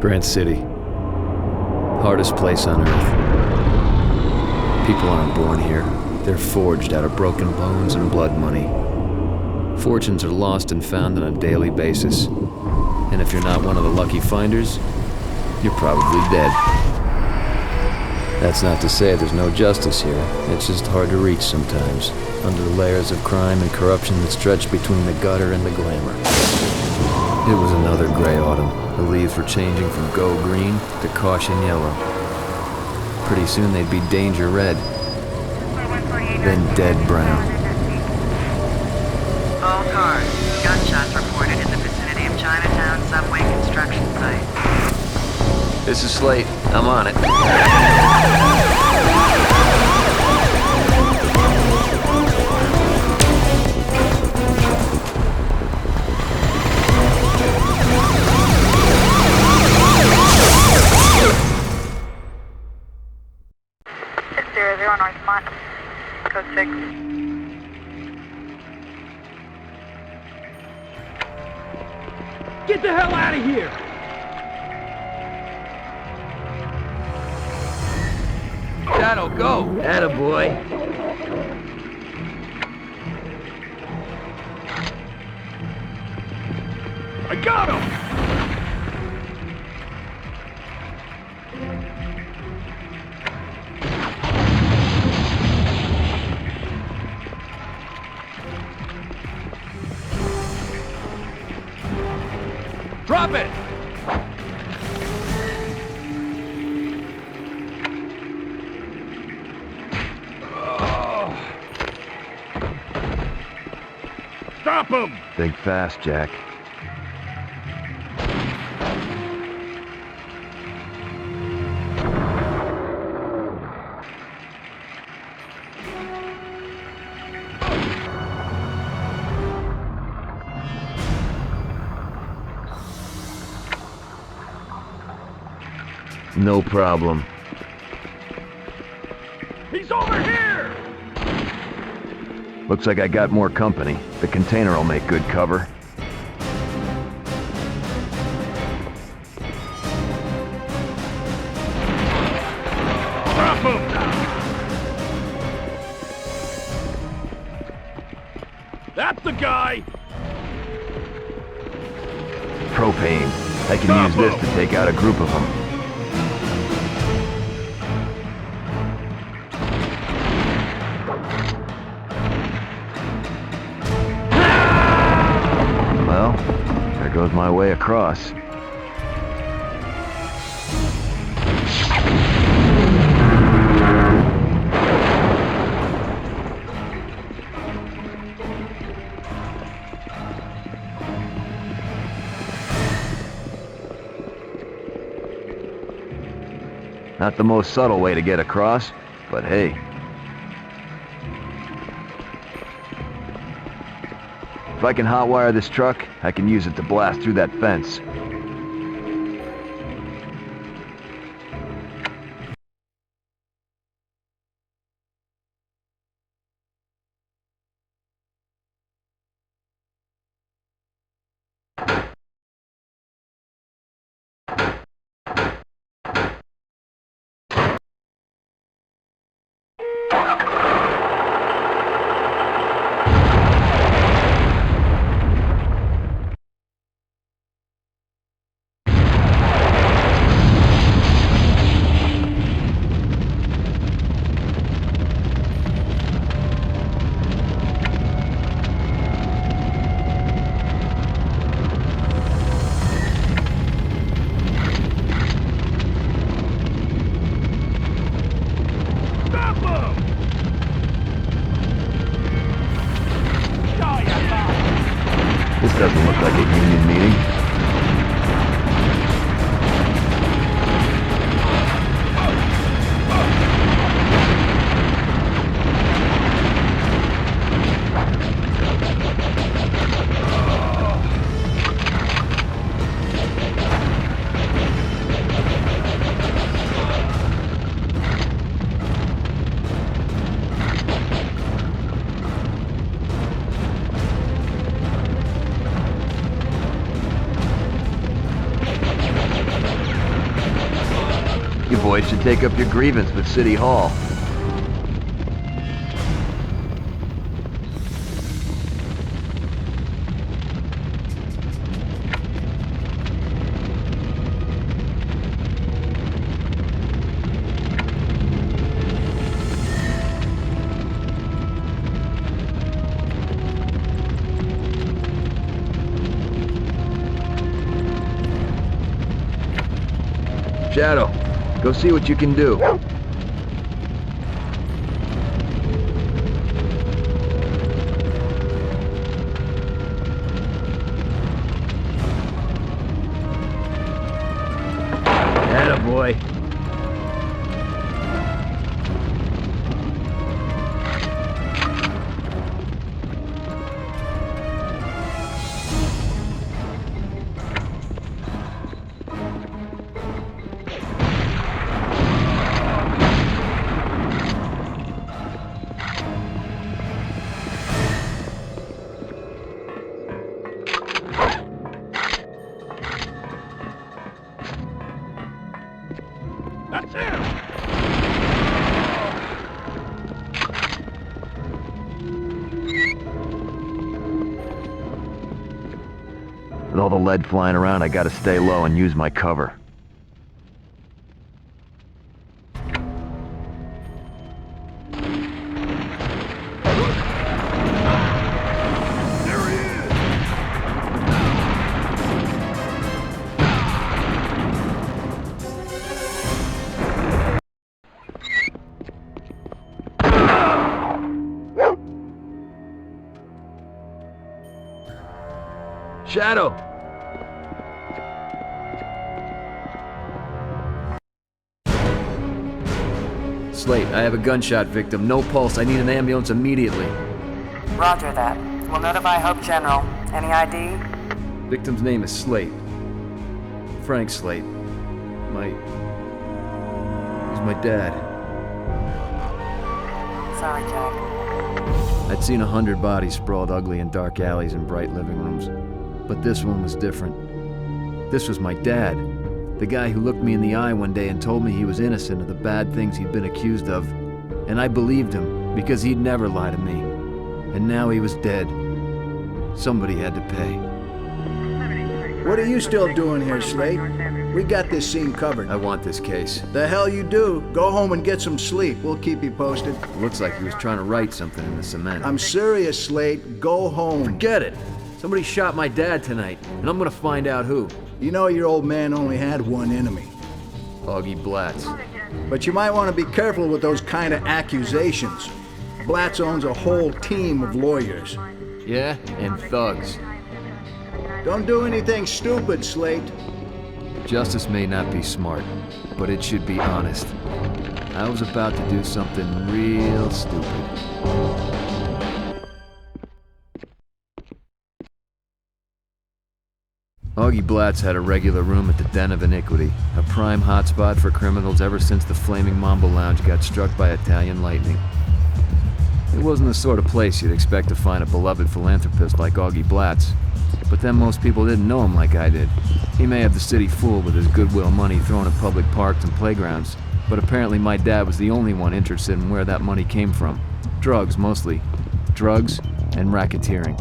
Grant City. Hardest place on Earth. People aren't born here. They're forged out of broken bones and blood money. Fortunes are lost and found on a daily basis. And if you're not one of the lucky finders, you're probably dead. That's not to say there's no justice here. It's just hard to reach sometimes, under layers of crime and corruption that stretch between the gutter and the glamour. It was another gray autumn. The leaves were changing from go green to caution yellow. Pretty soon they'd be danger red, then dead brown. All cars. Gunshots reported in the vicinity of Chinatown subway construction site. This is Slate. I'm on it. North Code 6. Get the hell out of here! That'll go! Attaboy! I got him! Drop it! Stop him! Think fast, Jack. No problem. He's over here! Looks like I got more company. The container will make good cover. Drop him! That's the guy! Propane. I can use this to take out a group of them. Well, there goes my way across. Not the most subtle way to get across, but hey. If I can hotwire this truck, I can use it to blast through that fence. This doesn't look like a union meeting. boys should take up your grievance with City Hall. Shadow, go see what you can do. Attaboy. That's him! With all the lead flying around, I gotta stay low and use my cover. There he is! Shadow! Slate, I have a gunshot victim. No pulse. I need an ambulance immediately. Roger that. We'll notify Hope General. Any ID? Victim's name is Slate. Frank Slate. He's my dad. Sorry, Jack. I'd seen 100 bodies sprawled ugly in dark alleys and bright living rooms. But this one was different. This was my dad. The guy who looked me in the eye one day and told me he was innocent of the bad things he'd been accused of. And I believed him, because he'd never lie to me. And now he was dead. Somebody had to pay. What are you still doing here, Slate? We got this scene covered. I want this case. The hell you do. Go home and get some sleep. We'll keep you posted. It looks like he was trying to write something in the cement. I'm serious, Slate. Go home. Forget it! Somebody shot my dad tonight, and I'm gonna find out who. You know your old man only had one enemy. Augie Blatz. But you might want to be careful with those kind of accusations. Blatz owns a whole team of lawyers. Yeah? And thugs. Don't do anything stupid, Slate. Justice may not be smart, but it should be honest. I was about to do something real stupid. Augie Blatz had a regular room at the Den of Iniquity, a prime hotspot for criminals ever since the Flaming Mambo Lounge got struck by Italian lightning. It wasn't the sort of place you'd expect to find a beloved philanthropist like Augie Blatz, but then most people didn't know him like I did. He may have the city fooled with his goodwill money thrown at public parks and playgrounds, but apparently my dad was the only one interested in where that money came from. Drugs, mostly. Drugs and racketeering.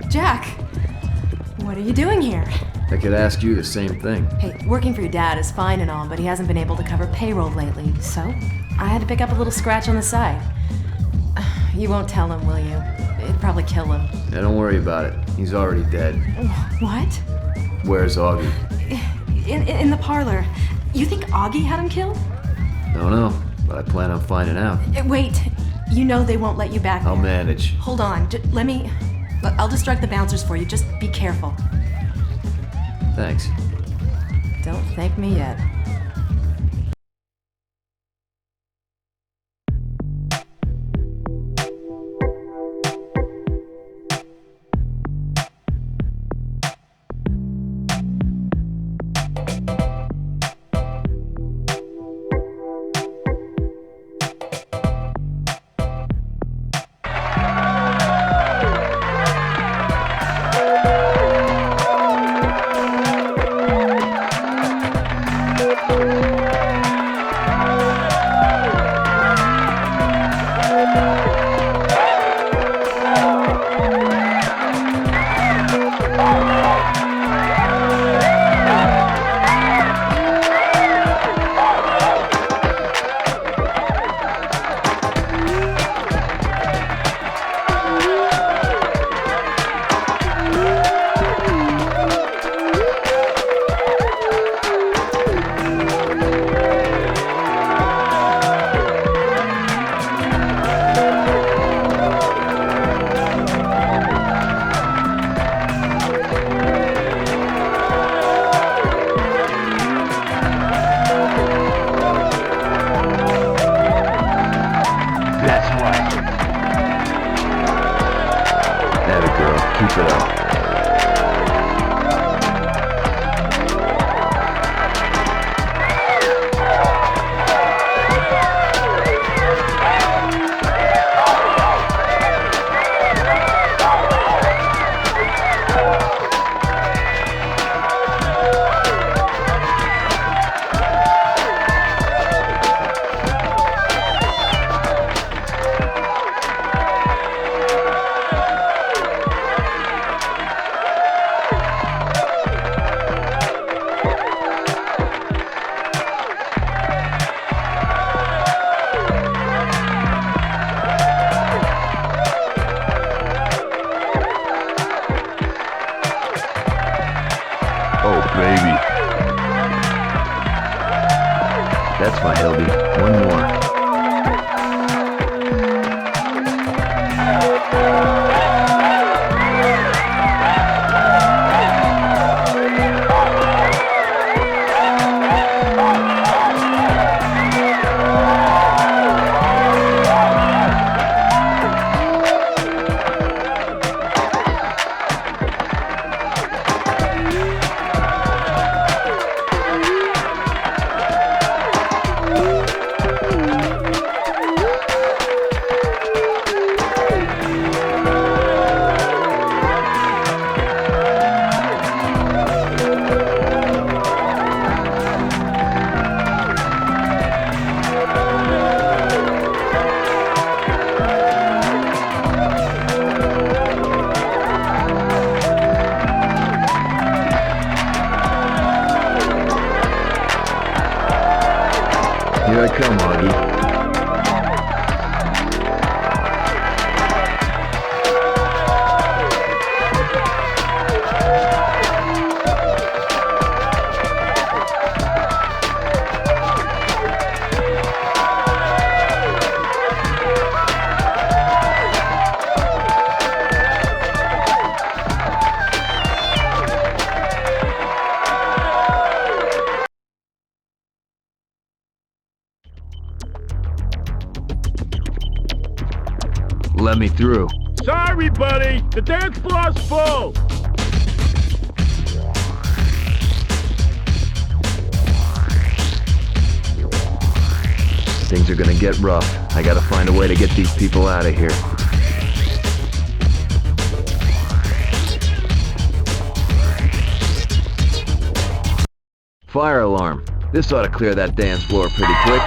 Jack, what are you doing here? I could ask you the same thing. Hey, working for your dad is fine and all, but he hasn't been able to cover payroll lately, so I had to pick up a little scratch on the side. You won't tell him, will you? It'd probably kill him. Yeah, don't worry about it. He's already dead. What? Where's Augie? In the parlor. You think Augie had him killed? Don't know, but I plan on finding out. Wait, you know they won't let you back there. I'll manage. Hold on, I'll distract the bouncers for you, just be careful. Thanks. Don't thank me yet. Keep it up. Oh, baby. That's my Hildy. One more. Here I come, Augie. Let me through. Sorry, buddy. The dance floor's full. Things are gonna get rough. I gotta find a way to get these people out of here. Fire alarm. This ought to clear that dance floor pretty quick.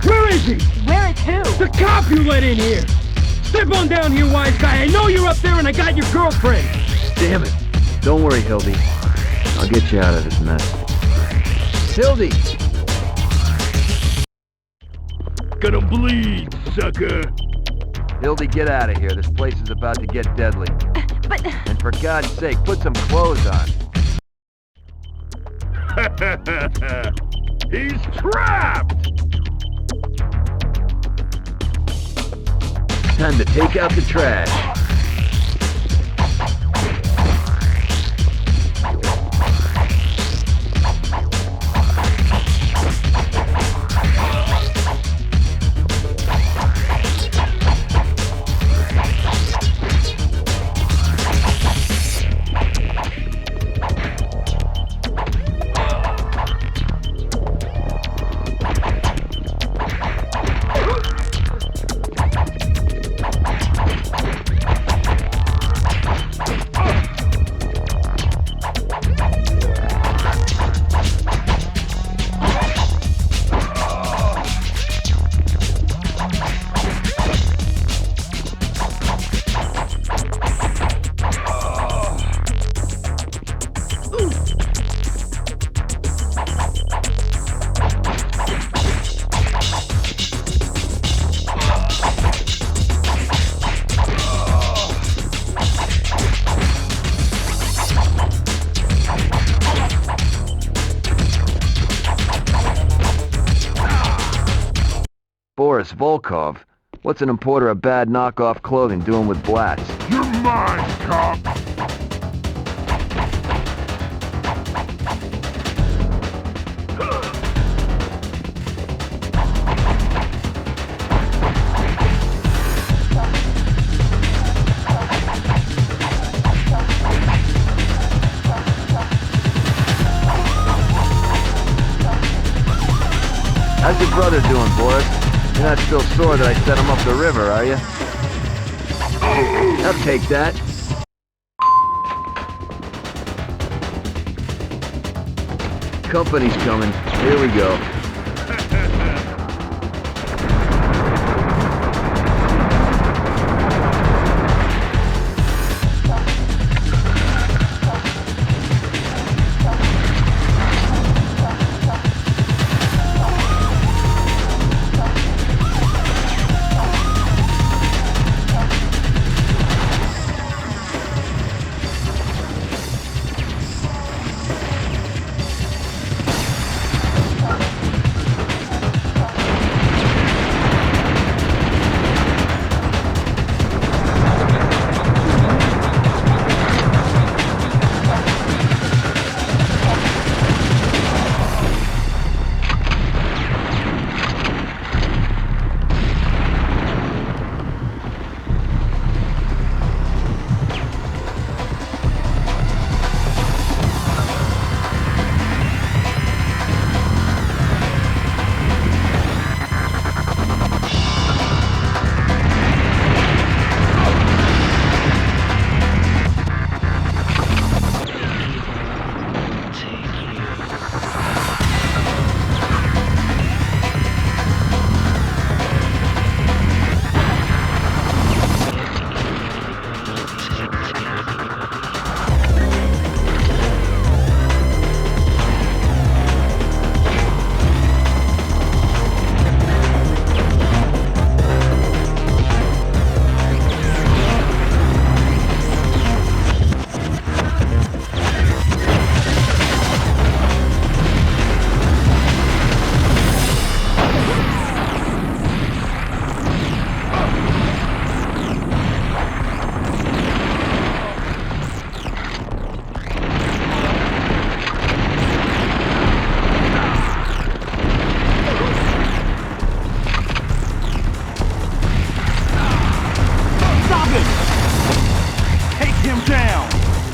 Where is he? Where is who? The cop you let in here! Step on down here, wise guy. I know you're up there and I got your girlfriend. Damn it. Don't worry, Hildy. I'll get you out of this mess. Hildy! Gonna bleed, sucker. Hildy, get out of here. This place is about to get deadly. But... And for God's sake, put some clothes on. He's trapped! Time to take out the trash. Boris Volkov? What's an importer of bad knockoff clothing doing with blats? You're mine, cop! How's your brother doing, Boris? You're not still sore that I set him up the river, are you? I'll take that. Company's coming. Here we go.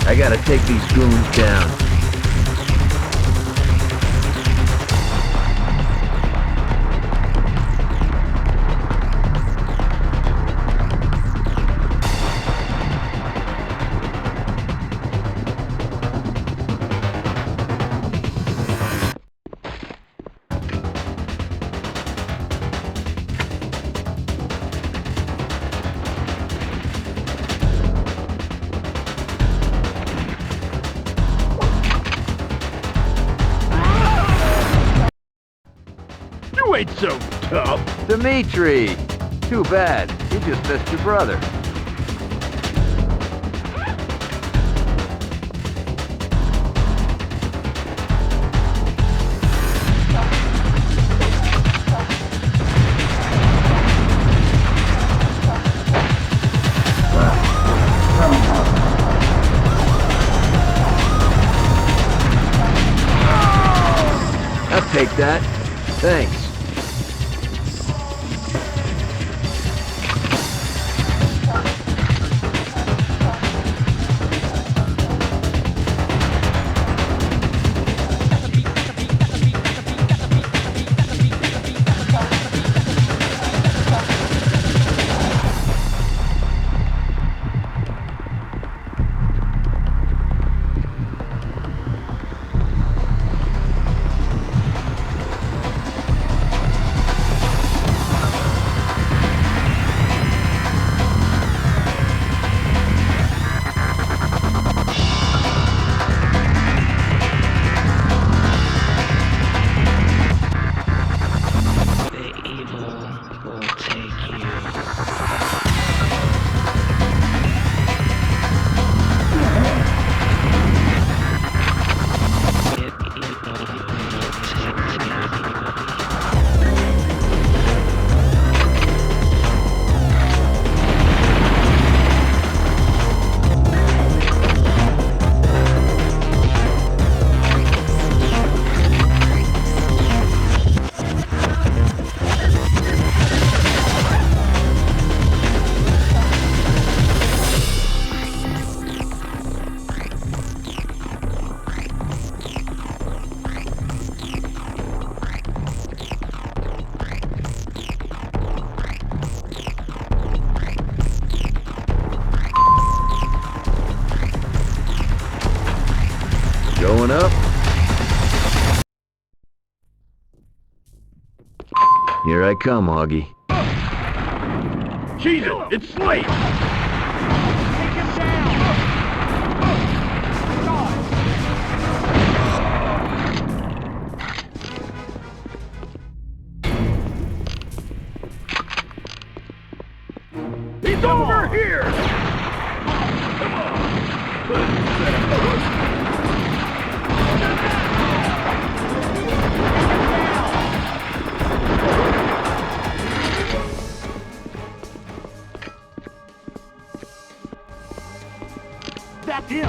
I gotta take these goons down. You ain't so tough. Dimitri! Too bad. You just missed your brother. I'll take that. Thanks. Here I come, Augie. Jesus, it's Slate! Take him down! He's over here! Come on! That's him!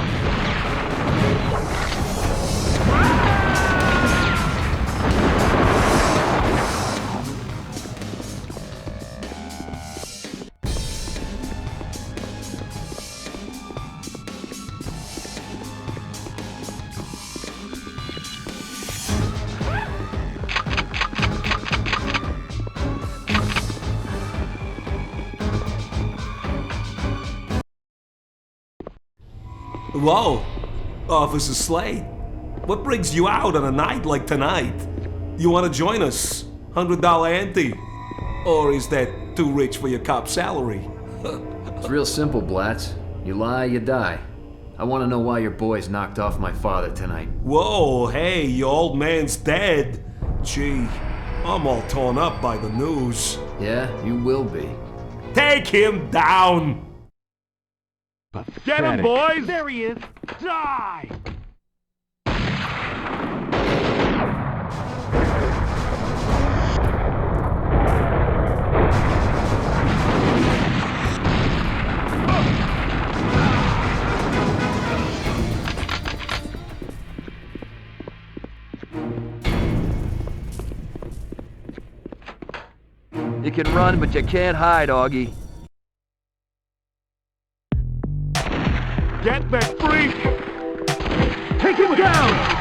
Whoa, Officer Slate. What brings you out on a night like tonight? You want to join us? $100 ante? Or is that too rich for your cop salary? It's real simple, Blatz. You lie, you die. I want to know why your boys knocked off my father tonight. Whoa, hey, your old man's dead. Gee, I'm all torn up by the news. Yeah, you will be. Take him down! Get him, boys! There he is! Die! You can run, but you can't hide, Augie. Get that freak! Take him down!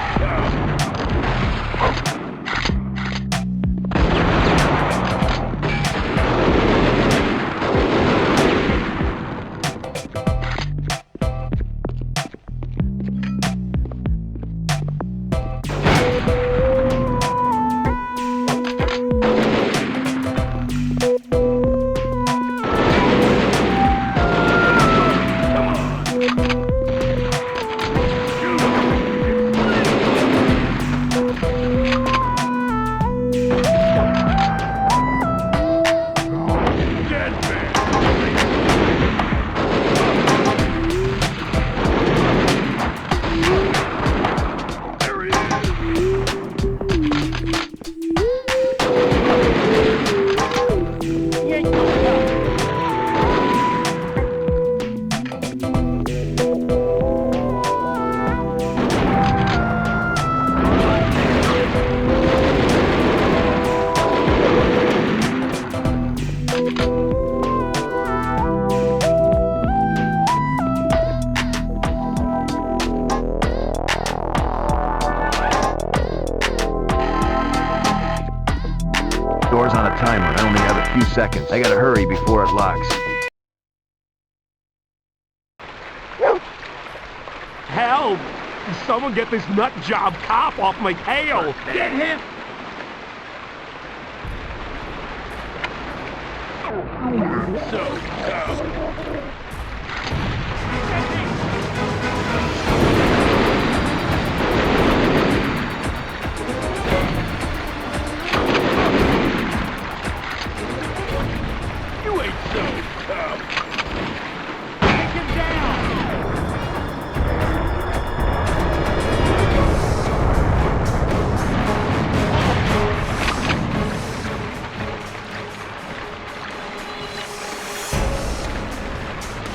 Door's on a timer. I only have a few seconds. I gotta hurry before it locks. Help! Someone get this nut job cop off my tail! Get him! So tough. You ain't so tough. Take him down.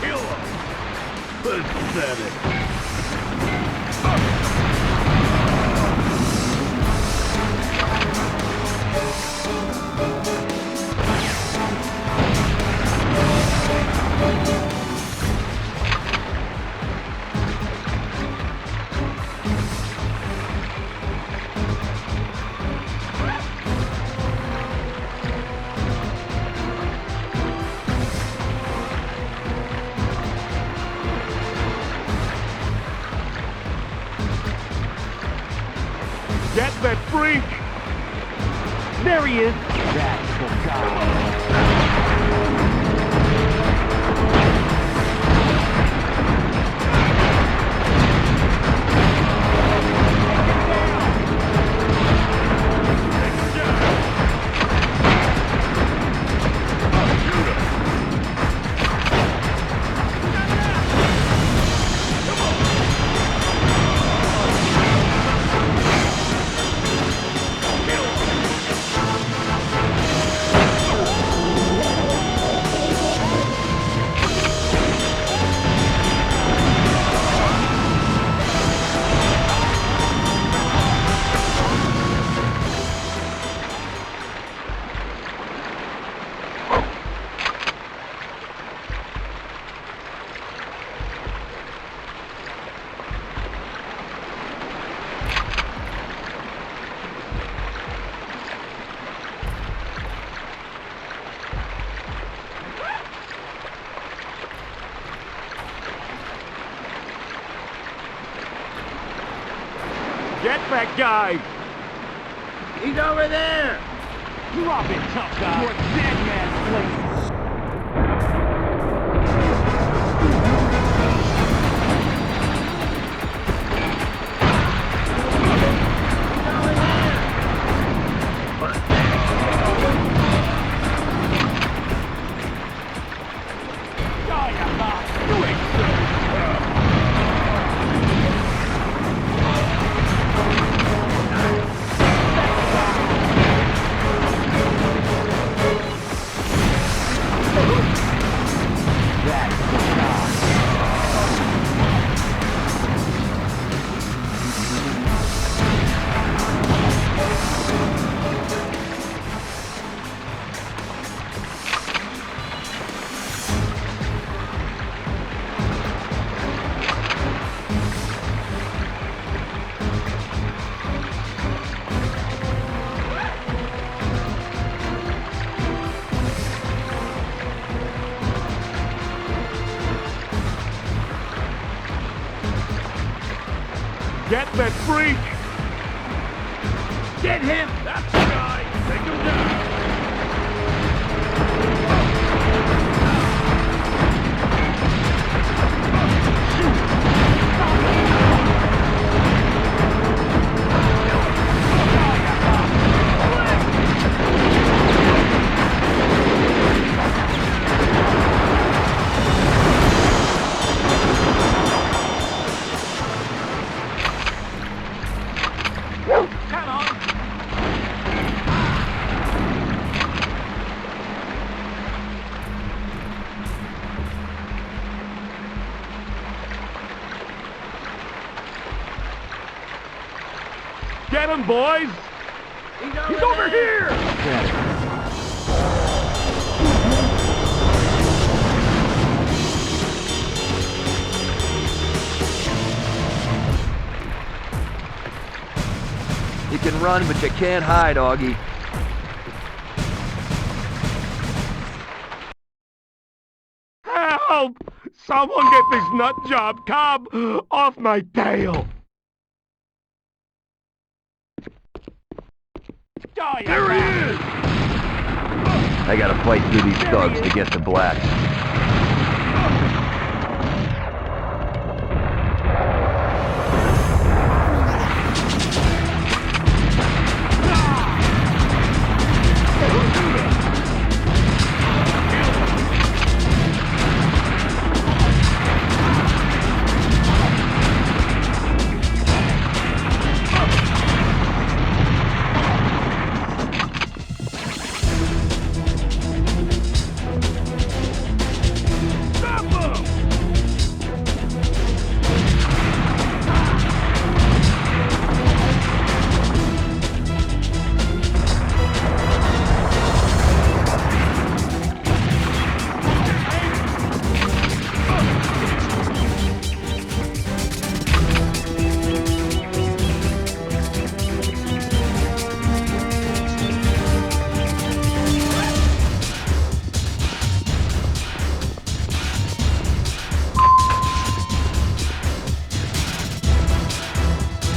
Kill him. Pathetic. Get that freak! There he is. That's the guy. Get that guy! He's over there! Drop it, tough guy! You're a dead man's place! Get that freak! Get him! That's the guy! Take him down! Get him, boys! He's over here! You can run, but you can't hide, Augie. Help! Someone get this nut job cob off my tail! There he is! I gotta fight through these thugs to get to Black.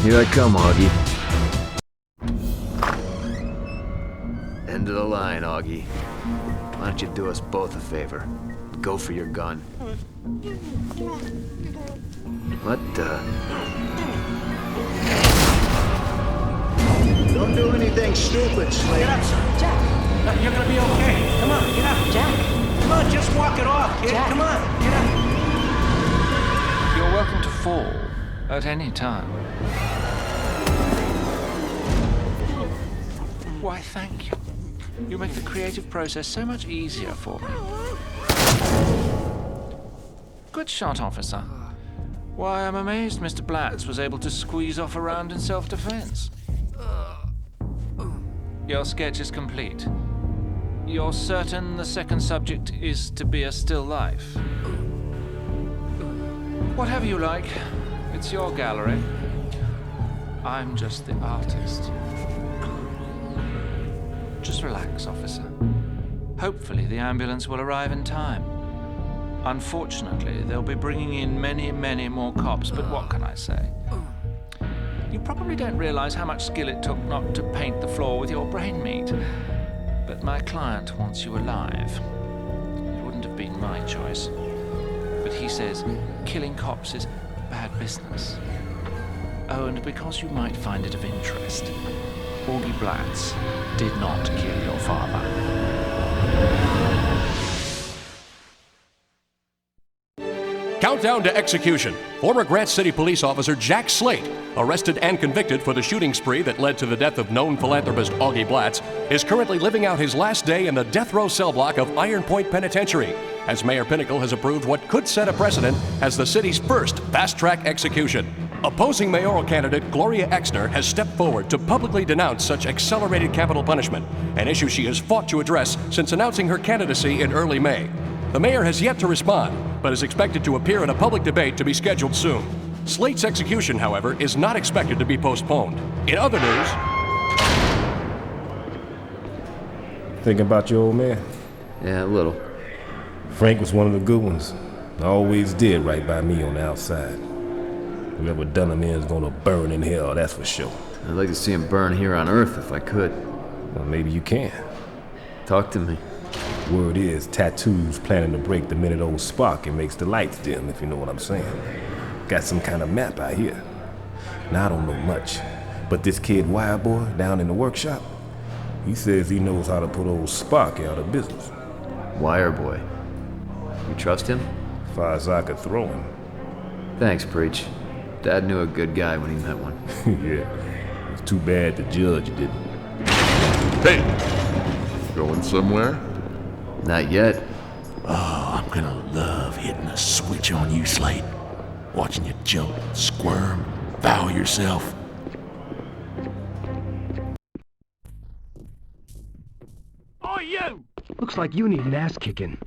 Here I come, Augie. End of the line, Augie. Why don't you do us both a favor? Go for your gun. What the? Don't do anything stupid, Slate. Get up, son. Jack, You're gonna be okay. Come on, get up. Jack, Come on, just walk it off, kid. Jack. Come on, get up. You're welcome to fall at any time. Why, thank you. You make the creative process so much easier for me. Good shot, officer. Why, I'm amazed Mr. Blatz was able to squeeze off a round in self-defense. Your sketch is complete. You're certain the second subject is to be a still life? Whatever you like. It's your gallery. I'm just the artist. Just relax, officer. Hopefully the ambulance will arrive in time. Unfortunately, they'll be bringing in many, many more cops, but what can I say? You probably don't realize how much skill it took not to paint the floor with your brain meat. But my client wants you alive. It wouldn't have been my choice. But he says killing cops is bad business. Oh, and because you might find it of interest, Augie Blatz did not kill your father. Countdown to execution. Former Grant City police officer Jack Slate, arrested and convicted for the shooting spree that led to the death of known philanthropist Augie Blatz, is currently living out his last day in the death row cell block of Iron Point Penitentiary, as Mayor Pinnacle has approved what could set a precedent as the city's first fast-track execution. Opposing mayoral candidate Gloria Exner has stepped forward to publicly denounce such accelerated capital punishment, an issue she has fought to address since announcing her candidacy in early May. The mayor has yet to respond, but is expected to appear in a public debate to be scheduled soon. Slate's execution, however, is not expected to be postponed. In other news... Thinking about your old man? Yeah, a little. Frank was one of the good ones. Always did right by me on the outside. Whoever done him in is gonna burn in hell, that's for sure. I'd like to see him burn here on Earth if I could. Well, maybe you can. Talk to me. Word is, Tattoo's planning to break the minute old spark and makes the lights dim, if you know what I'm saying. Got some kind of map out here. Now, I don't know much, but this kid Wireboy down in the workshop, he says he knows how to put old Spark out of business. Wireboy. You trust him? As far as I could throw him. Thanks, Preach. Dad knew a good guy when he met one. Yeah. It's too bad the judge didn't. Hey! Going somewhere? Not yet. Oh, I'm gonna love hitting a switch on you, Slate. Watching you jump, squirm, foul yourself. Oh, you! Looks like you need an ass kicking.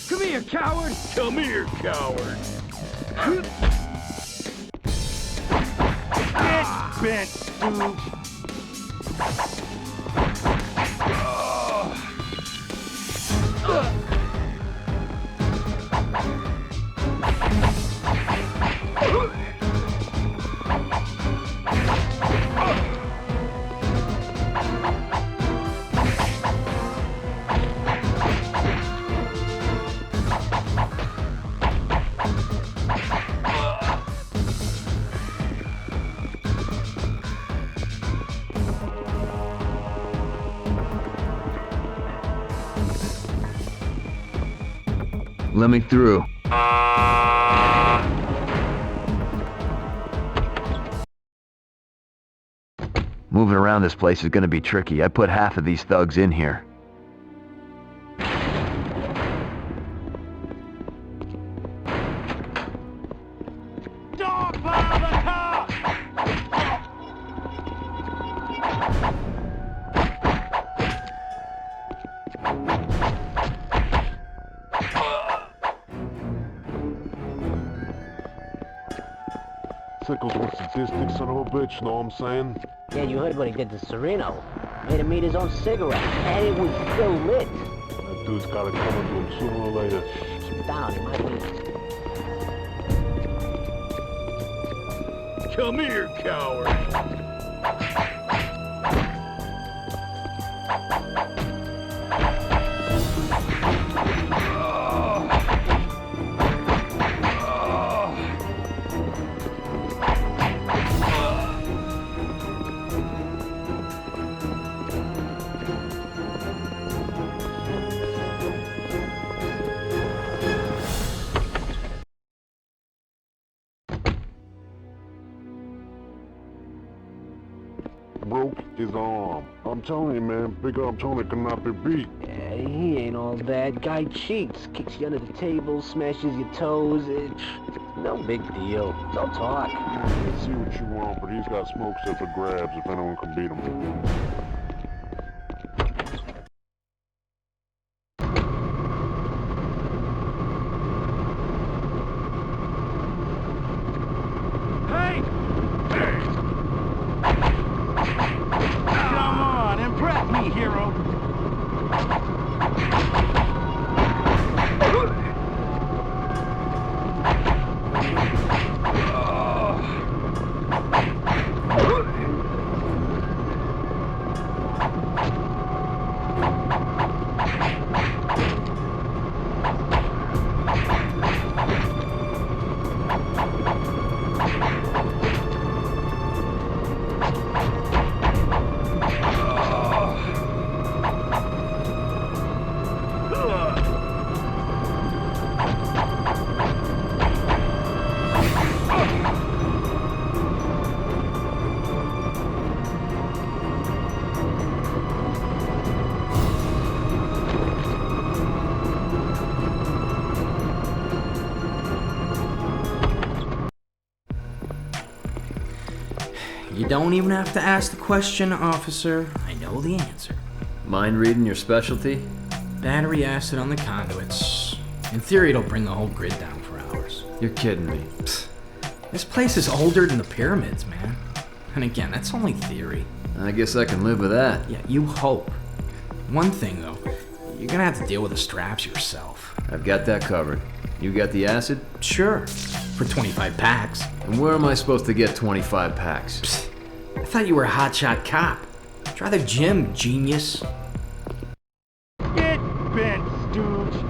Come here, coward! Come here, coward! Get bent, dude! Let me through. Moving around this place is gonna be tricky. I put half of these thugs in here. tickles with statistics, son of a bitch, know what I'm saying? Yeah, you heard what he did to Sereno. Made him eat his own cigarette, and it was still lit. That dude's gotta come into him sooner or later. Keep him down, he might lose. Come here, coward! Broke his arm. I'm telling you, man, Big Arm Tony cannot be beat. Yeah, he ain't all that. Guy cheats, kicks you under the table, smashes your toes. No big deal. Don't talk. Let's see what you want, but he's got smoke set for grabs if anyone can beat him. You don't even have to ask the question, officer. I know the answer. Mind reading your specialty? Battery acid on the conduits. In theory, it'll bring the whole grid down for hours. You're kidding me. Psst. This place is older than the pyramids, man. And again, that's only theory. I guess I can live with that. Yeah, you hope. One thing, though. You're gonna have to deal with the straps yourself. I've got that covered. You got the acid? Sure. For 25 packs. And where am I supposed to get 25 packs? Psst. I thought you were a hotshot cop. Try the gym, genius. Get bent, stooge.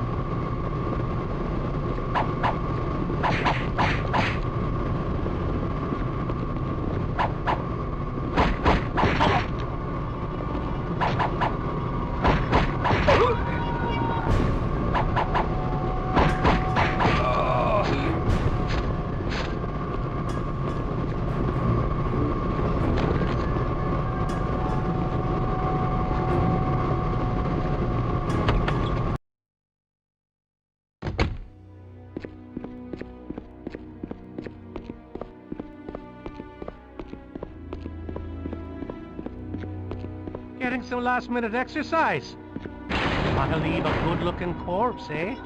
Getting some last-minute exercise. Want to leave a good-looking corpse, eh?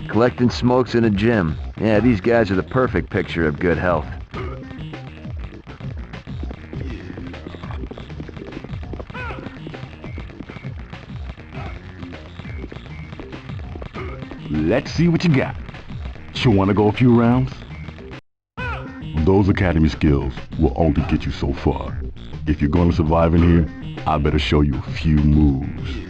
Collecting smokes in a gym. Yeah, these guys are the perfect picture of good health. Let's see what you got. You want to go a few rounds? Those academy skills will only get you so far. If you're going to survive in here, I better show you a few moves.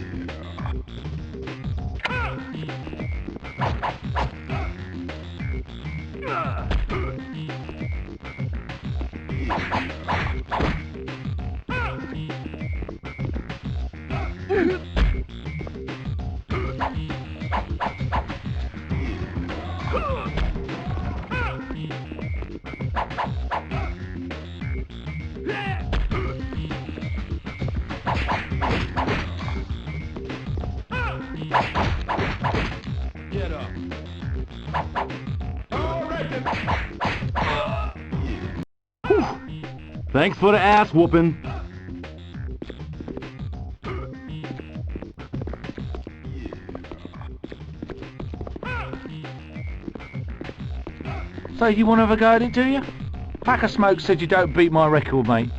Get up. All right then. Thanks for the ass whooping. So you want to have a go at it, do you? Pack of Smoke said you don't beat my record, mate.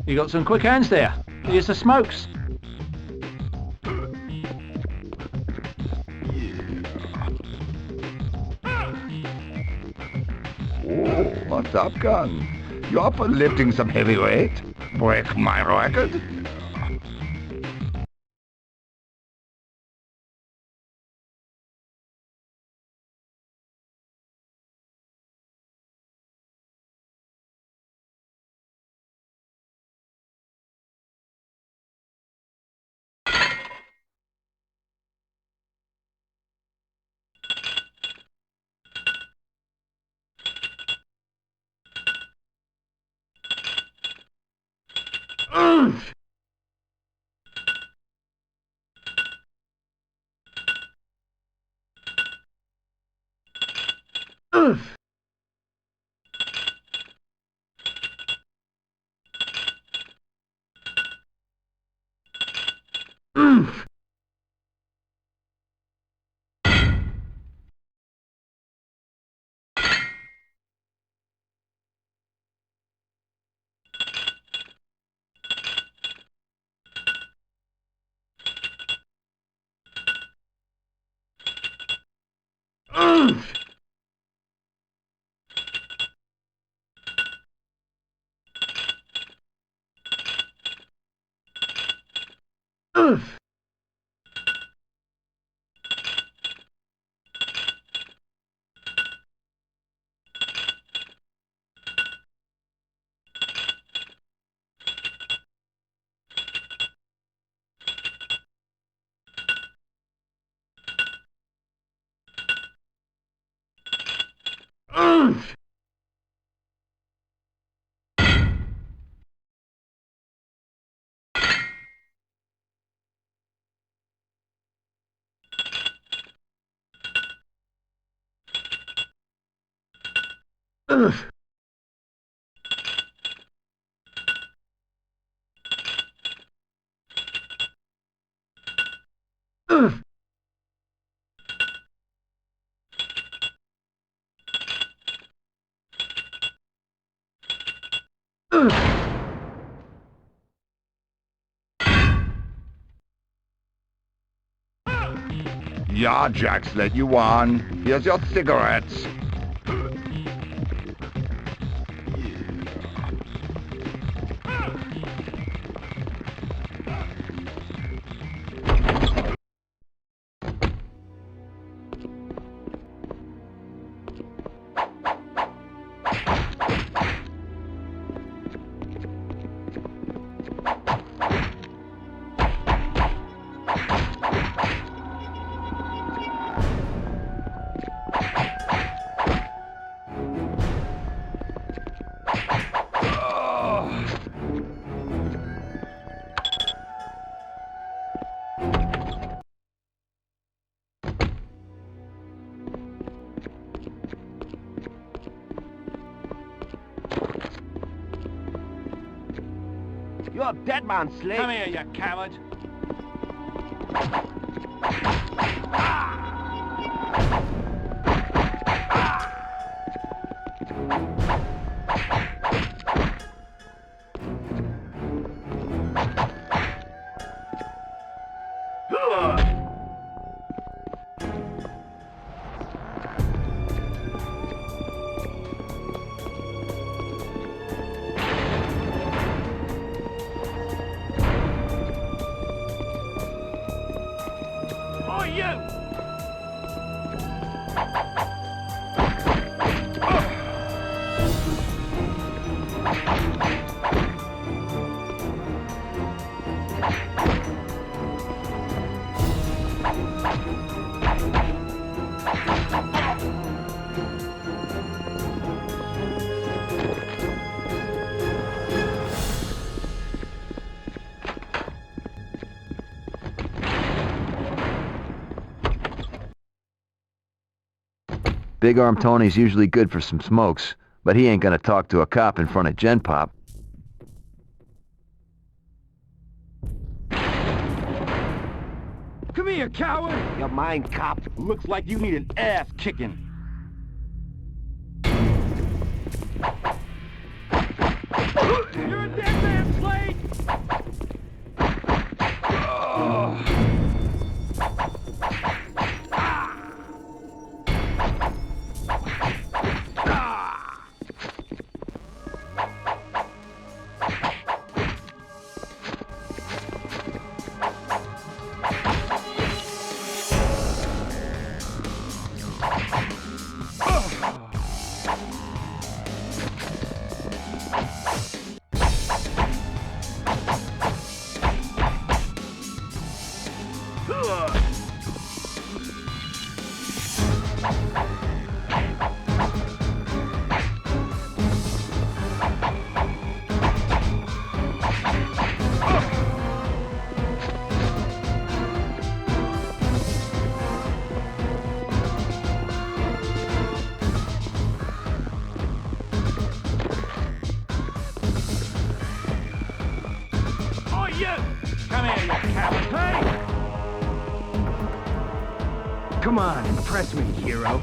You got some quick hands there. Here's the Smokes. Oh, what's up, gun? You up for lifting some heavy weight? Break my record? Yeah, Jack Slate, you won. Here's your cigarettes. You're a dead man, Slate. Come here, you coward. Big Arm Tony's usually good for some smokes, but he ain't gonna talk to a cop in front of Gen Pop. Come here, coward! Your mind, cop. Looks like you need an ass kicking. You're a dead man, Slate! Come on, impress me, hero.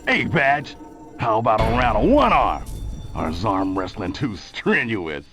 Hey, Badge, how about a round of one arm? Or is arm wrestling too strenuous?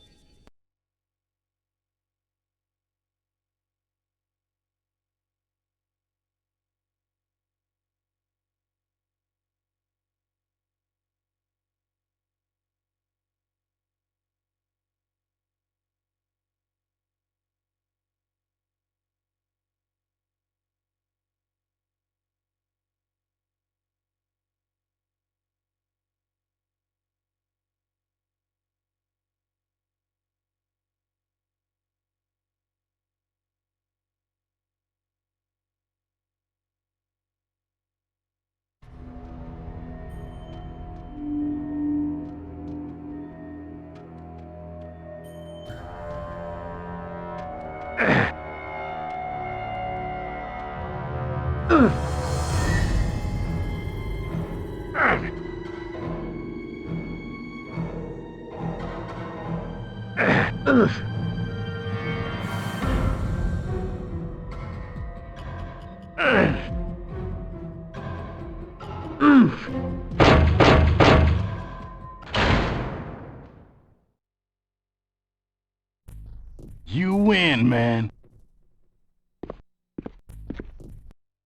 You win, man.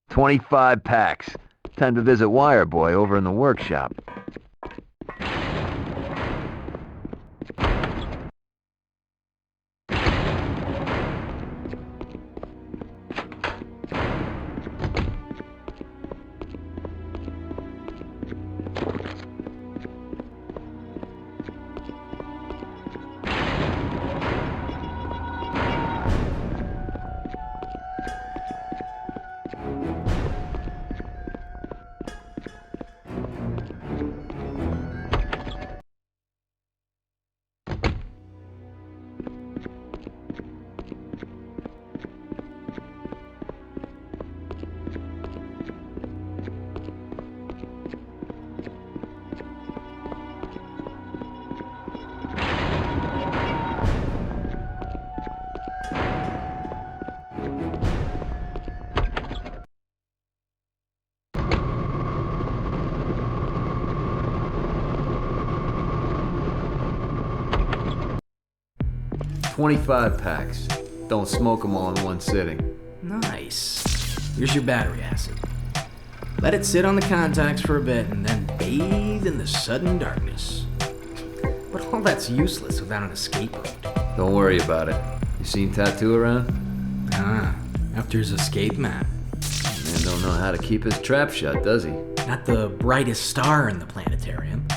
25 packs. Time to visit Wireboy over in the workshop. $25 packs. Don't smoke them all in one sitting. Nice. Here's your battery acid. Let it sit on the contacts for a bit and then bathe in the sudden darkness. But all that's useless without an escape route. Don't worry about it. You seen Tattoo around? After his escape map. Man don't know how to keep his trap shut, does he? Not the brightest star in the planetarium.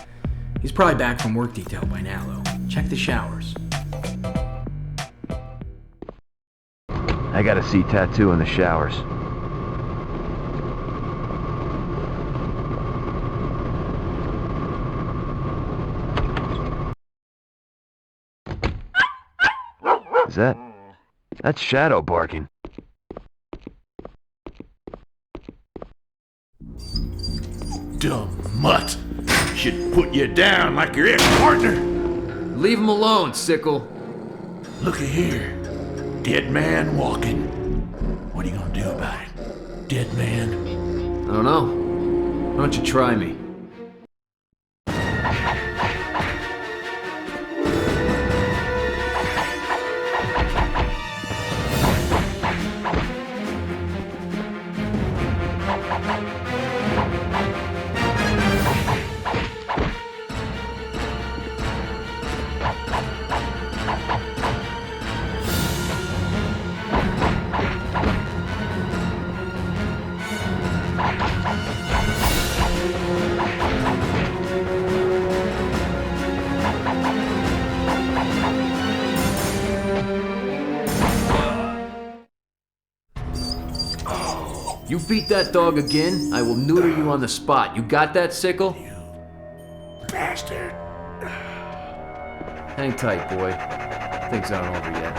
He's probably back from work detail by now, though. Check the showers. I gotta see Tattoo in the showers. Is that? That's Shadow barking. Dumb mutt. Should put you down like your ex-partner. Leave him alone, Sickle. Looky here. Dead man walking. What are you gonna do about it? Dead man? I don't know. Why don't you try me? You beat that dog again, I will neuter you on the spot. You got that, Sickle? You bastard. Hang tight, boy. Things aren't over yet.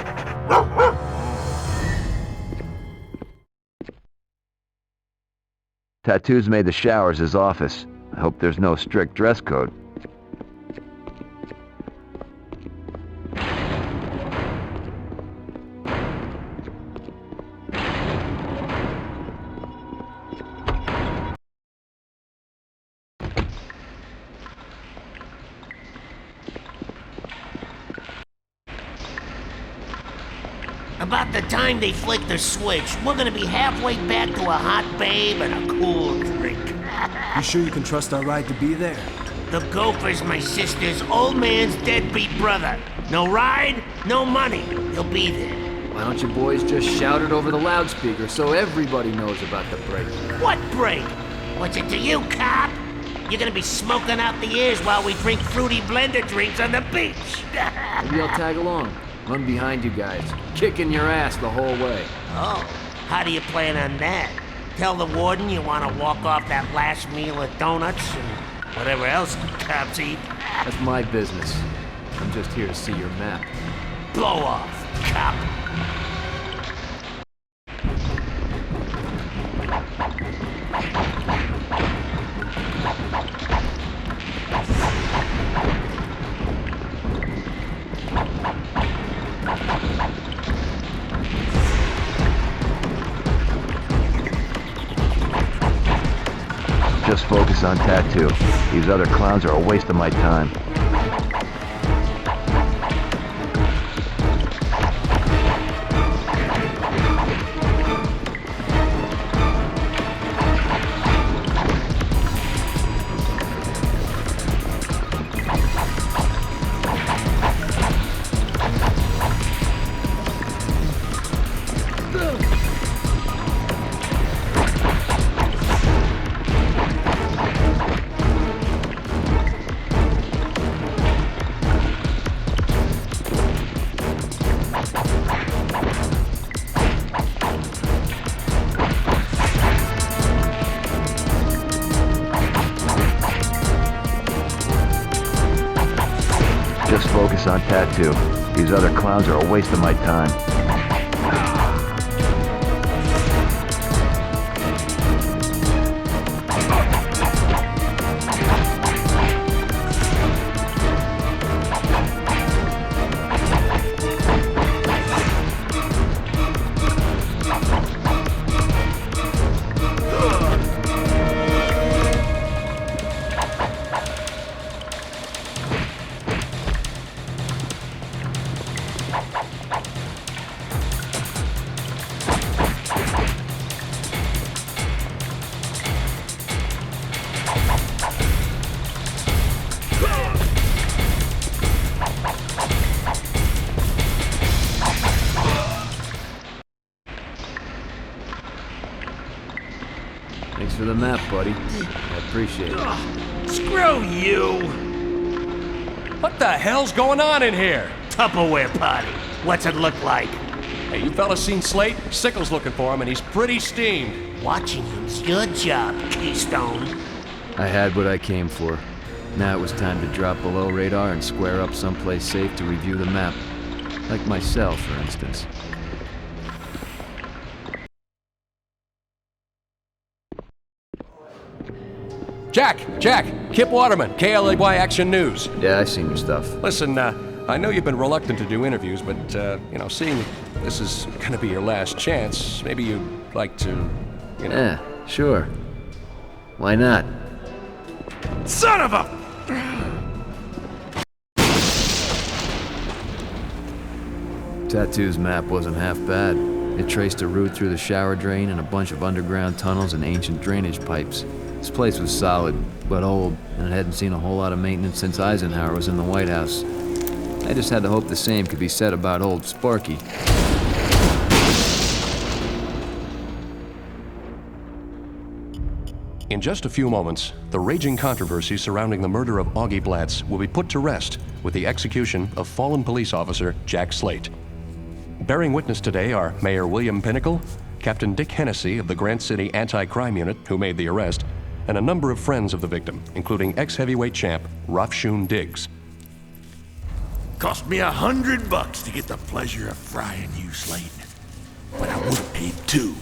Tattoo's made the showers his office. I hope there's no strict dress code. About the time they flick the switch, we're gonna be halfway back to a hot babe and a cool drink. You sure you can trust our ride to be there? The gopher's my sister's old man's deadbeat brother. No ride, no money. He'll be there. Why don't you boys just shout it over the loudspeaker so everybody knows about the break? What break? What's it to you, cop? You're gonna be smoking out the ears while we drink fruity blender drinks on the beach. Maybe I'll tag along. Run behind you guys, kicking your ass the whole way. Oh, how do you plan on that? Tell the warden you want to walk off that last meal of donuts and whatever else cops eat? That's my business. I'm just here to see your map. Blow off, cop. Just focus on Tattoo. These other clowns are a waste of my time. Just focus on Tattoo. These other clowns are a waste of my time. Thanks for the map, buddy. I appreciate it. Screw you! What the hell's going on in here? Tupperware party. What's it look like? Hey, you fellas seen Slate? Sickle's looking for him, and he's pretty steamed. Watching him's your job, Keystone. I had what I came for. Now it was time to drop below radar and square up someplace safe to review the map. Like myself, for instance. Jack, Kip Waterman, KLAY Action News. Yeah, I seen your stuff. Listen, I know you've been reluctant to do interviews, but, seeing this is gonna be your last chance, maybe you'd like to, Yeah, sure. Why not? Son of a... Tattoo's map wasn't half bad. It traced a route through the shower drain and a bunch of underground tunnels and ancient drainage pipes. This place was solid, but old, and it hadn't seen a whole lot of maintenance since Eisenhower was in the White House. I just had to hope the same could be said about old Sparky. In just a few moments, the raging controversy surrounding the murder of Augie Blatz will be put to rest with the execution of fallen police officer Jack Slate. Bearing witness today are Mayor William Pinnacle, Captain Dick Hennessy of the Grant City Anti-Crime Unit, who made the arrest, and a number of friends of the victim, including ex-heavyweight champ Rafshoon Diggs. Cost me $100 to get the pleasure of frying you, Slate. But I would have paid $2.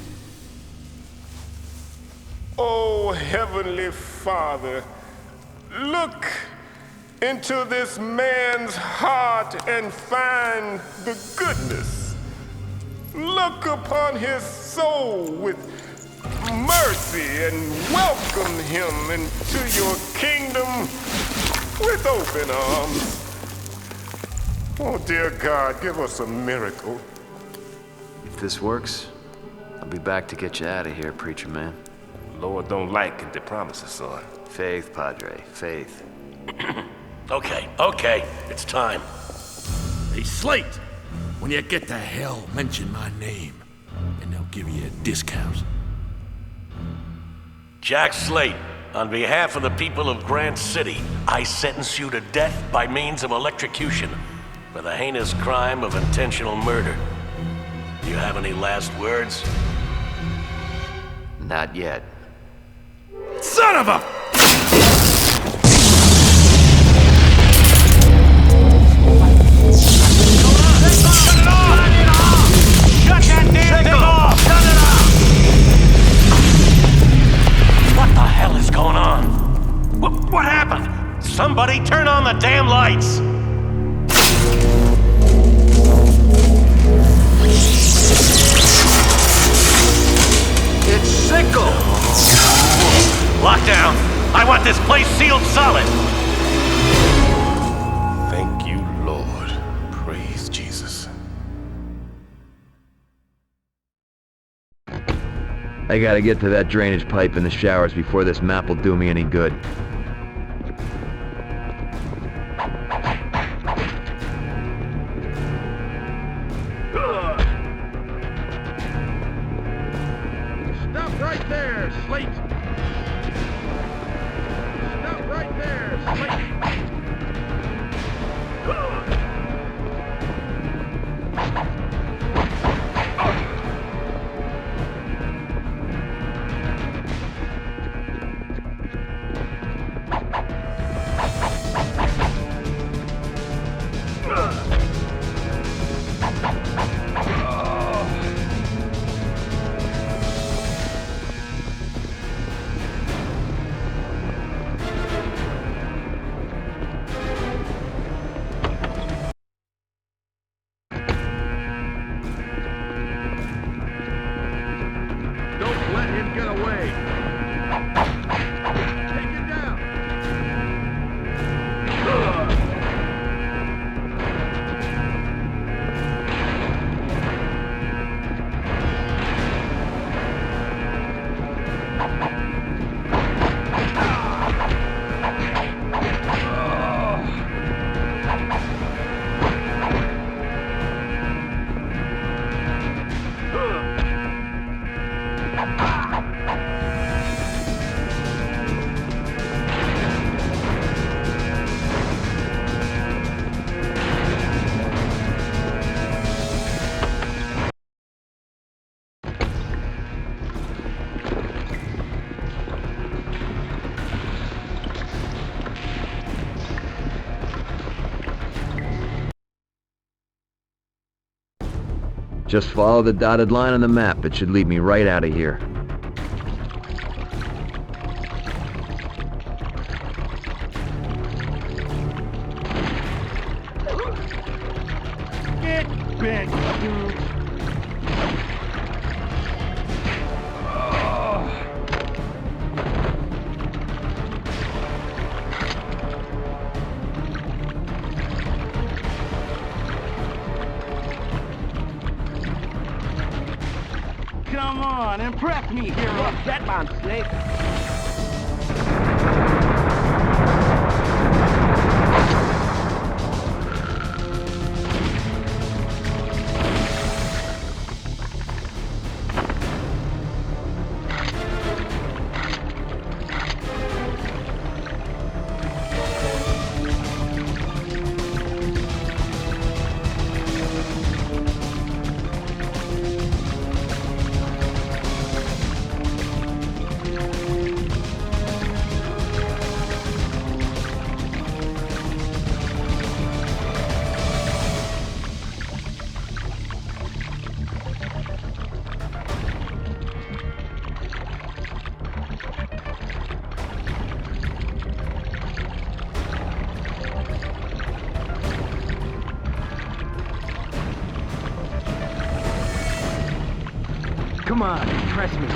Oh, Heavenly Father, look into this man's heart and find the goodness. Look upon his soul with mercy and welcome him into your kingdom with open arms. Oh, dear God, give us a miracle. If this works, I'll be back to get you out of here, preacher man. Lord don't like empty promises, son. Faith, Padre, faith. Okay, it's time. Hey, Slate, when you get to hell, mention my name, and they'll give you a discount. Jack Slate, on behalf of the people of Grant City, I sentence you to death by means of electrocution for the heinous crime of intentional murder. Do you have any last words? Not yet. Son of a... Shut that damn thing off! Shut it off! What the hell is going on? What happened? Somebody turn on the damn lights! It's Sickle! Lockdown! want this place sealed solid. Thank you, Lord. Praise Jesus. I gotta get to that drainage pipe in the showers before this map will do me any good. Stop right there, Slate! Stop right there, Slate! Don't let him get away! Take it down! Just follow the dotted line on the map. It should lead me right out of here. Get bent, dude. Come on, impress me, hero. That man, Slate. Come on, impress me.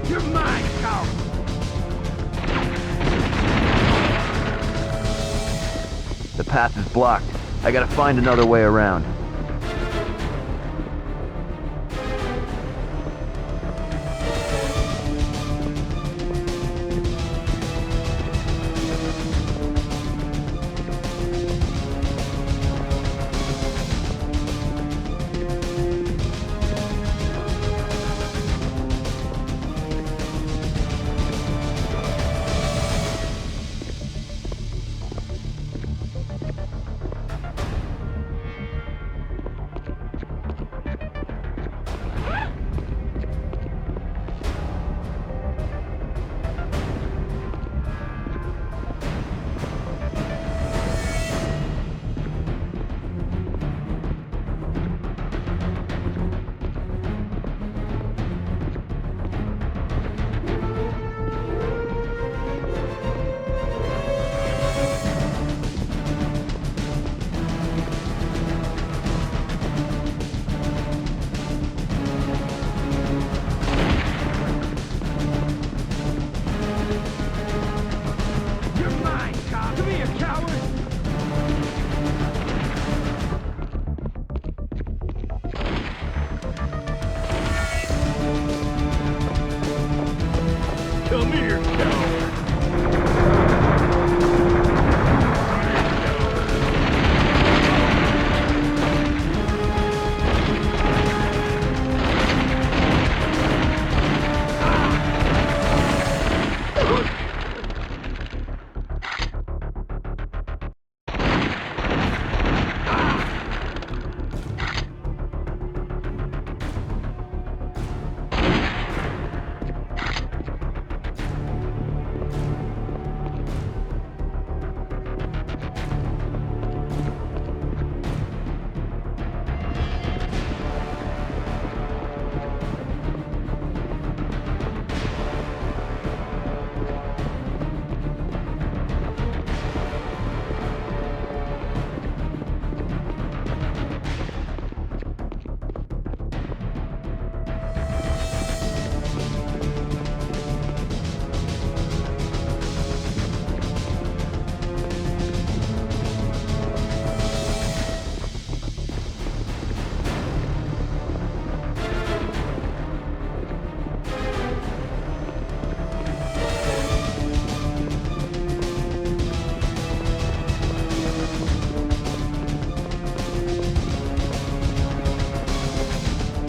You're mine, coward! path is blocked. I gotta find another way around.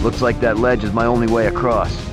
Looks like that ledge is my only way across.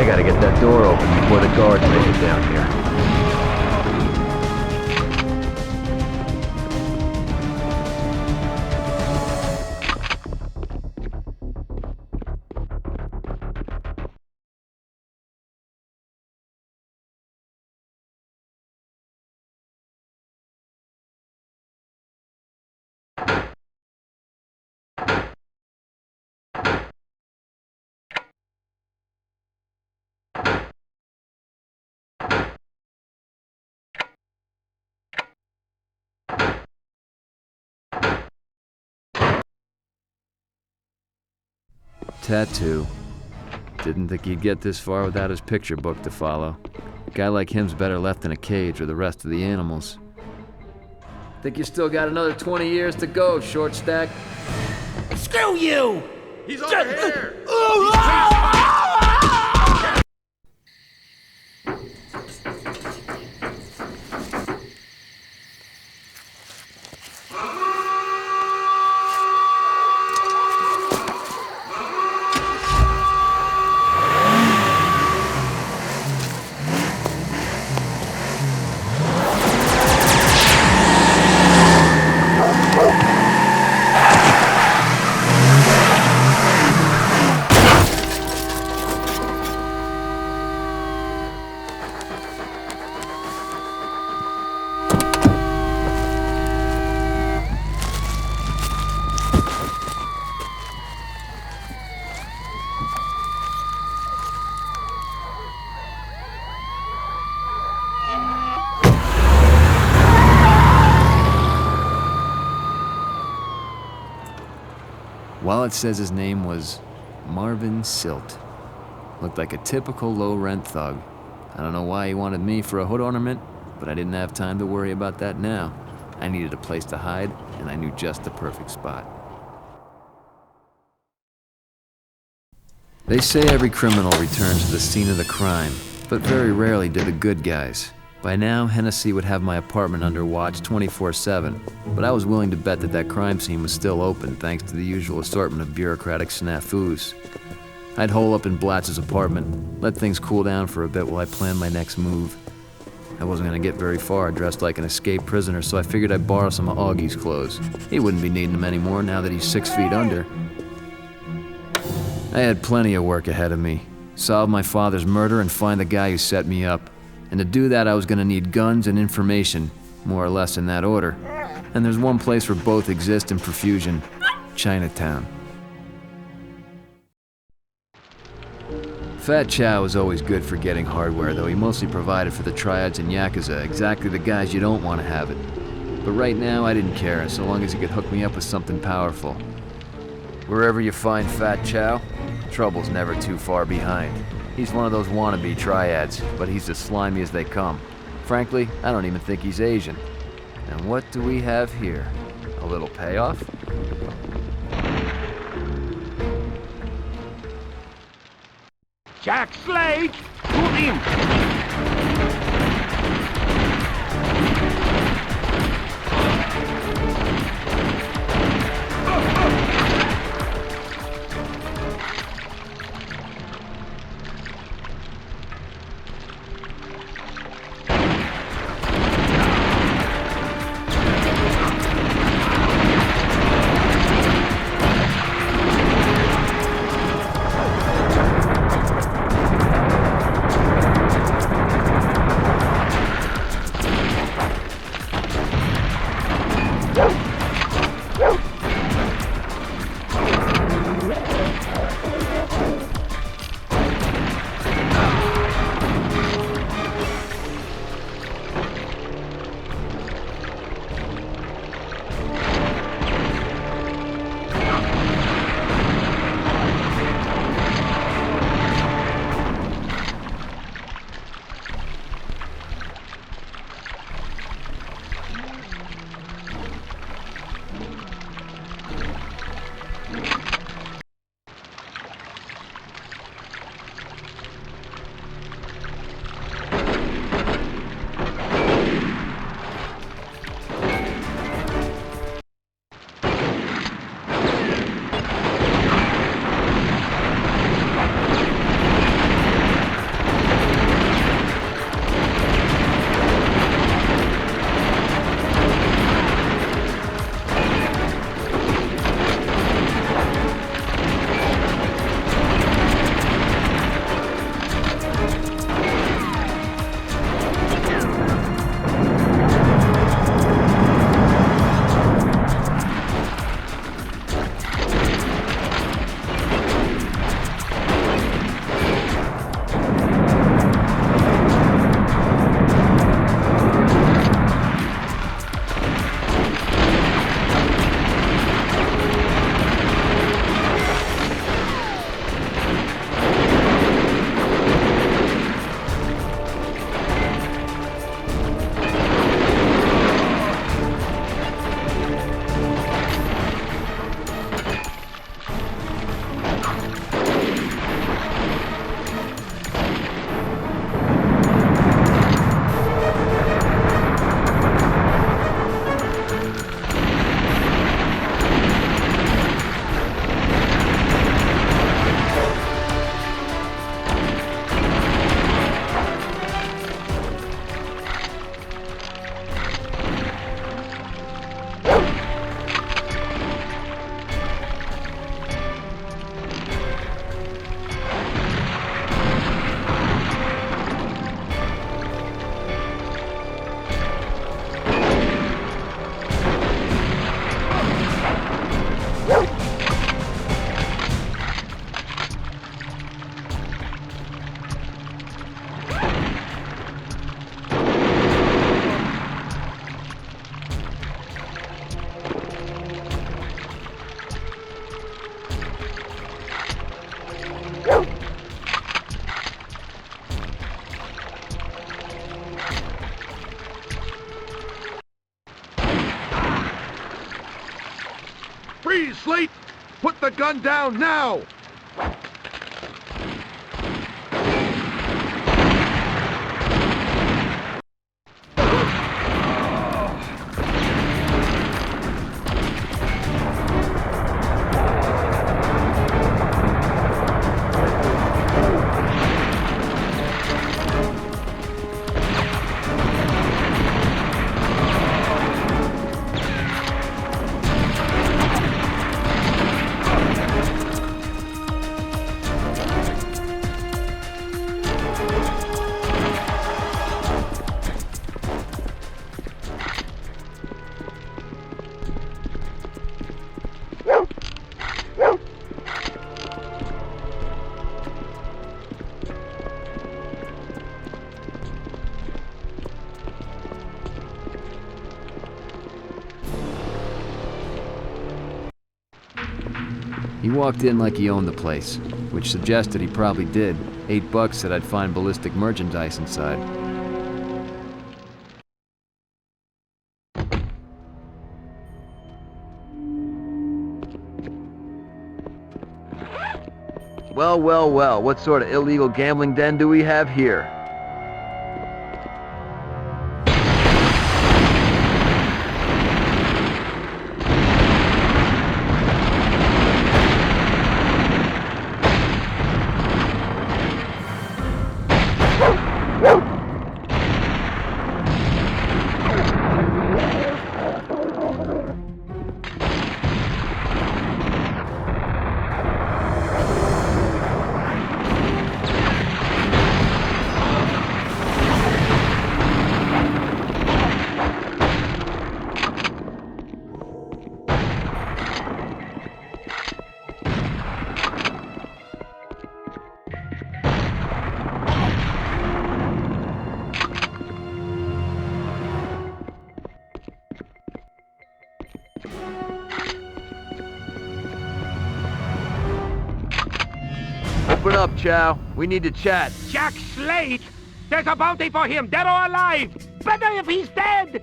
I gotta get that door open before the guards make it down here. Tattoo. Didn't think he'd get this far without his picture book to follow. A guy like him's better left in a cage with the rest of the animals. Think you still got another 20 years to go, short stack? Screw you! He's over here! Wallet says his name was Marvin Silt. Looked like a typical low-rent thug. I don't know why he wanted me for a hood ornament, but I didn't have time to worry about that now. I needed a place to hide, and I knew just the perfect spot. They say every criminal returns to the scene of the crime, but very rarely do the good guys. By now, Hennessy would have my apartment under watch 24/7, but I was willing to bet that that crime scene was still open thanks to the usual assortment of bureaucratic snafus. I'd hole up in Blatz's apartment, let things cool down for a bit while I planned my next move. I wasn't gonna get very far dressed like an escaped prisoner, so I figured I'd borrow some of Augie's clothes. He wouldn't be needing them anymore now that he's 6 feet under. I had plenty of work ahead of me. Solve my father's murder and find the guy who set me up. And to do that, I was gonna need guns and information, more or less in that order. And there's one place where both exist in profusion: Chinatown. Fat Chow was always good for getting hardware, though he mostly provided for the triads and Yakuza, exactly the guys you don't want to have it. But right now, I didn't care, so long as he could hook me up with something powerful. Wherever you find Fat Chow, trouble's never too far behind. He's one of those wannabe triads, but he's as slimy as they come. Frankly, I don't even think he's Asian. And what do we have here? A little payoff? Jack Slate! Shoot him! Slate! Put the gun down now! He walked in like he owned the place, which suggested he probably did. $8 said I'd find ballistic merchandise inside. Well, well, well, what sort of illegal gambling den do we have here? Open up, Chow. We need to chat. Jack Slate? There's a bounty for him, dead or alive! Better if he's dead!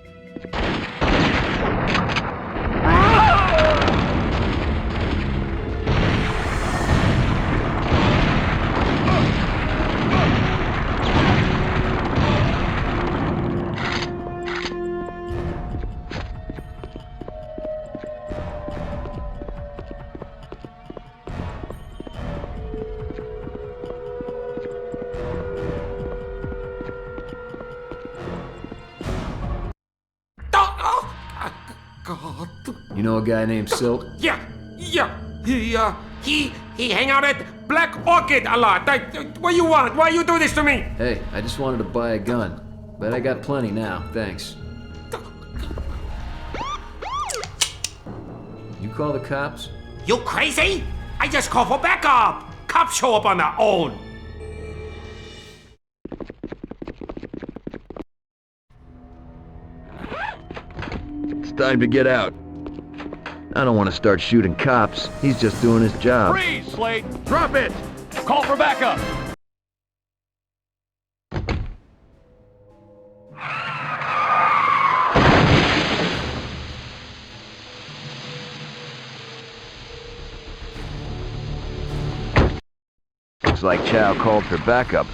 You know a guy named Silk? Yeah. He hang out at Black Orchid a lot. What you want? Why you do this to me? Hey, I just wanted to buy a gun. But I got plenty now, thanks. You call the cops? You crazy? I just call for backup. Cops show up on their own. It's time to get out. I don't want to start shooting cops. He's just doing his job. Freeze, Slate! Drop it! Call for backup! Looks like Chow called for backup.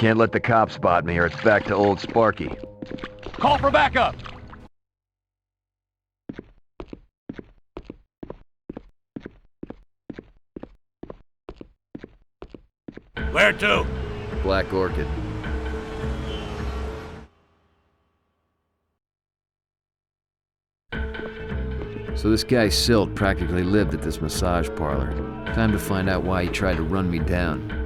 Can't let the cops spot me or it's back to old Sparky. Call for backup! Where to? Black Orchid. So this guy Silt practically lived at this massage parlor. Time to find out why he tried to run me down.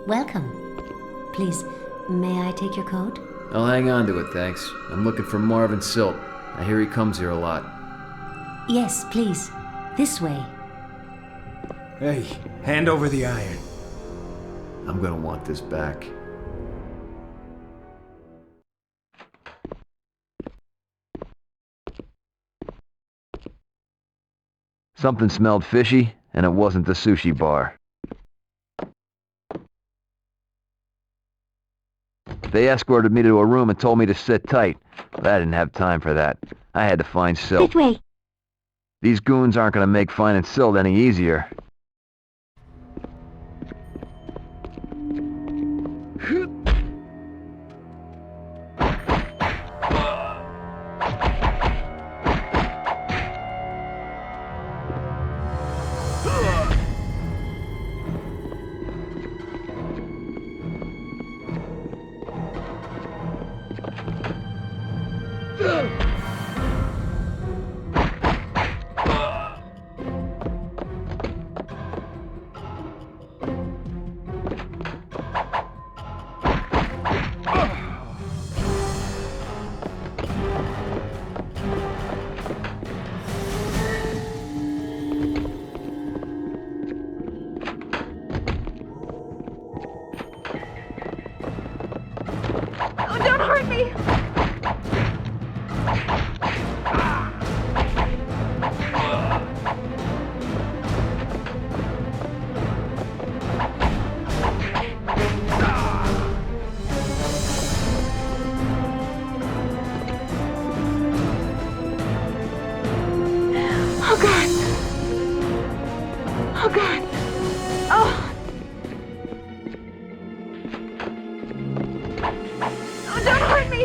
Welcome. Please, may I take your coat? I'll hang on to it, thanks. I'm looking for Marvin Silt. I hear he comes here a lot. Yes, please. This way. Hey, hand over the iron. I'm gonna want this back. Something smelled fishy, and it wasn't the sushi bar. They escorted me to a room and told me to sit tight, but I didn't have time for that. I had to find Silt. This way. These goons aren't gonna make finding Silt any easier. Don't hurt me! Oh God! Oh God! Oh! Oh, don't hurt me!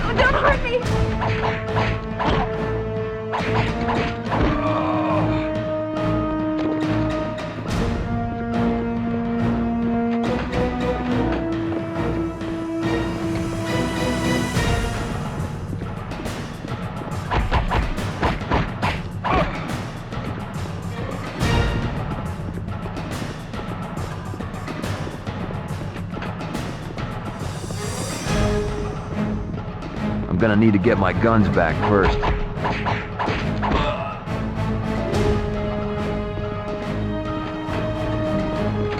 Oh, don't hurt me! I'm gonna need to get my guns back first.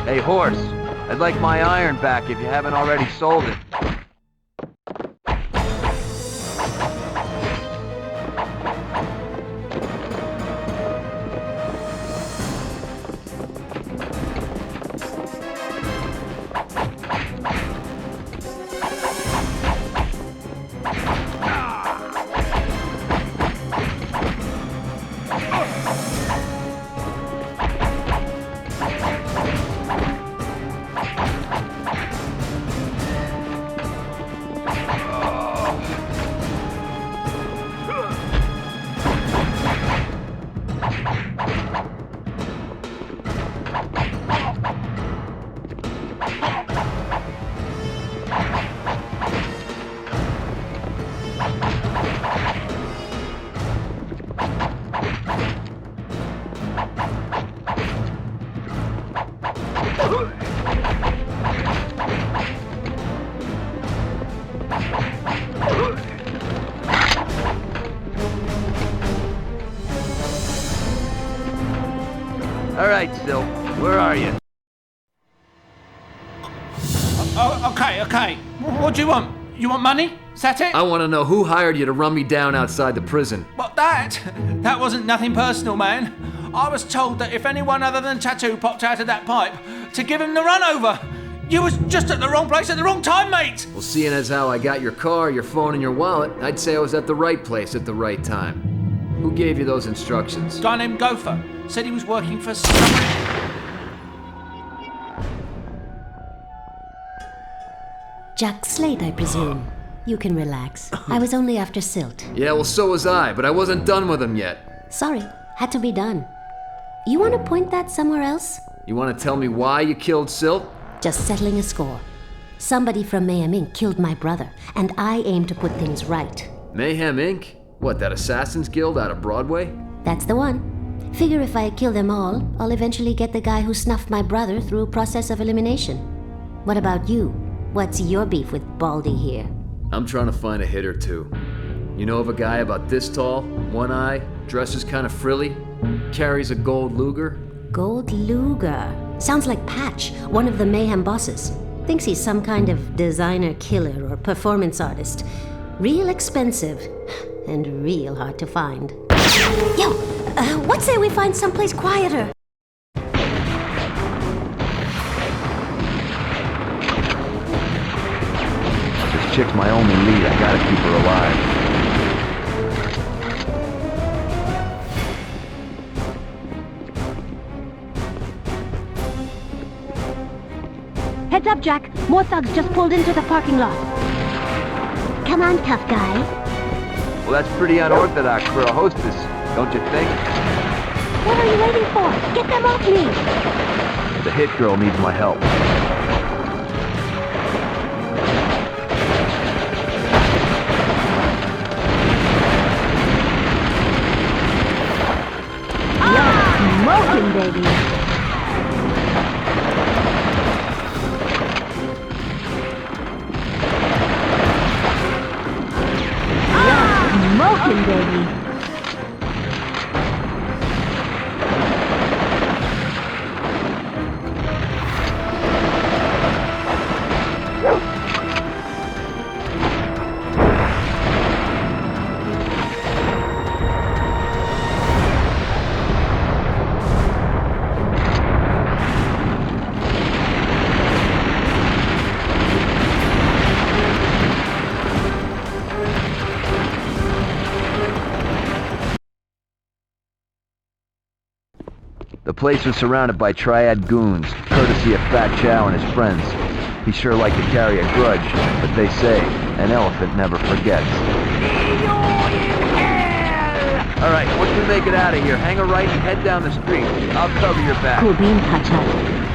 Hey, horse, I'd like my iron back if you haven't already sold it. All right, Sil, where are you? Okay. What do you want? You want money? Is that it? I want to know who hired you to run me down outside the prison. What, that? That wasn't nothing personal, man. I was told that if anyone other than Tattoo popped out of that pipe, to give him the run over. You was just at the wrong place at the wrong time, mate. Well, seeing as how I got your car, your phone, and your wallet, I'd say I was at the right place at the right time. Who gave you those instructions? A guy named Gopher. Said he was working for somebody. Jack Slate, I presume. You can relax. I was only after Silt. Yeah, well, so was I, but I wasn't done with him yet. Sorry, had to be done. You want to point that somewhere else? You want to tell me why you killed Silt? Just settling a score. Somebody from Mayhem Inc. killed my brother, and I aim to put things right. Mayhem Inc.? What, that Assassin's Guild out of Broadway? That's the one. Figure if I kill them all, I'll eventually get the guy who snuffed my brother through a process of elimination. What about you? What's your beef with Baldy here? I'm trying to find a hit or two. You know of a guy about this tall, one eye, dresses kind of frilly, carries a gold Luger? Gold Luger. Sounds like Patch, one of the Mayhem bosses. Thinks he's some kind of designer killer or performance artist. Real expensive, and real hard to find. Yo, what say we find someplace quieter? This chick's my only lead. I gotta keep her alive. Heads up, Jack. More thugs just pulled into the parking lot. Come on, tough guy. Well, that's pretty unorthodox for a hostess, don't you think? What are you waiting for? Get them off me! The hit girl needs my help. Smoking, baby. Smoking, baby. The place was surrounded by triad goons, courtesy of Fat Chow and his friends. He sure liked to carry a grudge, but they say, an elephant never forgets. Alright, once we make it out of here, hang a right and head down the street. I'll cover your back. Cool bean, Pacha.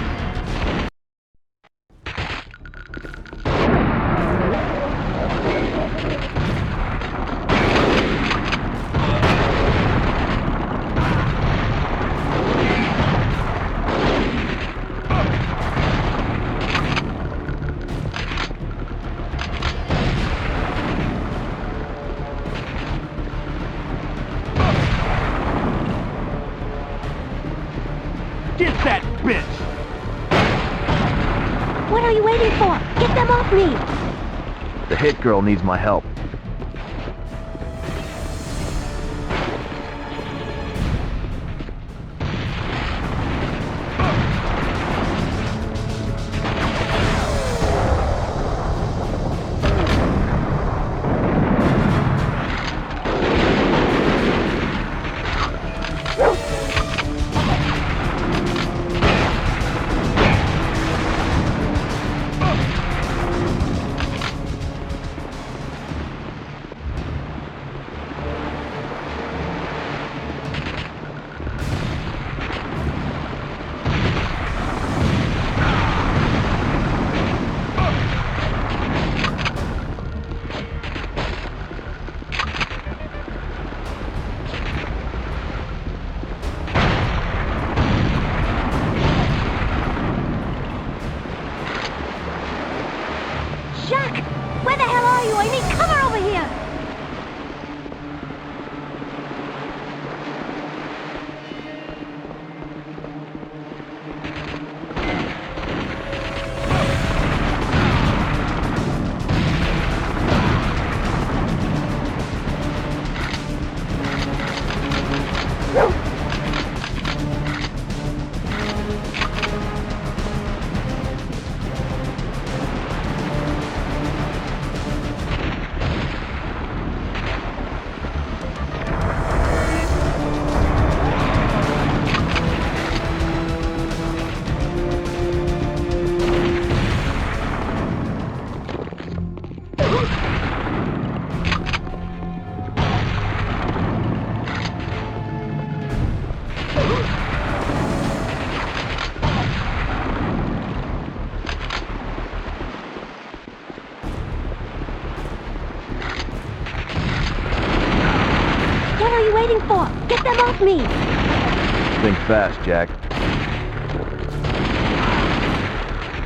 Get that bitch! What are you waiting for? Get them off me! The hit girl needs my help. Jack! Where the hell are you? I need cover over here! waiting for? Get them off me! Think fast, Jack.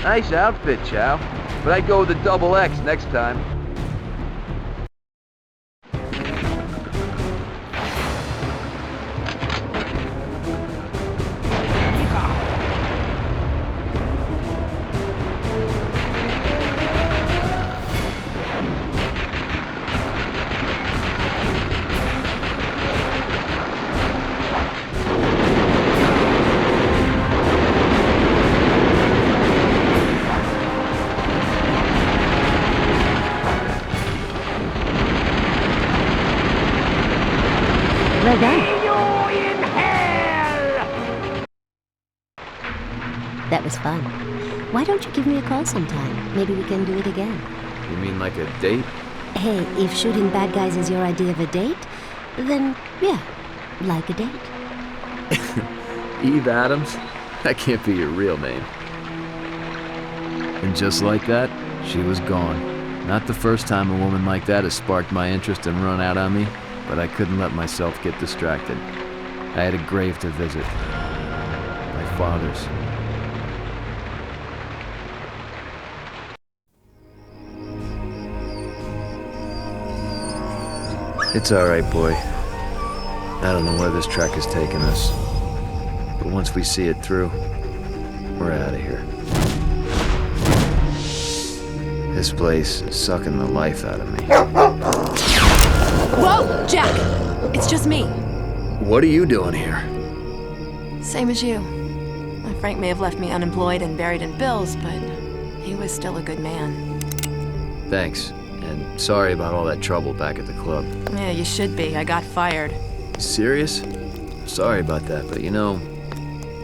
Nice outfit, Chow. But I'd go with a double X next time. Well done. That was fun. Why don't you give me a call sometime? Maybe we can do it again. You mean like a date? Hey, if shooting bad guys is your idea of a date, then yeah, like a date. Eve Adams? That can't be your real name. And just like that, she was gone. Not the first time a woman like that has sparked my interest and run out on me, but I couldn't let myself get distracted. I had a grave to visit. My father's. It's alright, boy. I don't know where this track is taking us. But once we see it through, we're out of here. This place is sucking the life out of me. Whoa, Jack! It's just me. What are you doing here? Same as you. Frank may have left me unemployed and buried in bills, but he was still a good man. Thanks. And sorry about all that trouble back at the club. Yeah, you should be. I got fired. Serious? Sorry about that, but you know,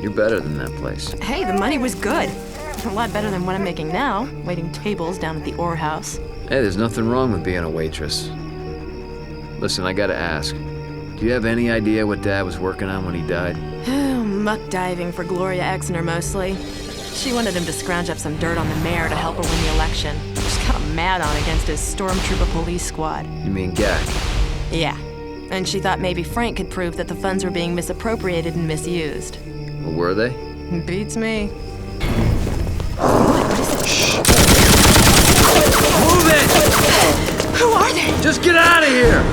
you're better than that place. Hey, the money was good. A lot better than what I'm making now, waiting tables down at the Orr House. Hey, there's nothing wrong with being a waitress. Listen, I gotta ask. Do you have any idea what Dad was working on when he died? Muck diving for Gloria Exner mostly. She wanted him to scrounge up some dirt on the mayor to help her win the election. She's got him mad on against his stormtrooper police squad. You mean Gak? Yeah. And she thought maybe Frank could prove that the funds were being misappropriated and misused. Well, were they? Beats me. Shh! Move it! Who are they? Just get out of here!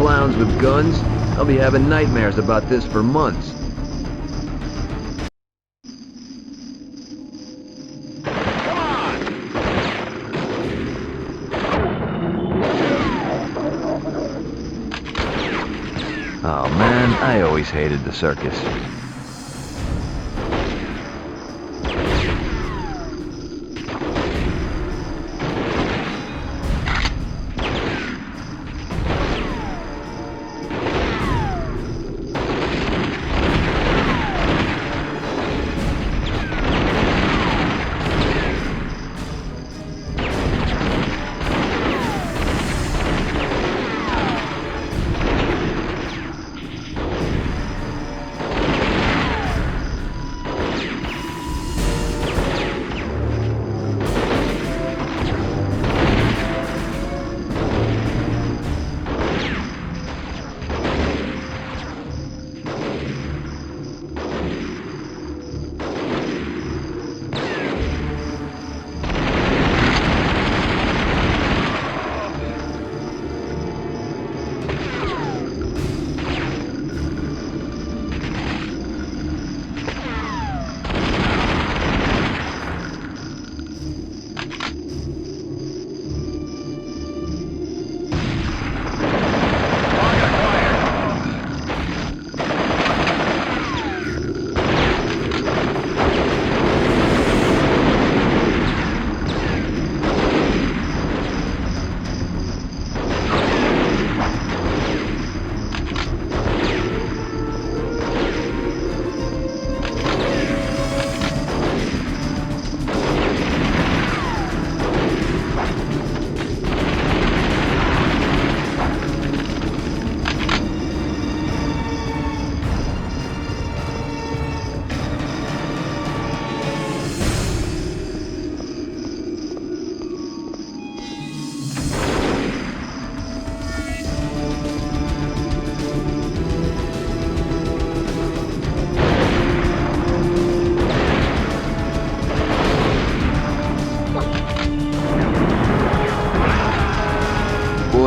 Clowns with guns? I'll be having nightmares about this for months. Oh man, I always hated the circus.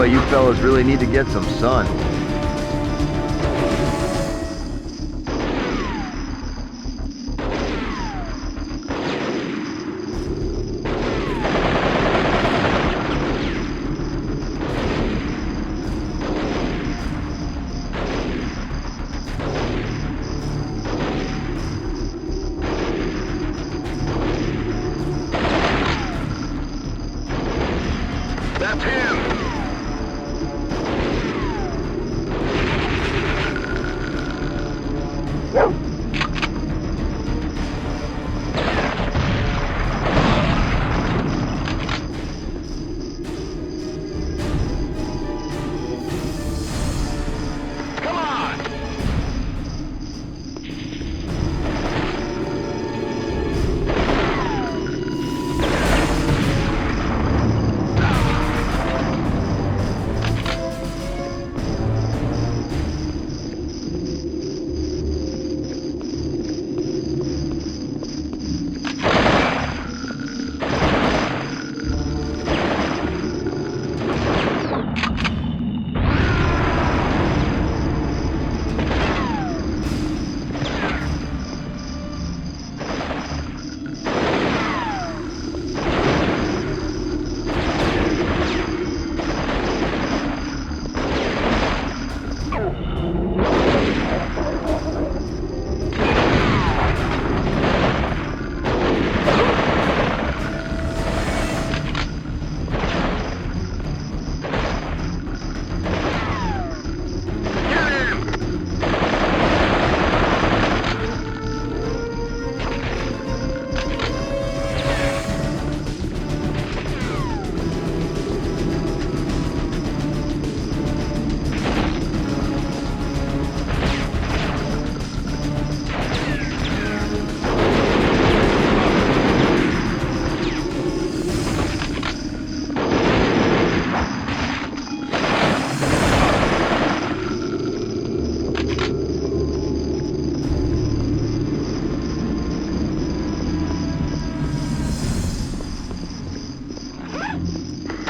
Boy, you fellas really need to get some sun. That's him!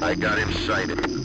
I got him sighted.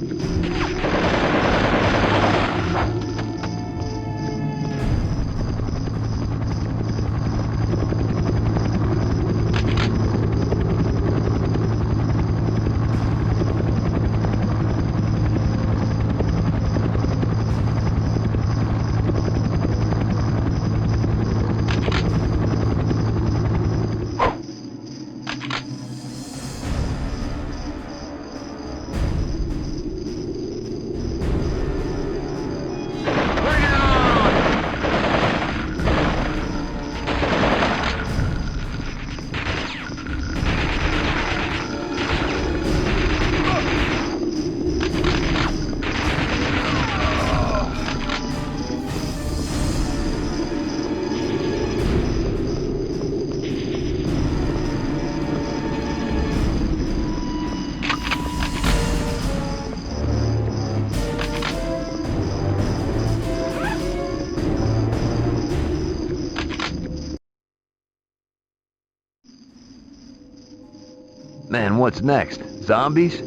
Man, what's next? Zombies?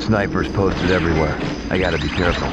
Snipers posted everywhere. I gotta be careful.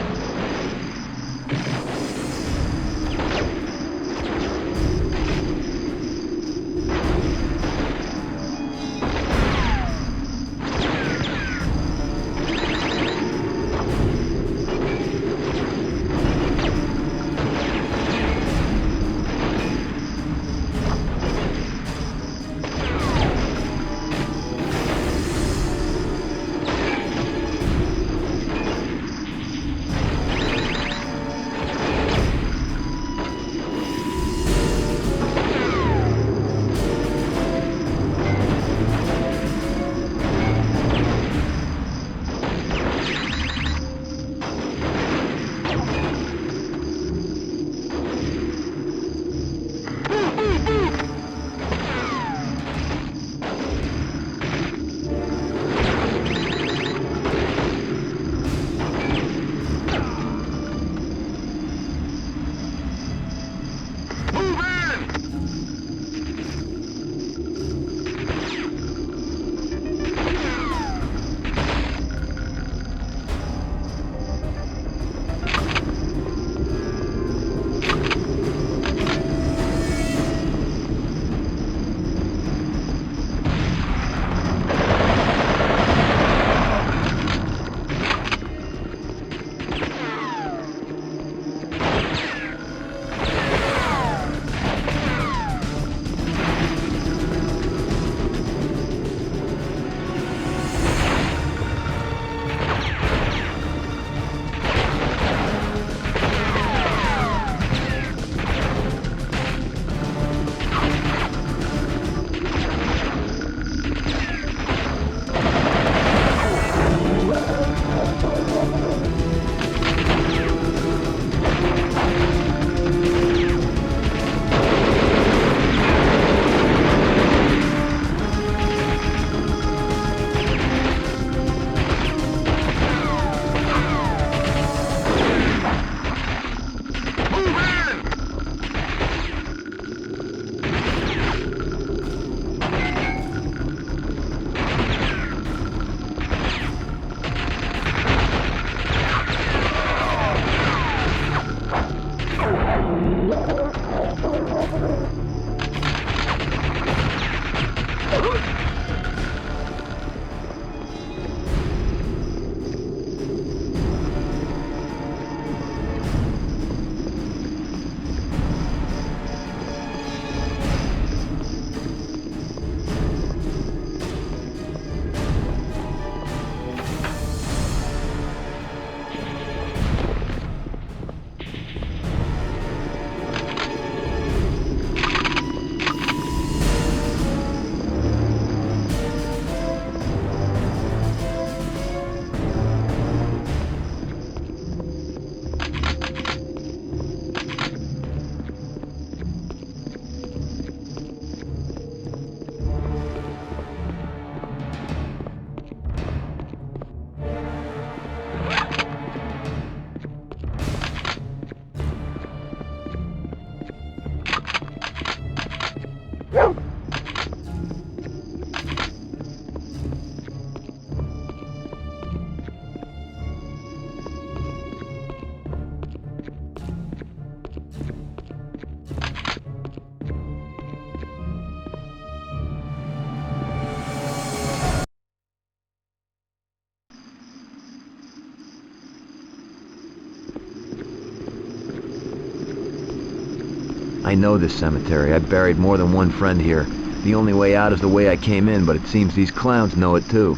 I know this cemetery. I buried more than one friend here. The only way out is the way I came in, but it seems these clowns know it too.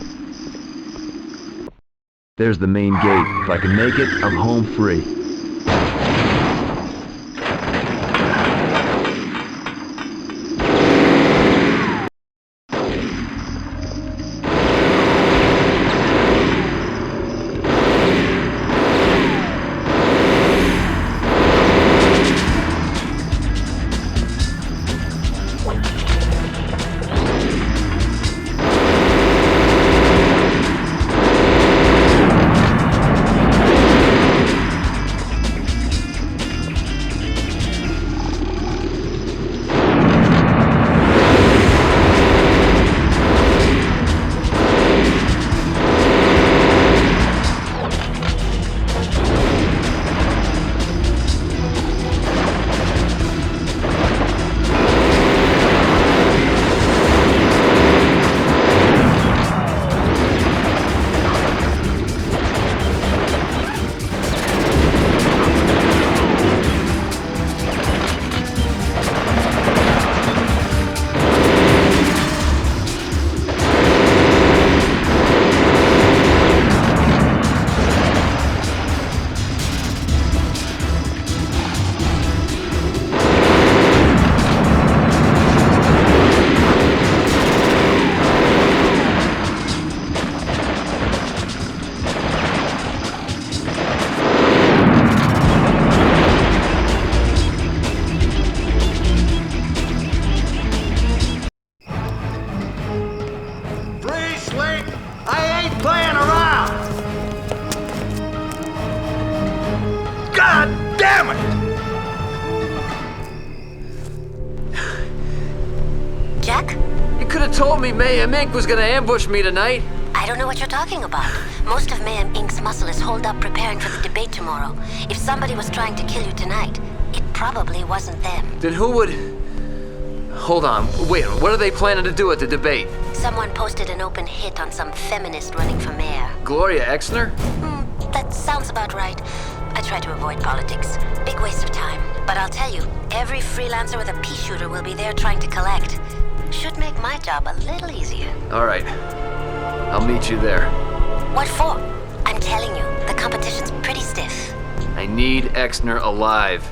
There's the main gate. If I can make it, I'm home free. Mayhem Inc. was gonna ambush me tonight. I don't know what you're talking about. Most of Mayhem Inc.'s muscle is holed up preparing for the debate tomorrow. If somebody was trying to kill you tonight, it probably wasn't them. Then who would... Hold on, wait, what are they planning to do at the debate? Someone posted an open hit on some feminist running for mayor. Gloria Exner? That sounds about right. I try to avoid politics. Big waste of time. But I'll tell you, every freelancer with a pea shooter will be there trying to collect. Should make my job a little easier. All right. I'll meet you there. What for? I'm telling you, the competition's pretty stiff. I need Exner alive.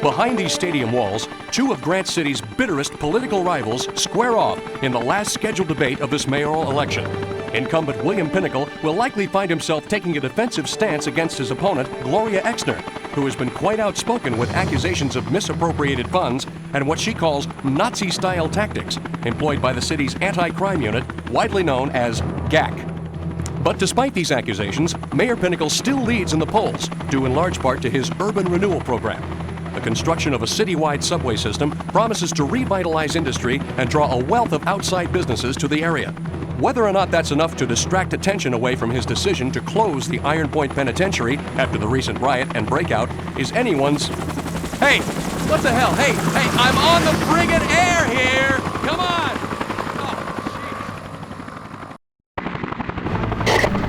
Behind these stadium walls, two of Grant City's bitterest political rivals square off in the last scheduled debate of this mayoral election. Incumbent William Pinnacle will likely find himself taking a defensive stance against his opponent, Gloria Exner, who has been quite outspoken with accusations of misappropriated funds and what she calls Nazi-style tactics employed by the city's anti-crime unit, widely known as GAC. But despite these accusations, Mayor Pinnacle still leads in the polls, due in large part to his urban renewal program. The construction of a citywide subway system promises to revitalize industry and draw a wealth of outside businesses to the area. Whether or not that's enough to distract attention away from his decision to close the Iron Point Penitentiary after the recent riot and breakout is anyone's... Hey! What the hell? Hey! Hey! I'm on the friggin' air here! Come on!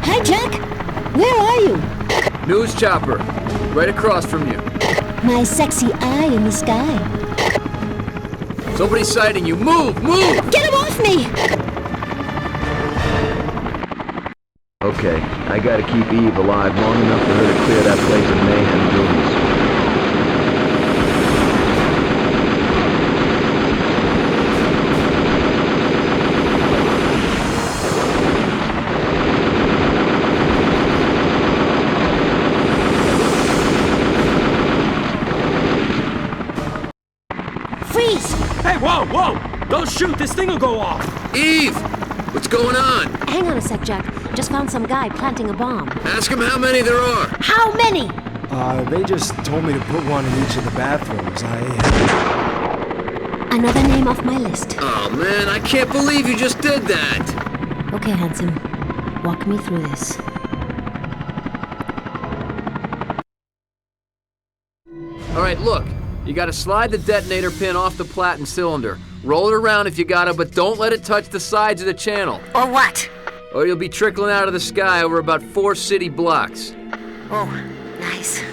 Hi, Jack! Where are you? News chopper. Right across from you. My sexy eye in the sky. Somebody's sighting you. Move! Move! Get him off me! Okay, I gotta keep Eve alive long enough for her to clear that place of mayhem goons. Freeze! Hey, whoa, whoa! Don't shoot, this thing will go off! Eve! What's going on? Hang on a sec, Jack. Just found some guy planting a bomb. Ask him how many there are. How many? They just told me to put one in each of the bathrooms. Another name off my list. Oh man, I can't believe you just did that. Okay, handsome. Walk me through this. All right, look. You gotta slide the detonator pin off the platen cylinder. Roll it around if you gotta, but don't let it touch the sides of the channel. Or what? Or you'll be trickling out of the sky over about 4 city blocks. Oh, nice.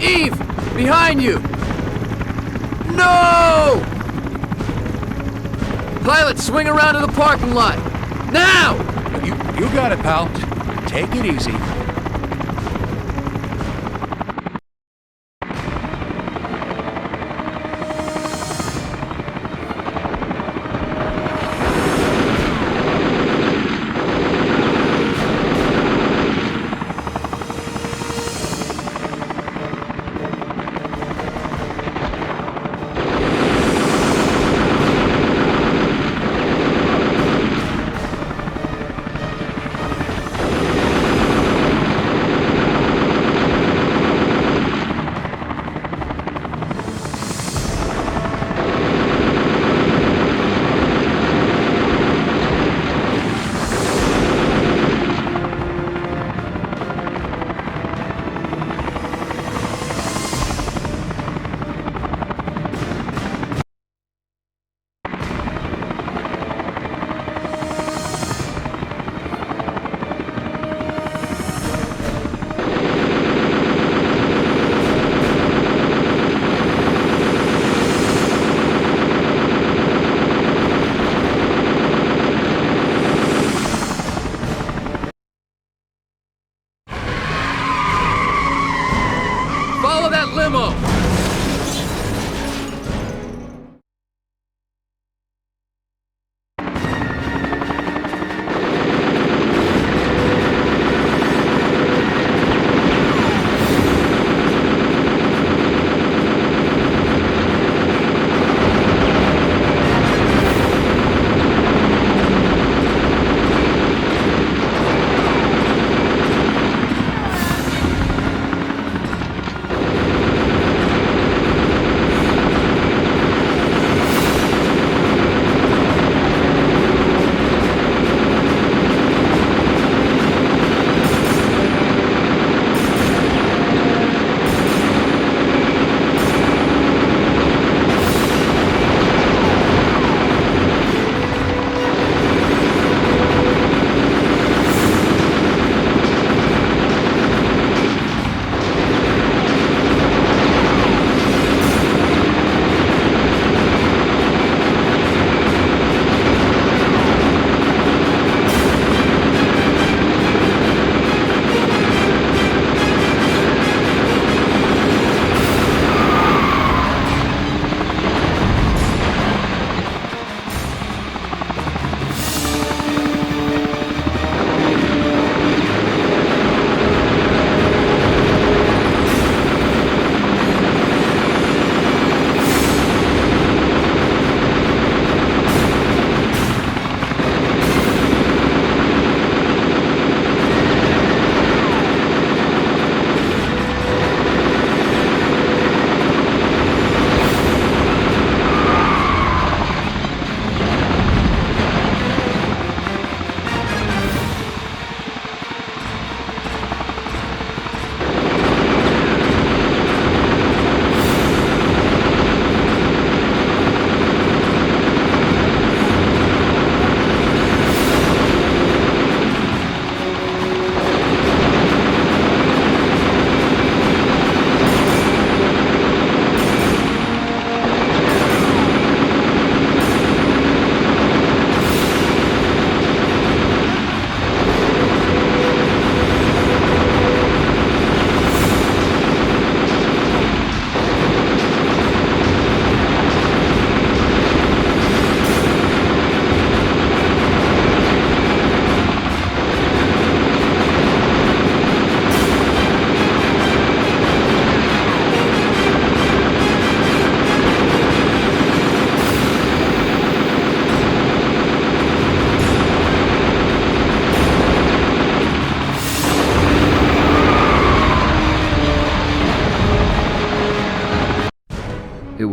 Eve! Behind you! No! Pilot, swing around to the parking lot! Now! You got it, pal. Take it easy.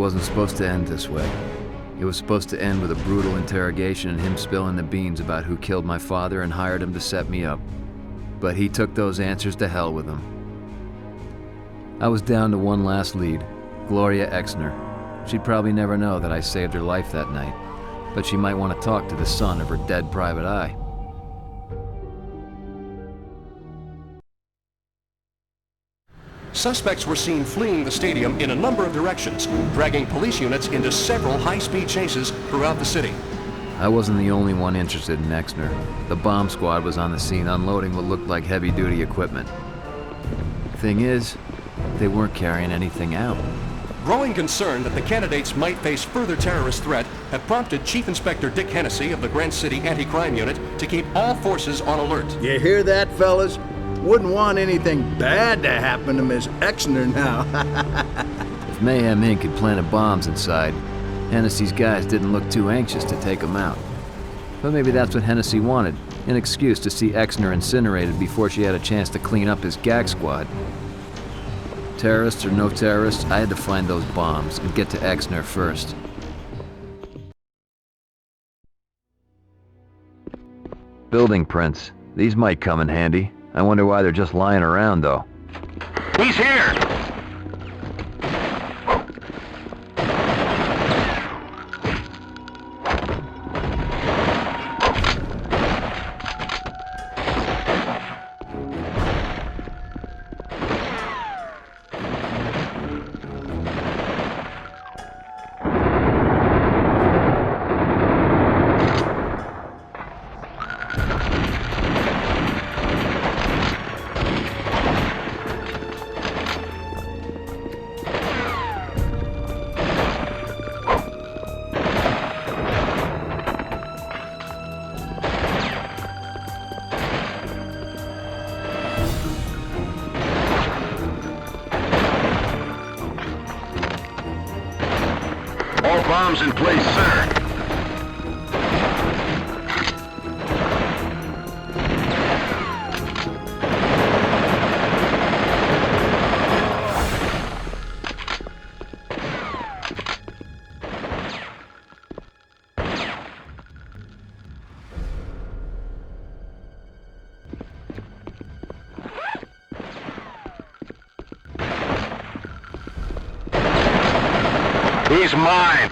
wasn't supposed to end this way. It was supposed to end with a brutal interrogation and him spilling the beans about who killed my father and hired him to set me up. But he took those answers to hell with him. I was down to one last lead, Gloria Exner. She'd probably never know that I saved her life that night, but she might want to talk to the son of her dead private eye. Suspects were seen fleeing the stadium in a number of directions, dragging police units into several high-speed chases throughout the city. I wasn't the only one interested in Exner. The bomb squad was on the scene unloading what looked like heavy-duty equipment. Thing is, they weren't carrying anything out. Growing concern that the candidates might face further terrorist threat had prompted Chief Inspector Dick Hennessy of the Grant City Anti-Crime Unit to keep all forces on alert. You hear that, fellas? Wouldn't want anything bad to happen to Miss Exner now. If Mayhem Inc. had planted bombs inside, Hennessy's guys didn't look too anxious to take them out. But maybe that's what Hennessy wanted, an excuse to see Exner incinerated before she had a chance to clean up his gag squad. Terrorists or no terrorists, I had to find those bombs and get to Exner first. Building prints. These might come in handy. I wonder why they're just lying around, though. He's here! Bombs in place, sir. He's mine.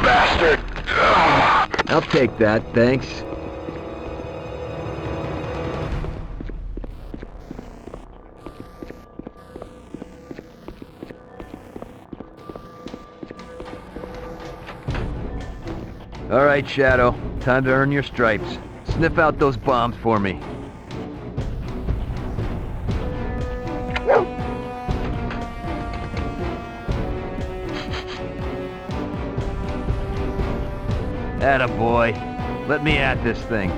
Bastard. I'll take that, thanks. All right, Shadow. Time to earn your stripes. Sniff out those bombs for me. Attaboy. Let me at this thing.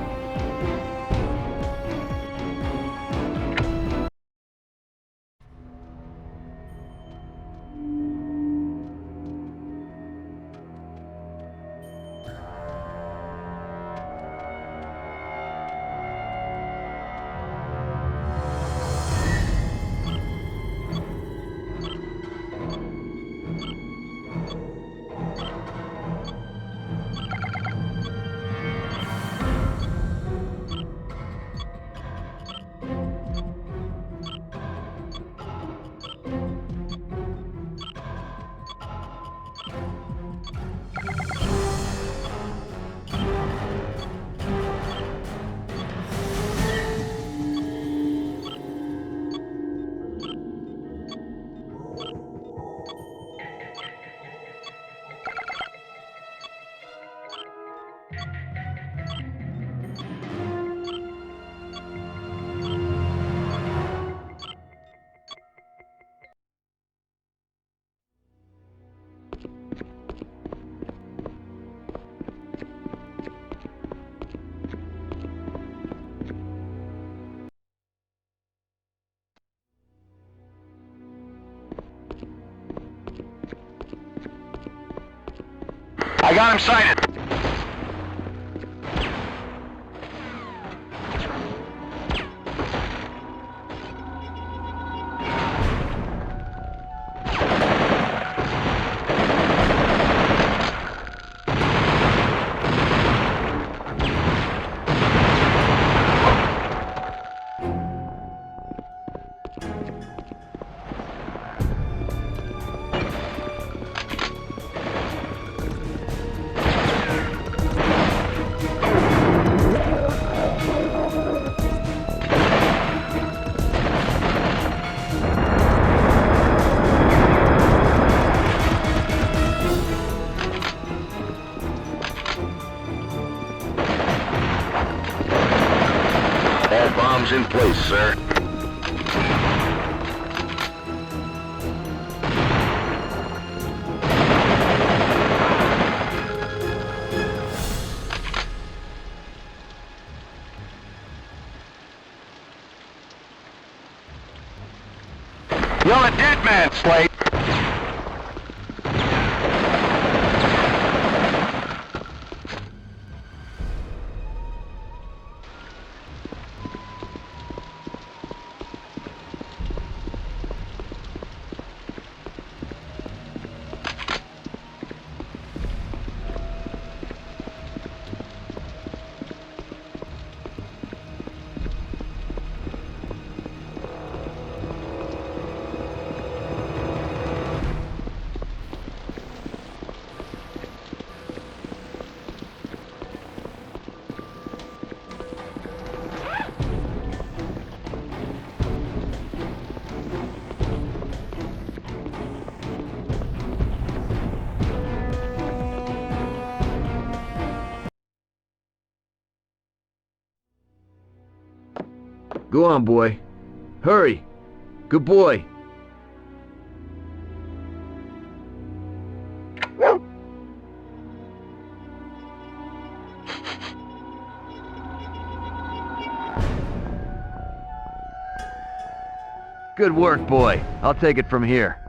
I got him sighted. Bombs in place, sir. You're a dead man, Slate. Go on, boy. Hurry. Good boy. Good work, boy. I'll take it from here.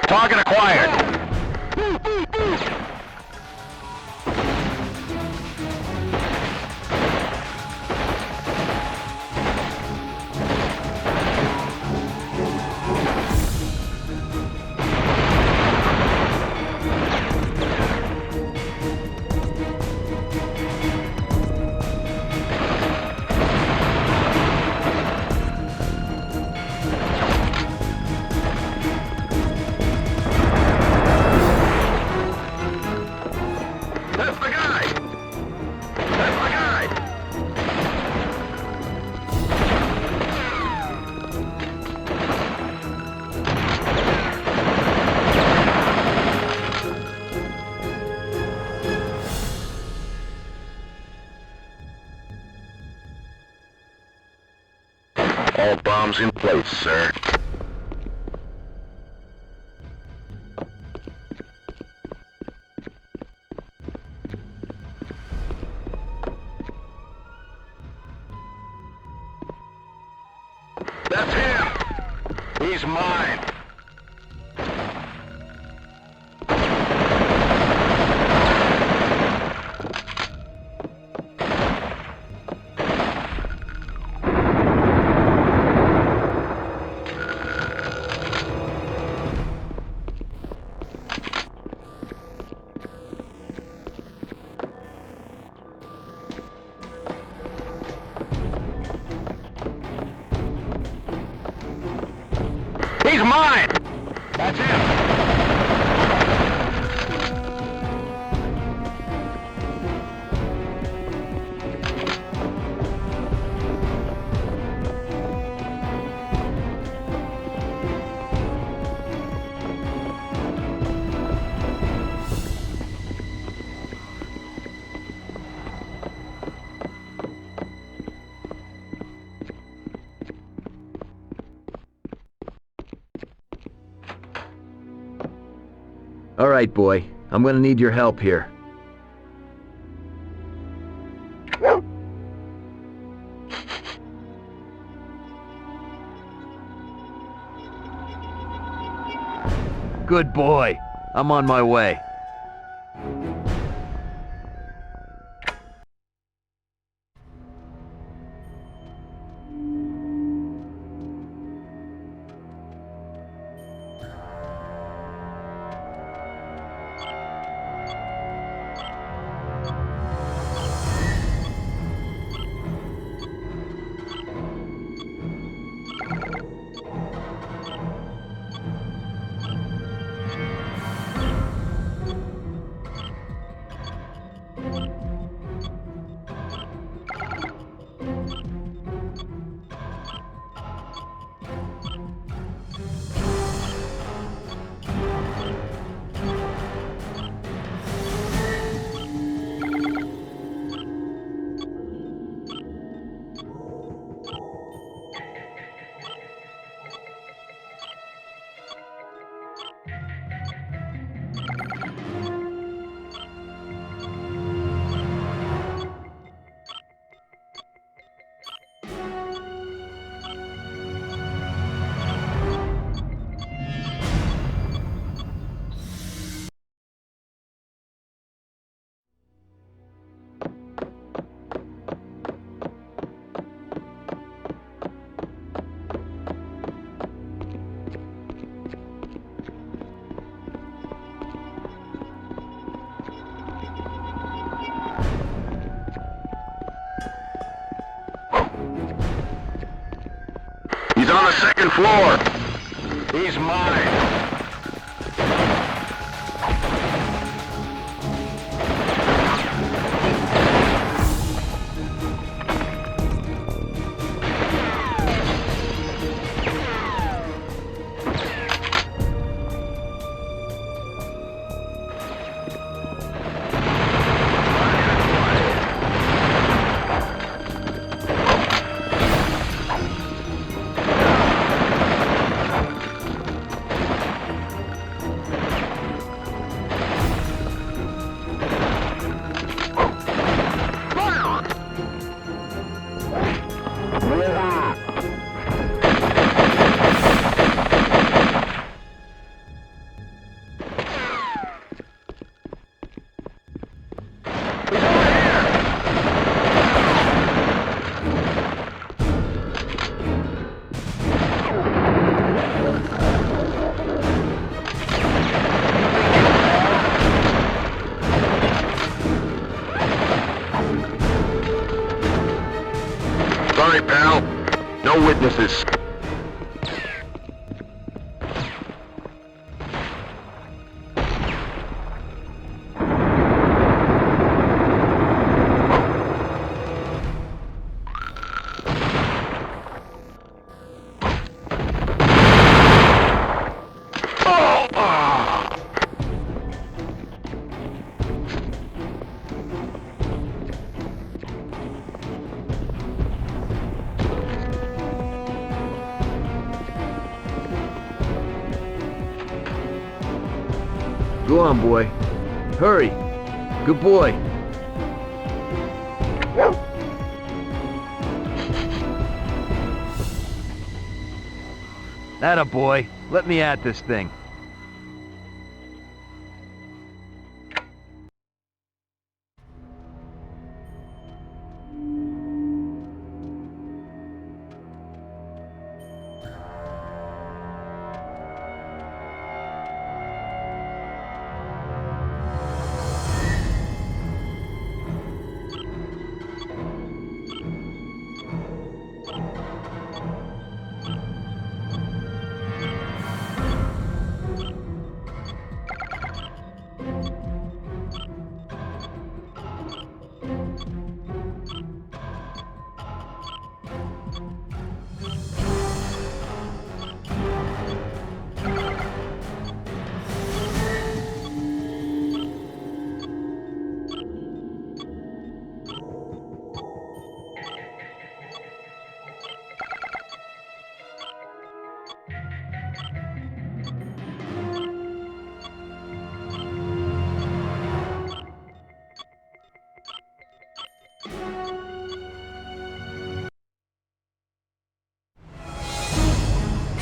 Target acquired. All bombs in place, sir. He's mine! He's mine! That's him! All right, boy. I'm gonna need your help here. Good boy. I'm on my way. He's on the second floor. He's mine. Sorry, pal. No witnesses. Go on, boy. Hurry. Good boy. Attaboy. Let me at this thing.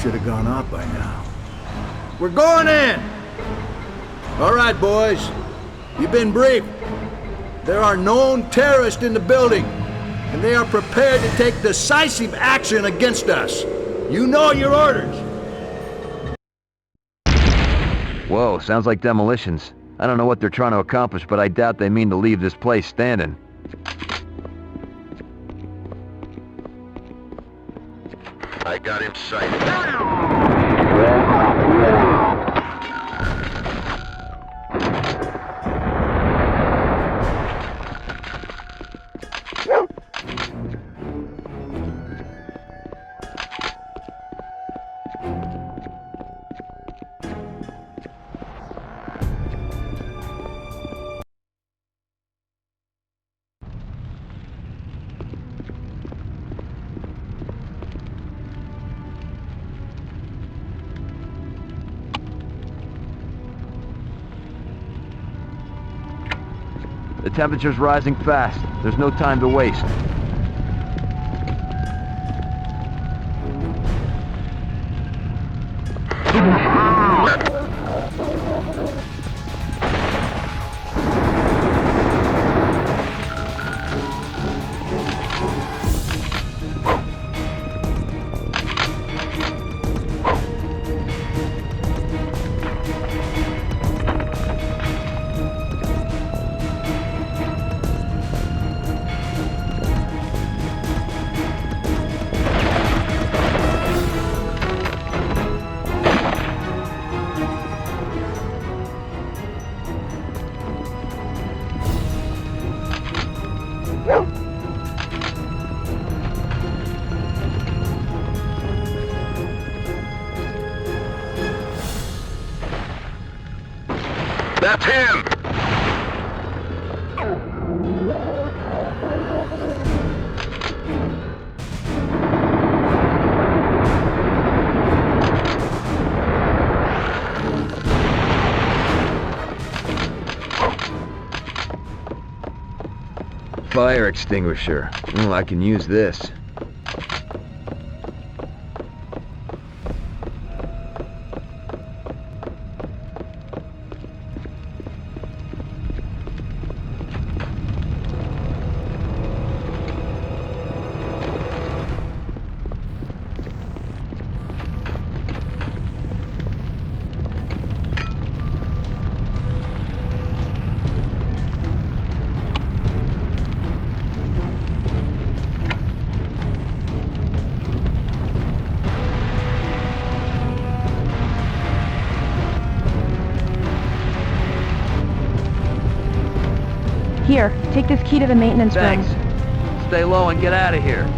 Should have gone off by now. We're going in! All right, boys. You've been briefed. There are known terrorists in the building, and they are prepared to take decisive action against us. You know your orders. Whoa, sounds like demolitions. I don't know what they're trying to accomplish, but I doubt they mean to leave this place standing. I got him sighted. The temperature's rising fast. There's no time to waste. That's him! Fire extinguisher. I can use this. Here, take this key to the maintenance room. Thanks. Stay low and get out of here.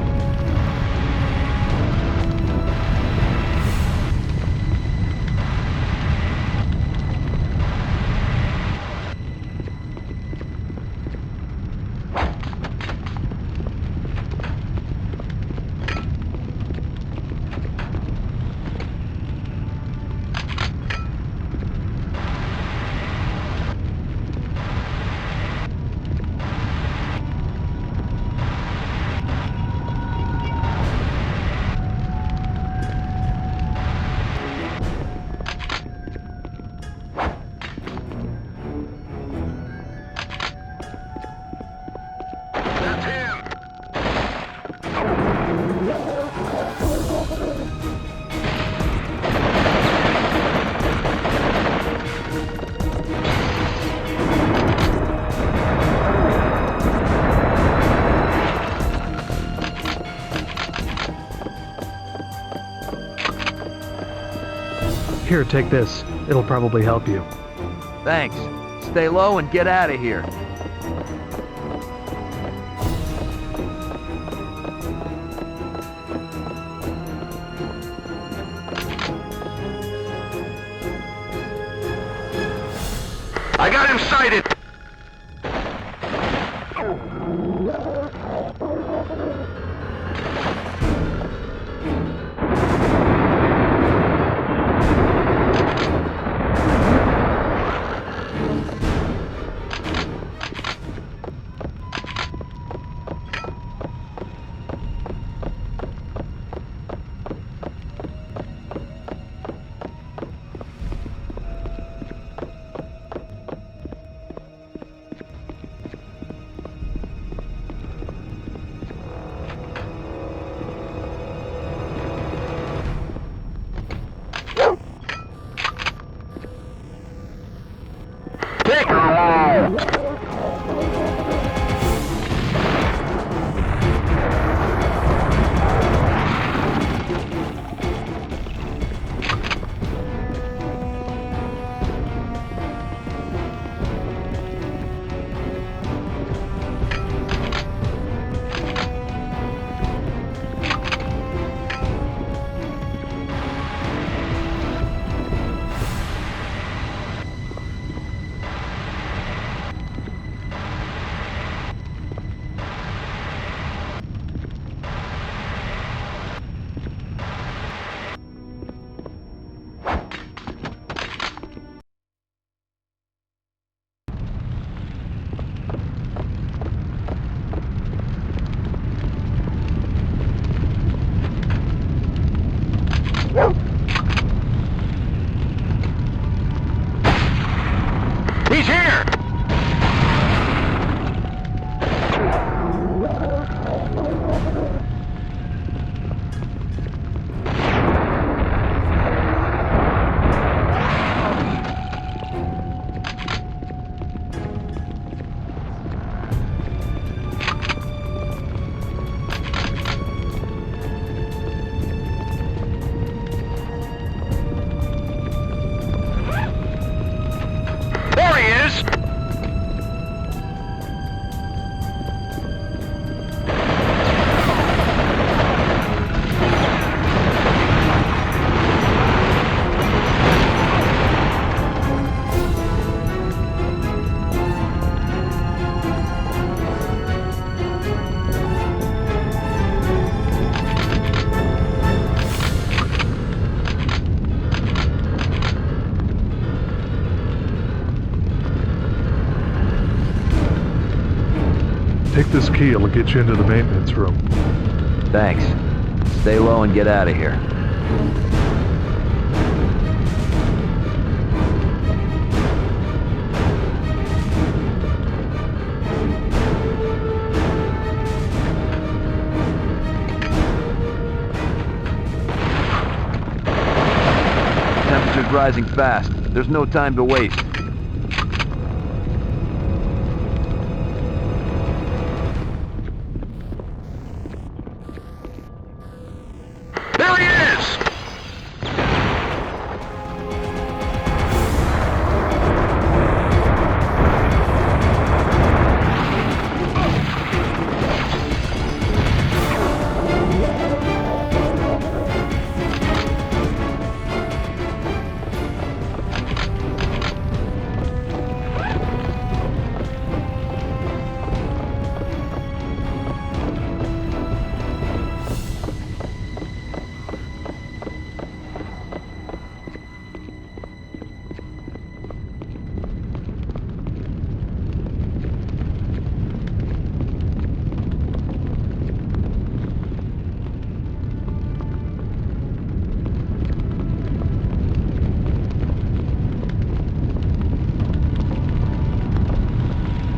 Here, take this. It'll probably help you. Thanks. Stay low and get out of here. I got him sighted! He's here! Take this key, it'll get you into the maintenance room. Thanks. Stay low and get out of here. Temperature's rising fast. There's no time to waste.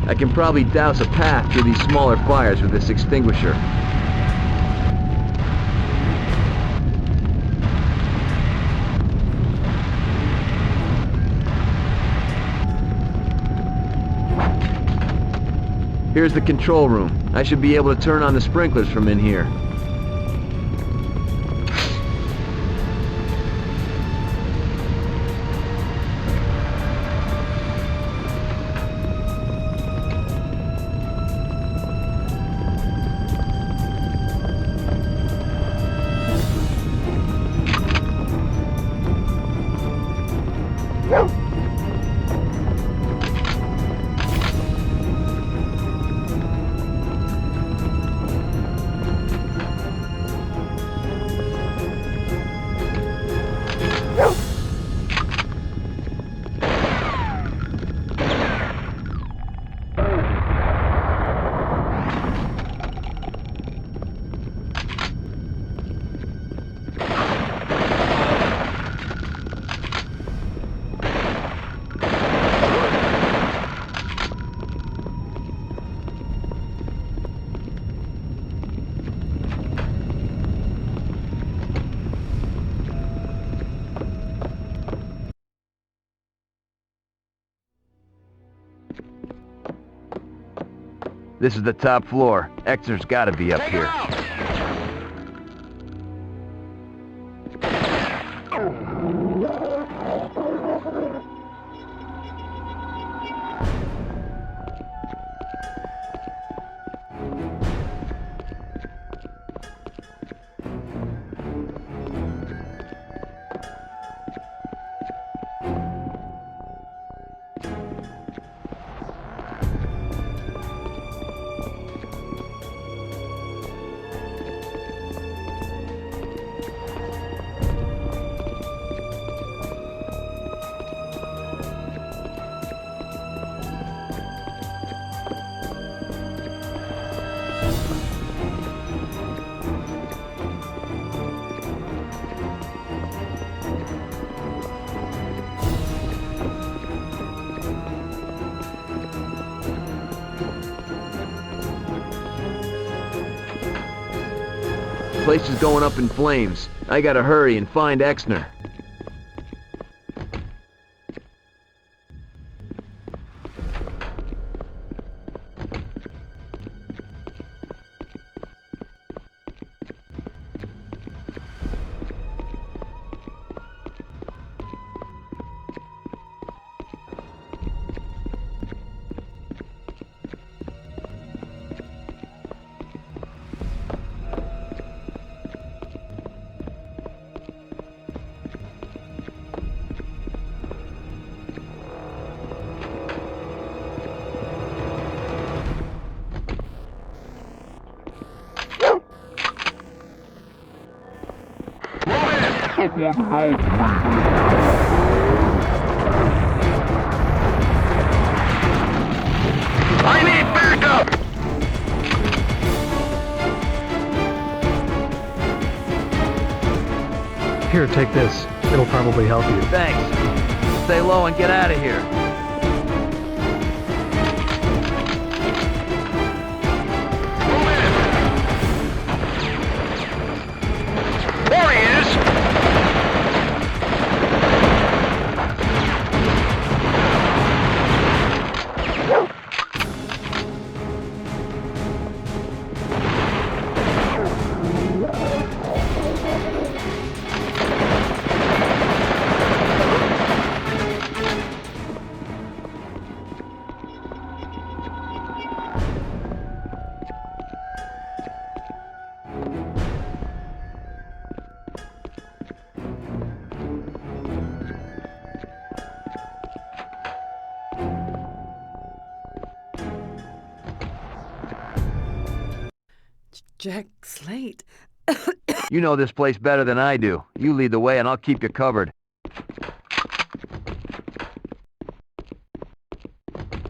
I can probably douse a path through these smaller fires with this extinguisher. Here's the control room. I should be able to turn on the sprinklers from in here. This is the top floor. Exner's gotta be up here. Place is going up in flames. I gotta hurry and find Exner. I need backup! Here, take this. It'll probably help you. Thanks. Stay low and get out of here. There he is! Jack Slate. You know this place better than I do. You lead the way and I'll keep you covered.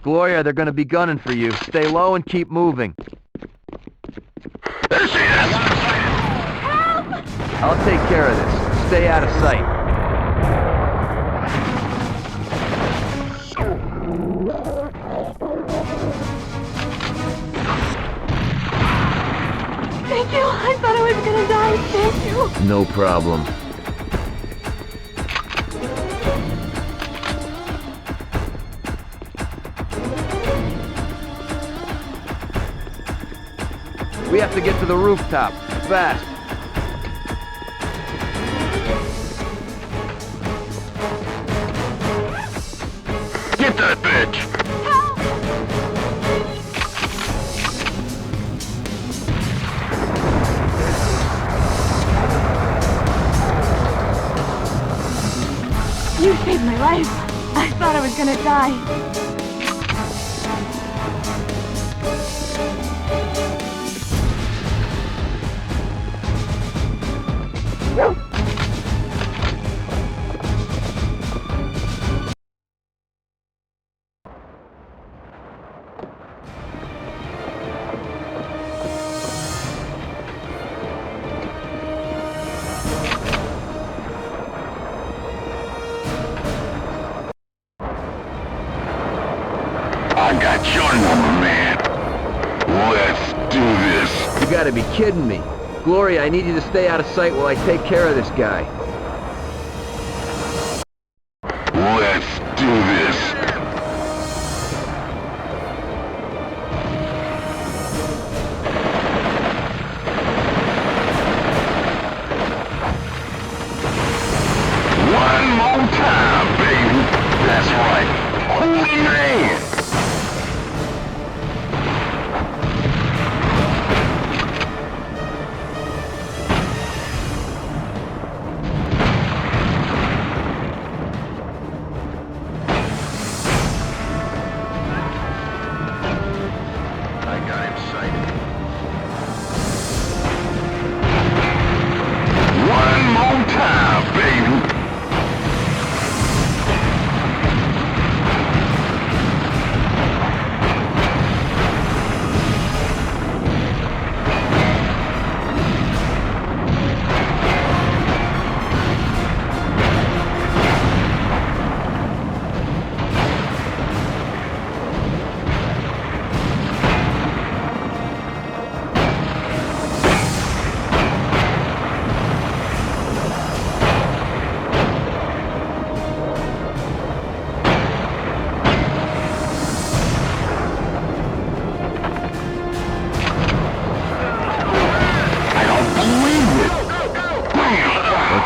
Gloria, they're gonna be gunning for you. Stay low and keep moving. There she is! I'll take care of this. Stay out of sight. Thank you. I thought I was gonna die. Thank you. No problem. We have to get to the rooftop. Fast. Get that bitch! You saved my life. I thought I was gonna die. I got your number, man. Let's do this. You gotta be kidding me. Gloria, I need you to stay out of sight while I take care of this guy. Let's do this. fucking man!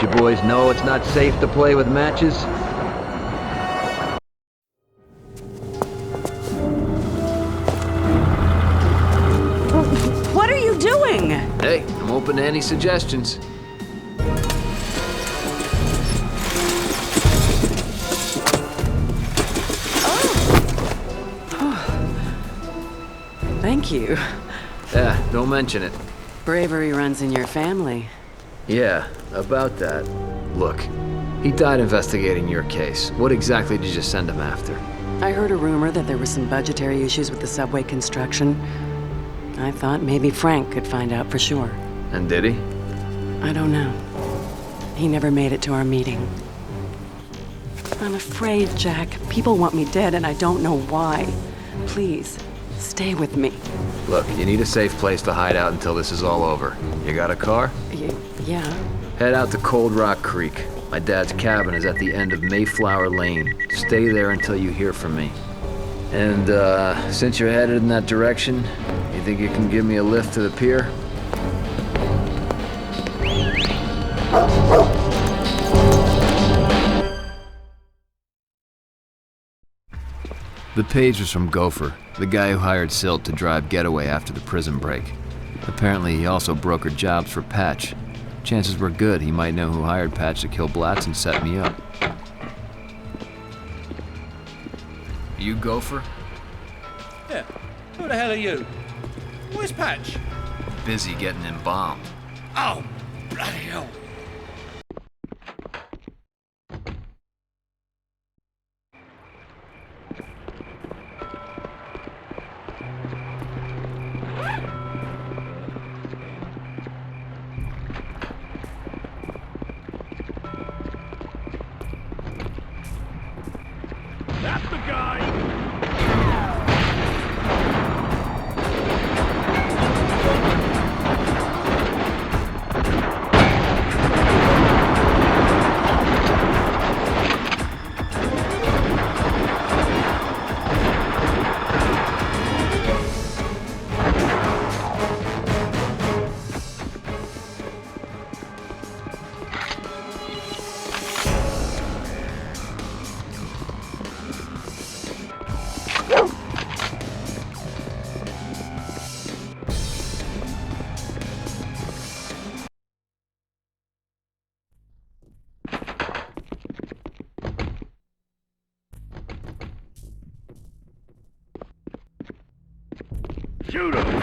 Don't you boys know it's not safe to play with matches? What are you doing? Hey, I'm open to any suggestions. Thank you. Yeah, don't mention it. Bravery runs in your family. Yeah, about that. Look, he died investigating your case. What exactly did you send him after? I heard a rumor that there were some budgetary issues with the subway construction. I thought maybe Frank could find out for sure. And did he? I don't know. He never made it to our meeting. I'm afraid, Jack. People want me dead and I don't know why. Please, stay with me. Look, you need a safe place to hide out until this is all over. You got a car? Yeah. Head out to Cold Rock Creek. My dad's cabin is at the end of Mayflower Lane. Stay there until you hear from me. And, since you're headed in that direction, you think you can give me a lift to the pier? The page was from Gopher, the guy who hired Silt to drive Getaway after the prison break. Apparently, he also brokered jobs for Patch. Chances were good he might know who hired Patch to kill Blatz and set me up. You Gopher? Yeah. Who the hell are you? Where's Patch? Busy getting embalmed. Oh, bloody hell. That's the guy! Shoot him!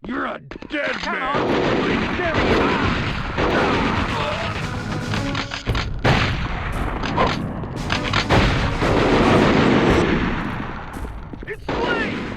You're a dead man! It's Slate!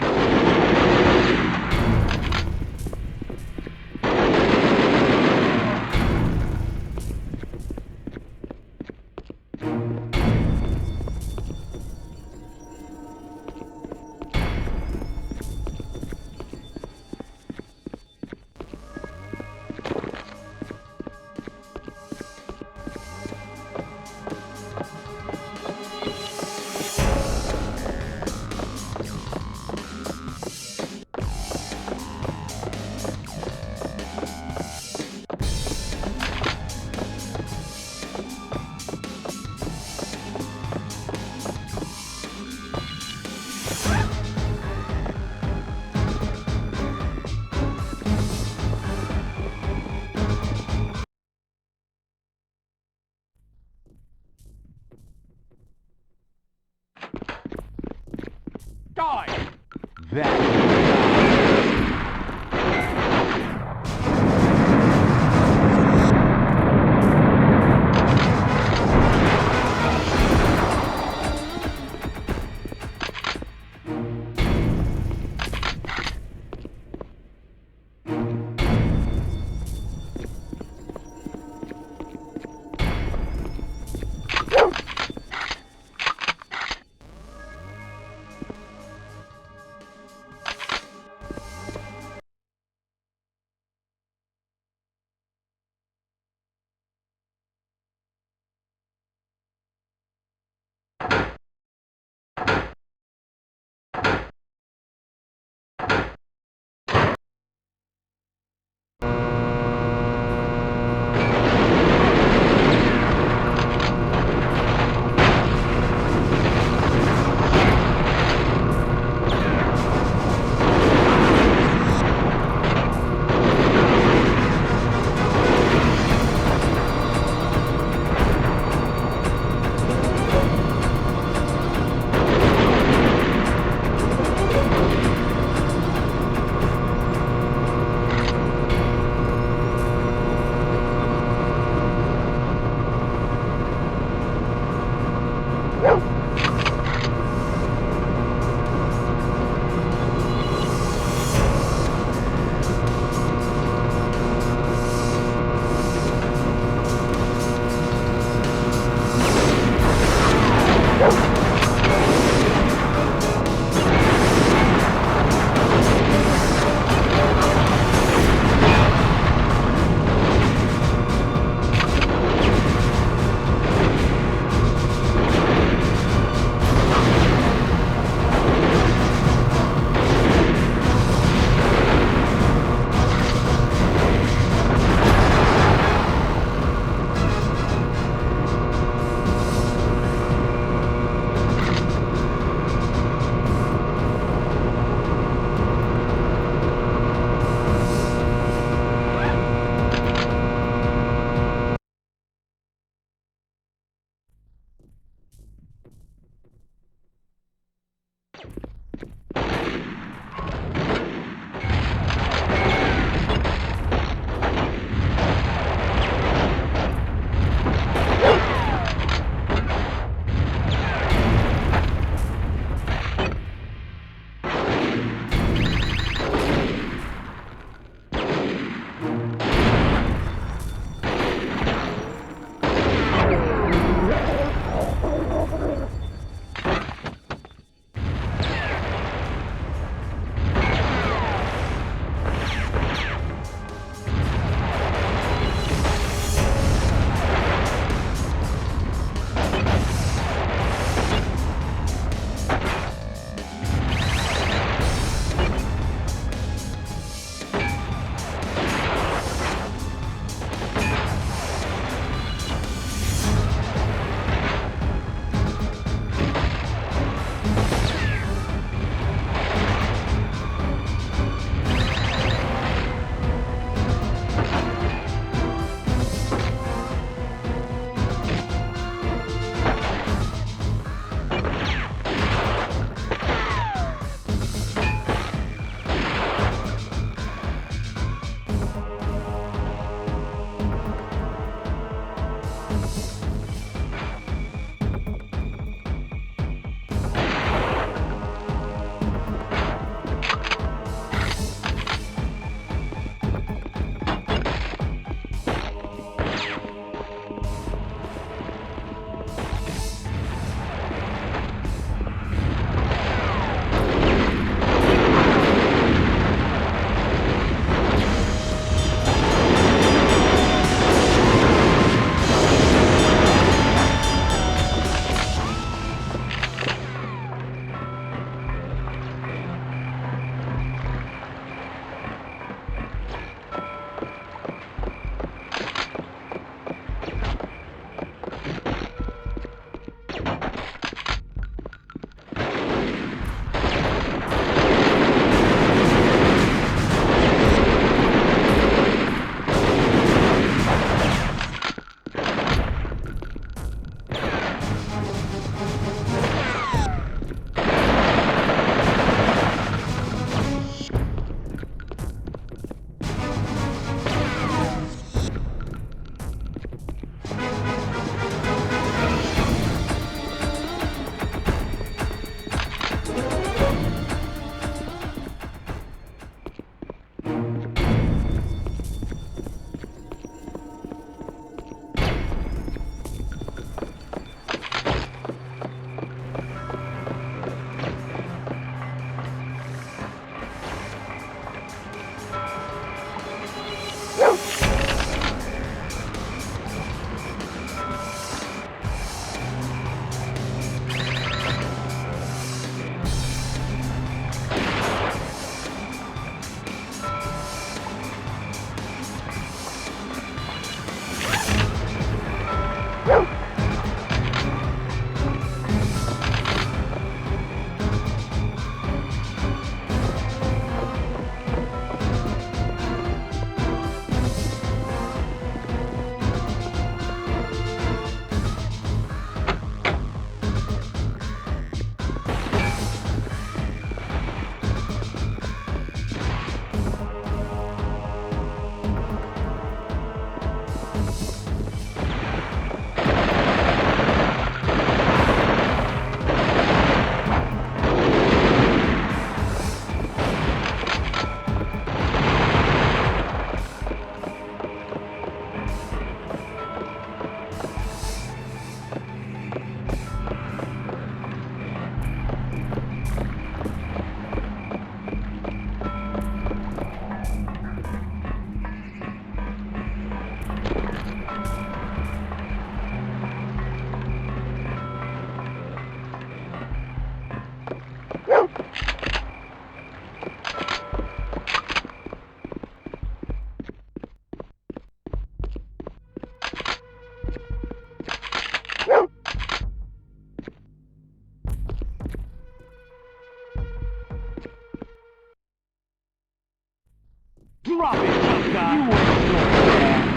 Drop it, tough guy. You ain't so bad.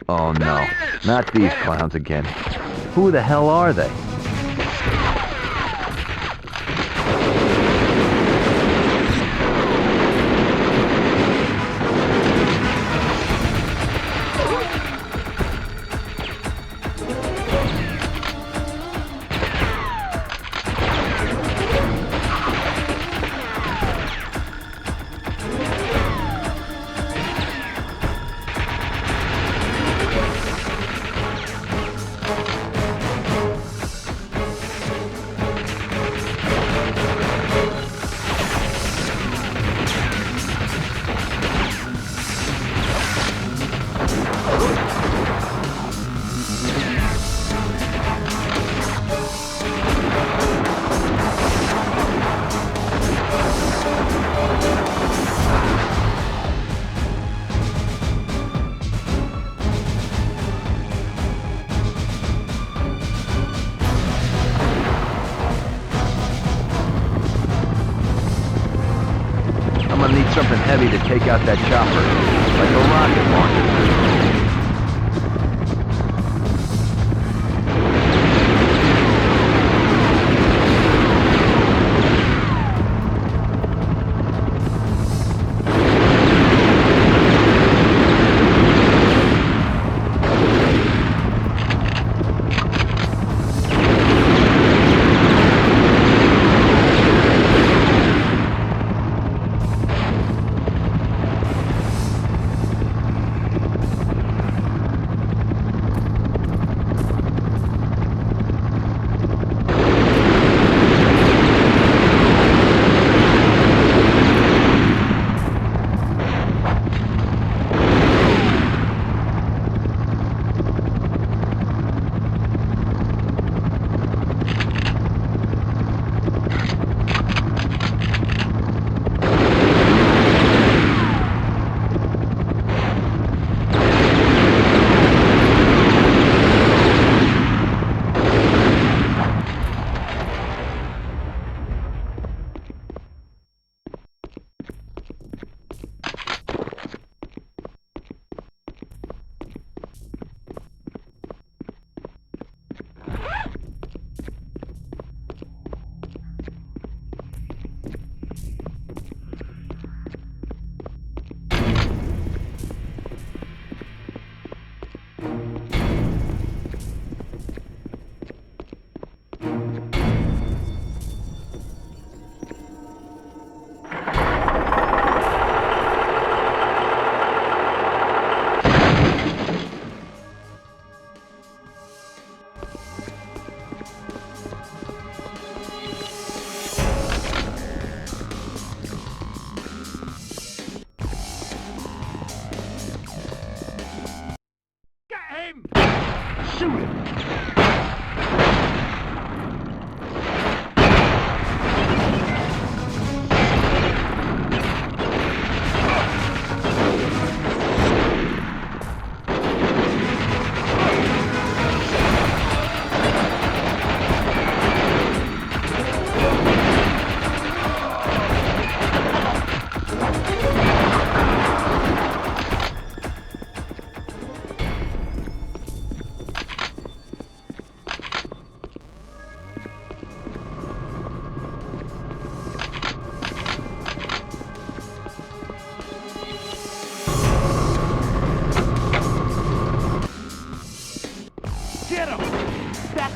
Oh no, not these clowns again. Who the hell are they? I'm gonna need something heavy to take out that chopper, like a rocket launcher.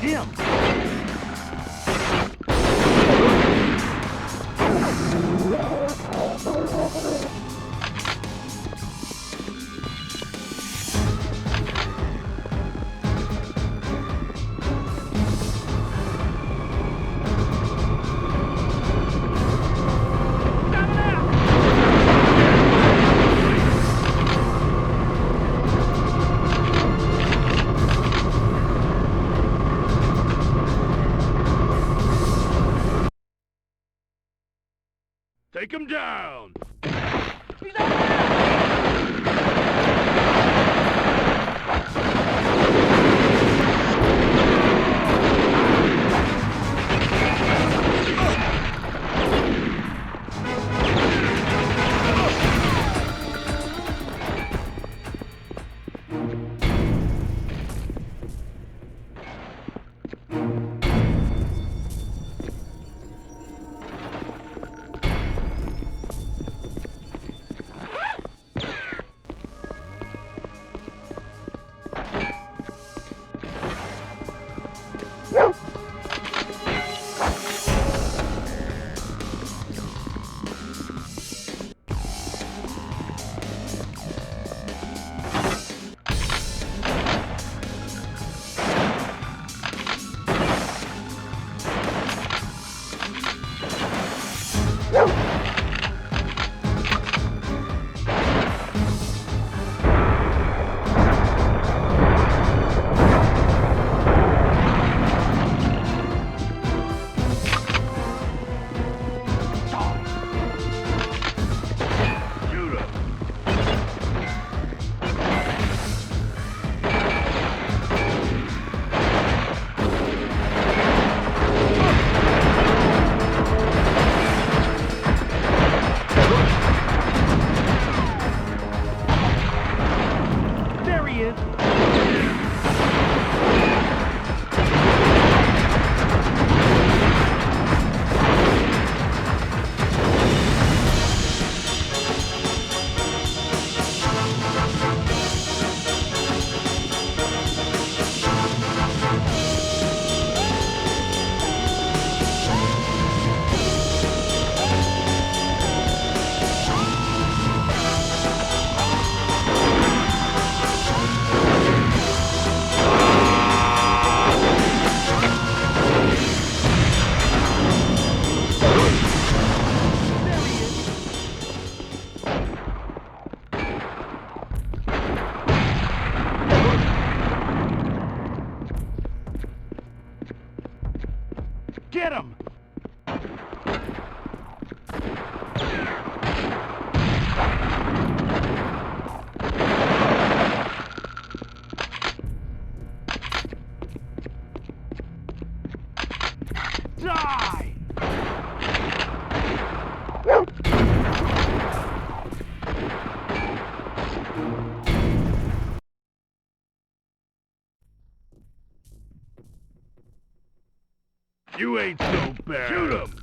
him! Take him down! Get him! Die! You ain't so bad. Shoot him!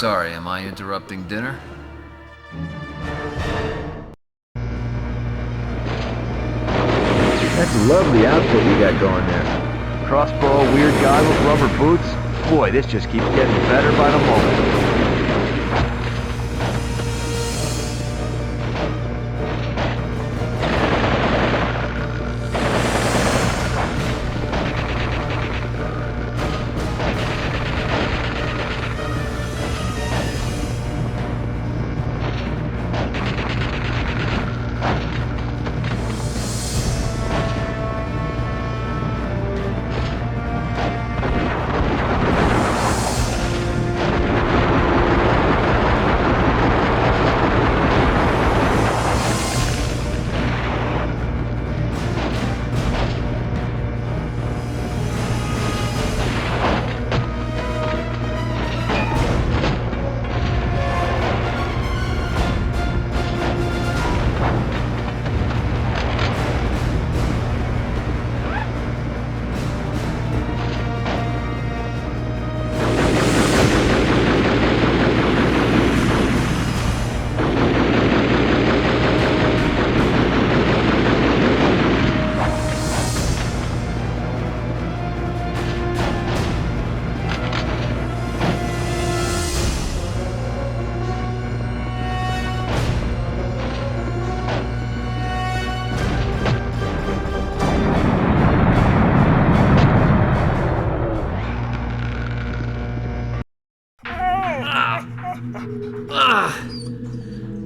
Sorry, am I interrupting dinner? That's a lovely outfit you got going there. Crossbow, weird goggles, rubber boots. Boy, this just keeps getting better by the moment.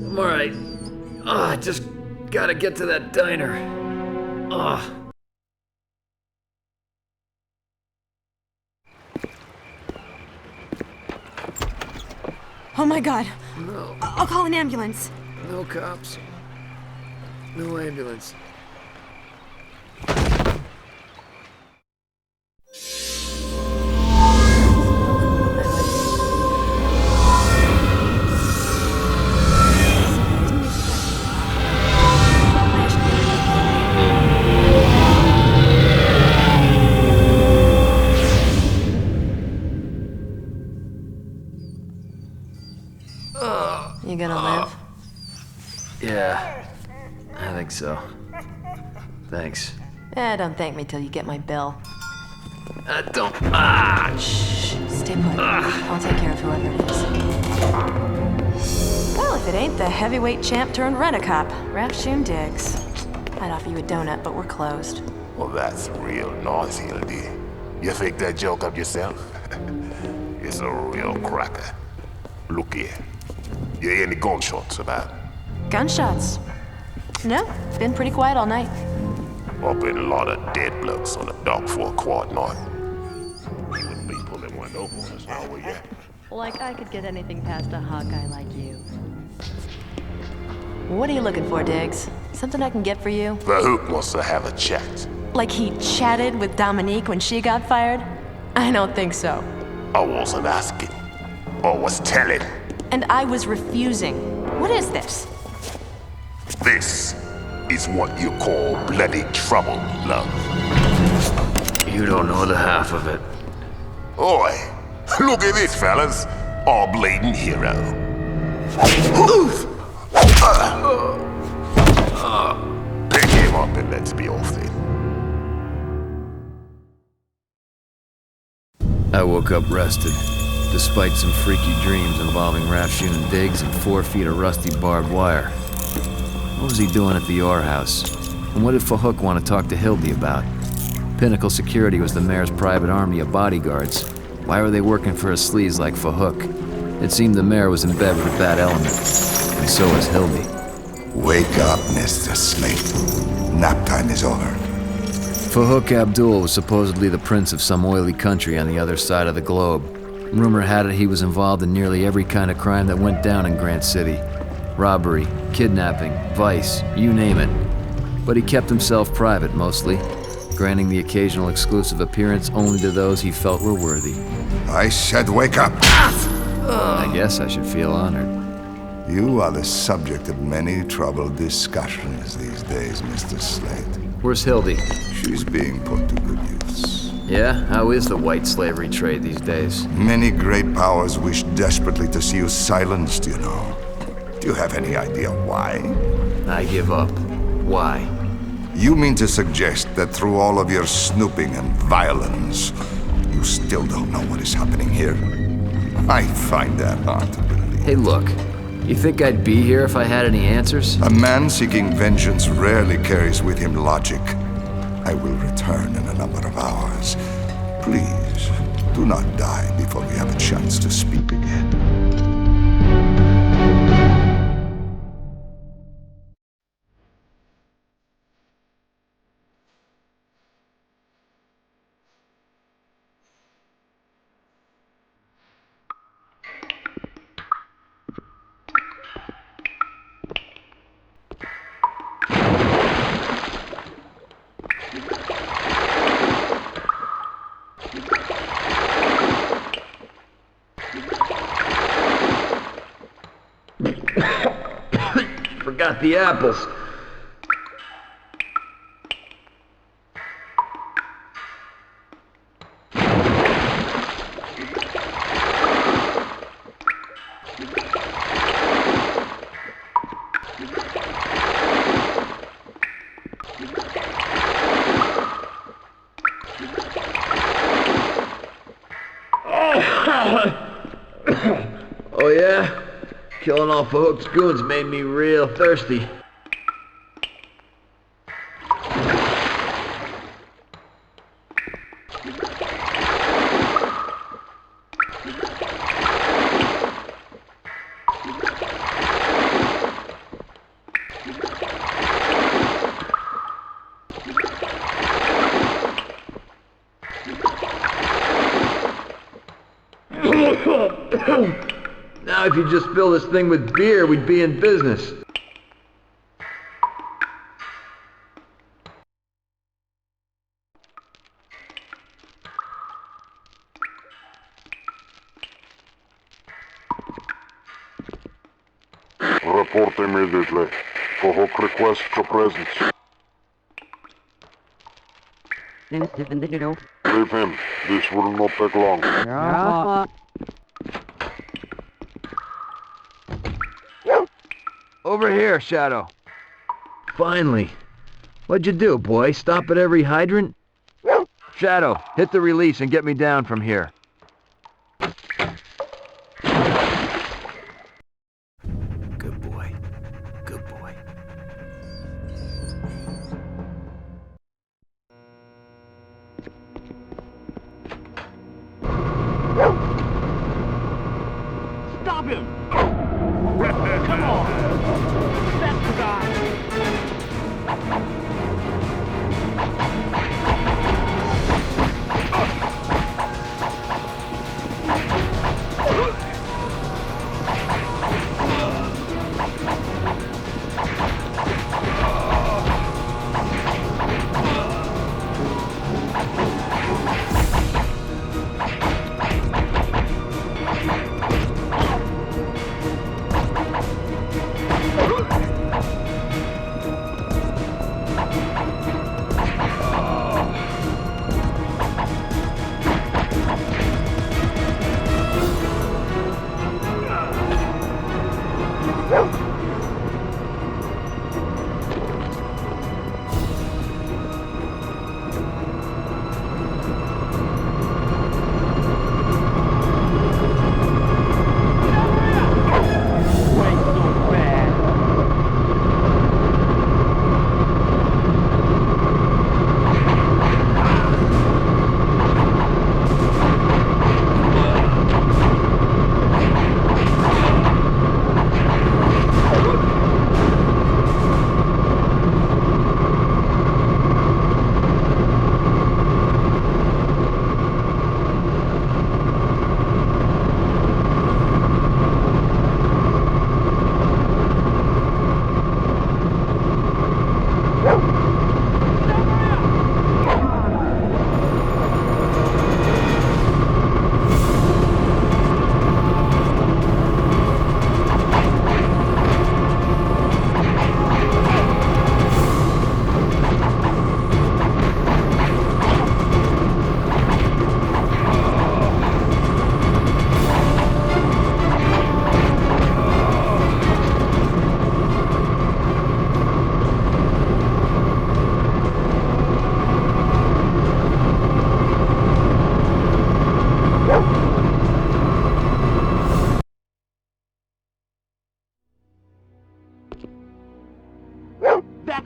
I'm alright. I just gotta get to that diner. Oh my god. No. I'll call an ambulance. No cops. No ambulance. You gonna live? Yeah, I think so. Thanks. Don't thank me till you get my bill. Don't. Shh. Stay put. I'll take care of whoever it is. Well, if it ain't the heavyweight champ turned rent-a-cop, Rafshoon Diggs. I'd offer you a donut, but we're closed. Well, that's real nice, Hildy. You faked that joke up yourself? It's a real cracker. Look here. You hear any gunshots about? Gunshots? No, been pretty quiet all night. Up in a lot of dead blokes on the dock for a quiet night. Wouldn't be pulling one over on us now, will you? Like I could get anything past a hot guy like you. What are you looking for, Diggs? Something I can get for you? The Hook wants to have a chat. Like he chatted with Dominique when she got fired? I don't think so. I wasn't asking. I was telling. And I was refusing. What is this? This is what you call bloody trouble, love. You don't know the half of it. Oi, look at this, fellas. Our bleeding hero. Pick him up and let's be off then. I woke up rested, despite some freaky dreams involving Rafshoon Diggs and 4 feet of rusty barbed wire. What was he doing at the Orr house? And what did Fhook want to talk to Hildy about? Pinnacle Security was the mayor's private army of bodyguards. Why were they working for a sleaze like Fhook? It seemed the mayor was in bed with that element, and so was Hildy. Wake up, Mr. Slate. Nap time is over. Fhook Abdul was supposedly the prince of some oily country on the other side of the globe. Rumor had it he was involved in nearly every kind of crime that went down in Grant City. Robbery, kidnapping, vice, you name it. But he kept himself private mostly, granting the occasional exclusive appearance only to those he felt were worthy. I said wake up! I guess I should feel honored. You are the subject of many troubled discussions these days, Mr. Slate. Where's Hildy? She's being put to good use. Yeah? How is the white slavery trade these days? Many great powers wish desperately to see you silenced, you know. Do you have any idea why? I give up. Why? You mean to suggest that through all of your snooping and violence, you still don't know what is happening here? I find that hard to believe. Hey, look. You think I'd be here if I had any answers? A man seeking vengeance rarely carries with him logic. I will return in a number of hours. Please, do not die before we have a chance to speak again. Forgot the apples. Oh yeah? Killing off Fhook's goons made me real thirsty. Now if you just fill this thing with beer, we'd be in business. Report immediately. Fhook requests your presence. Leave him. This will not take long. Over here, Shadow. Finally. What'd you do, boy? Stop at every hydrant? Shadow, hit the release and get me down from here. Good boy. Good boy. Stop him! Come on! That's the guy!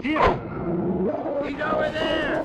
Here! He's over there!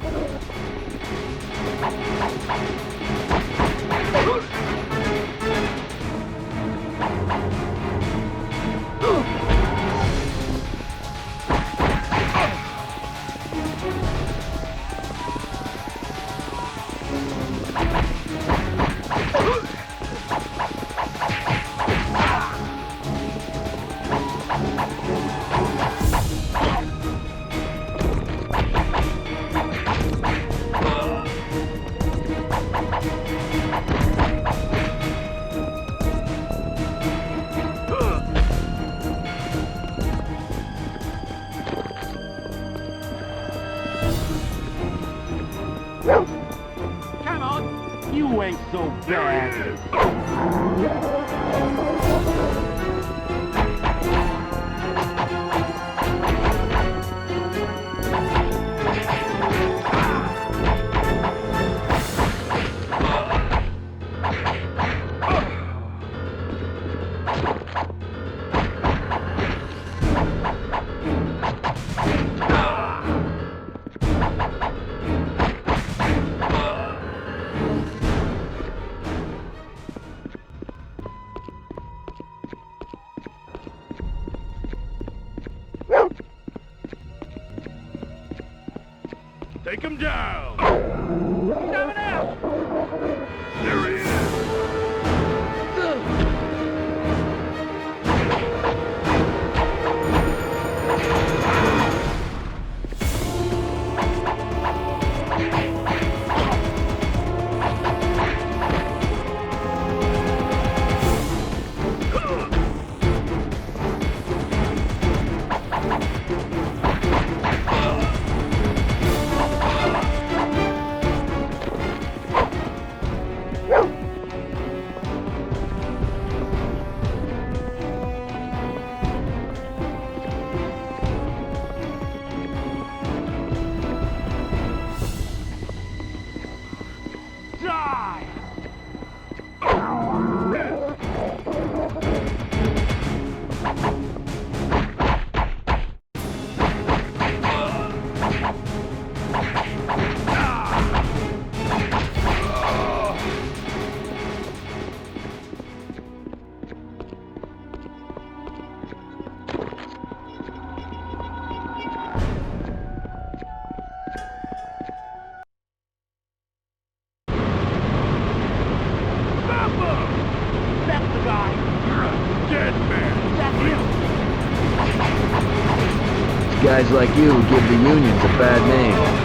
Come on, you ain't so bad. Take him down! He's coming out! There he is! Guys like you give the unions a bad name.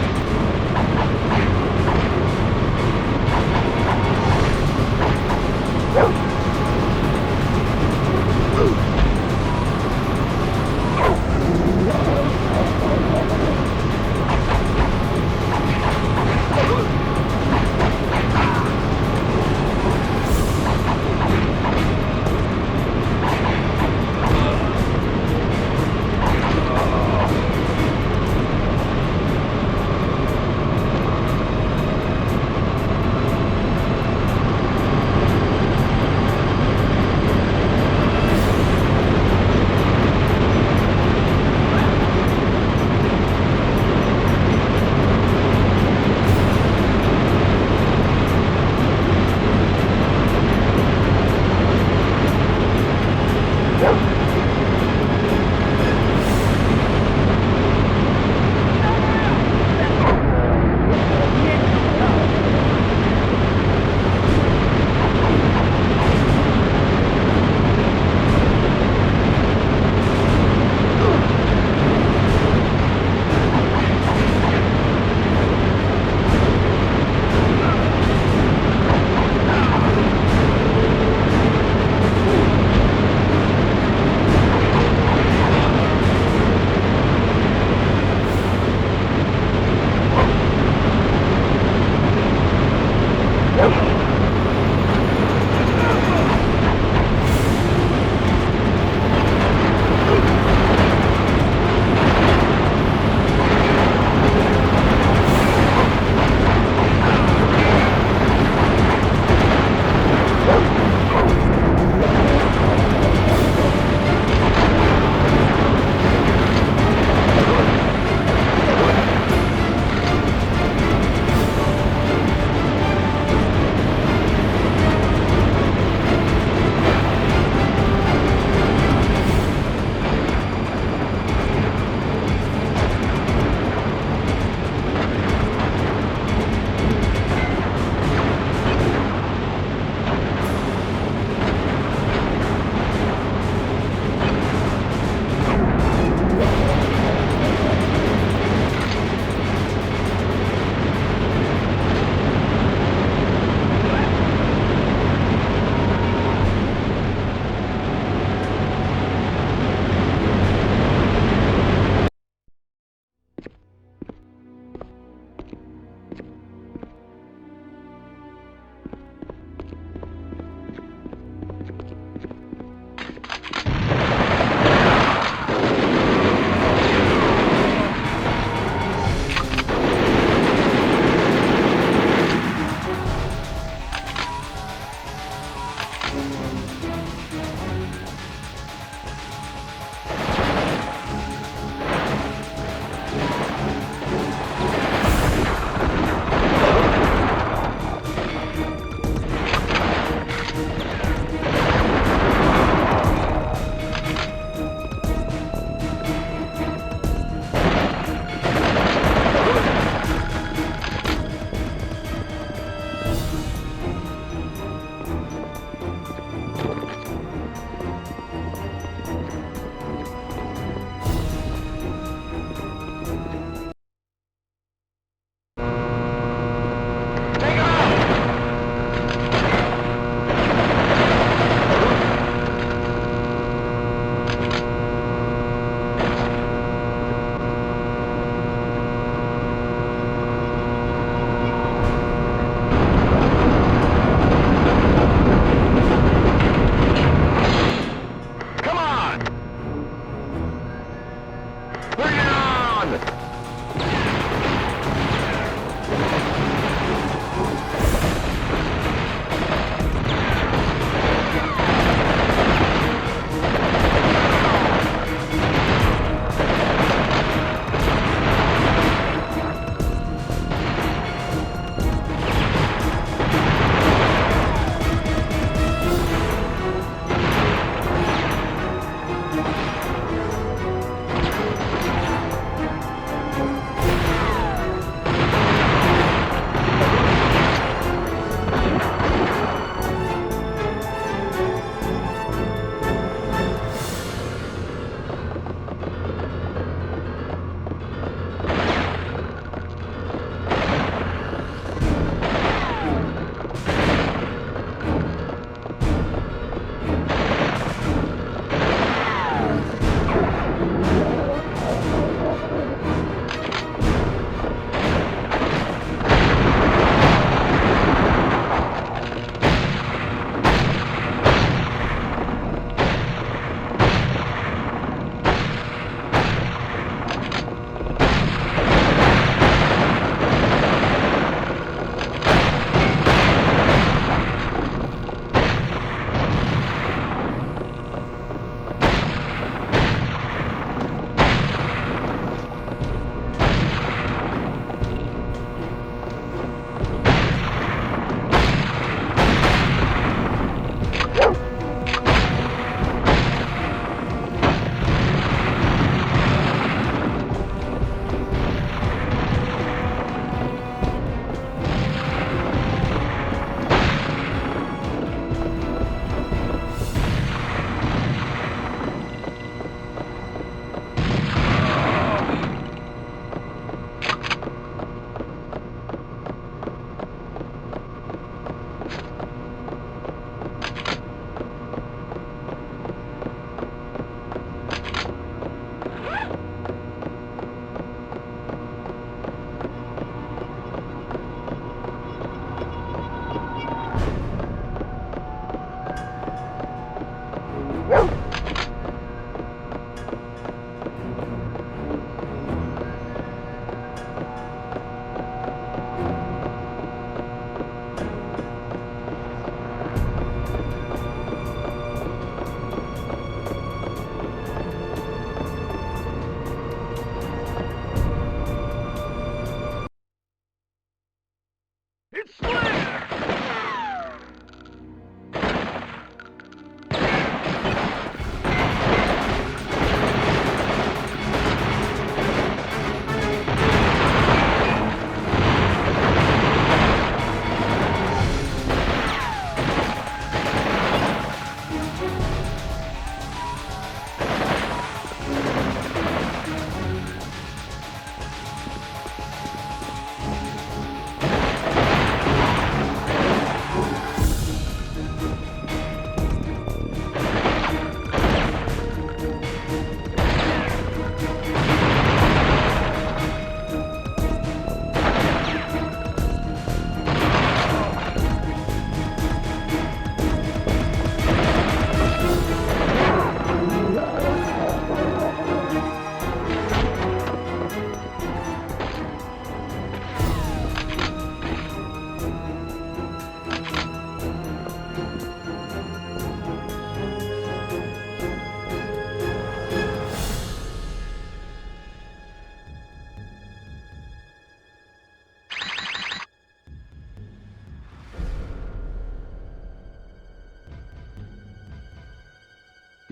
Bring it on!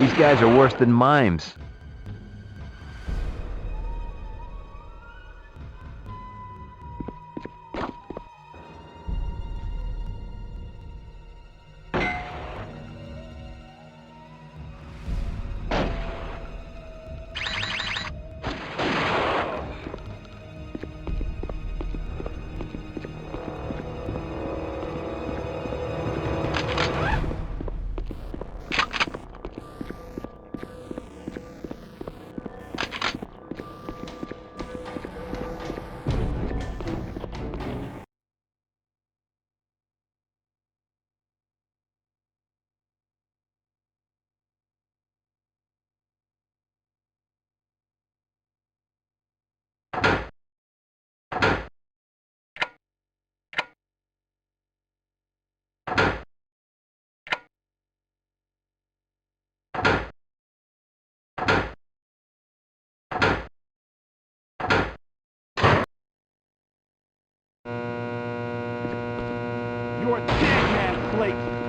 These guys are worse than mimes. Slate.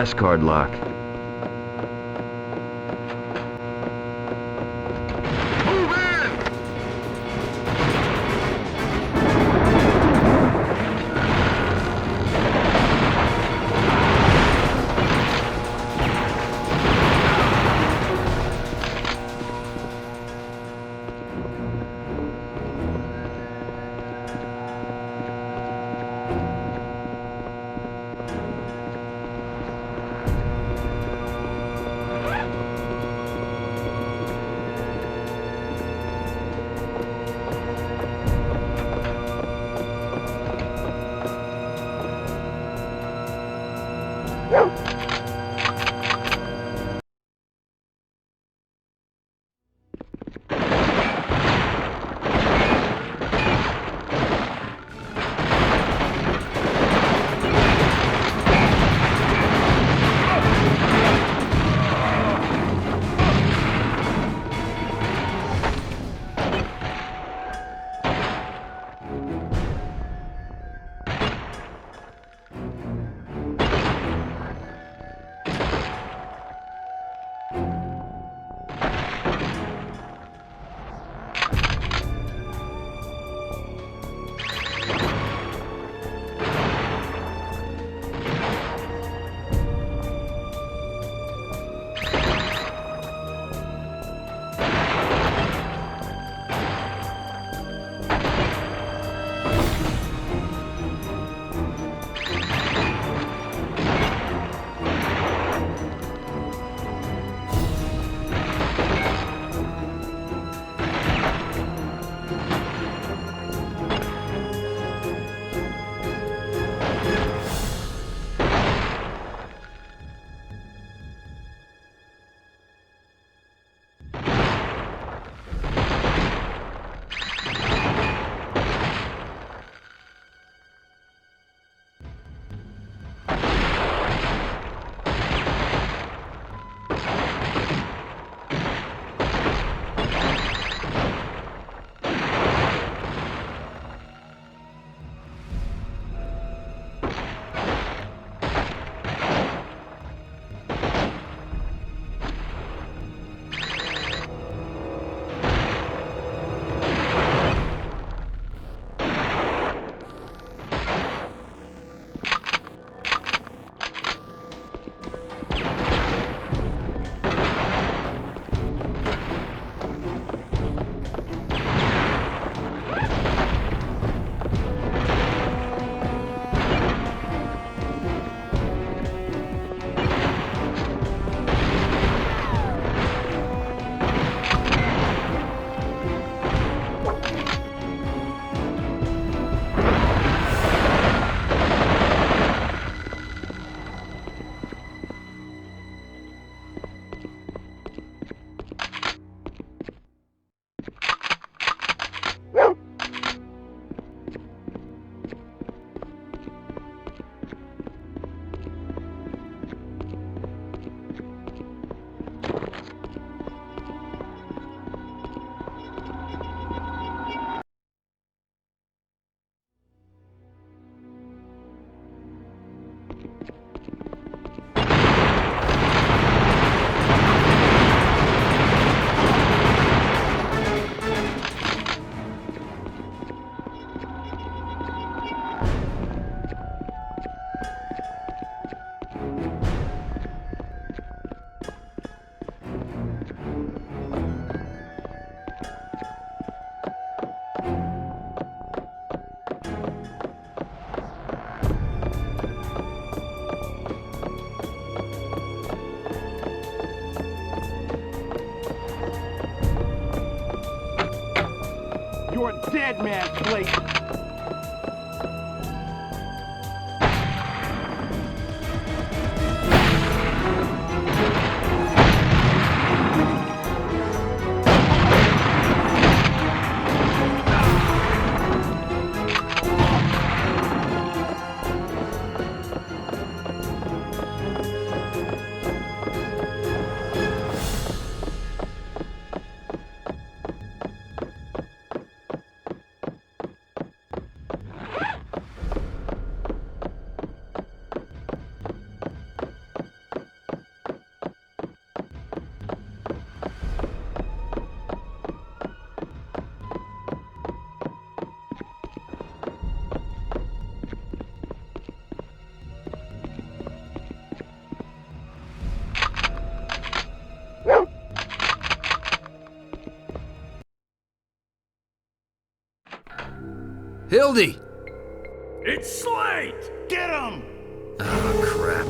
Passcard lock. You're a dead man, Slate. Hildy! It's Slate! Get him! Oh, crap.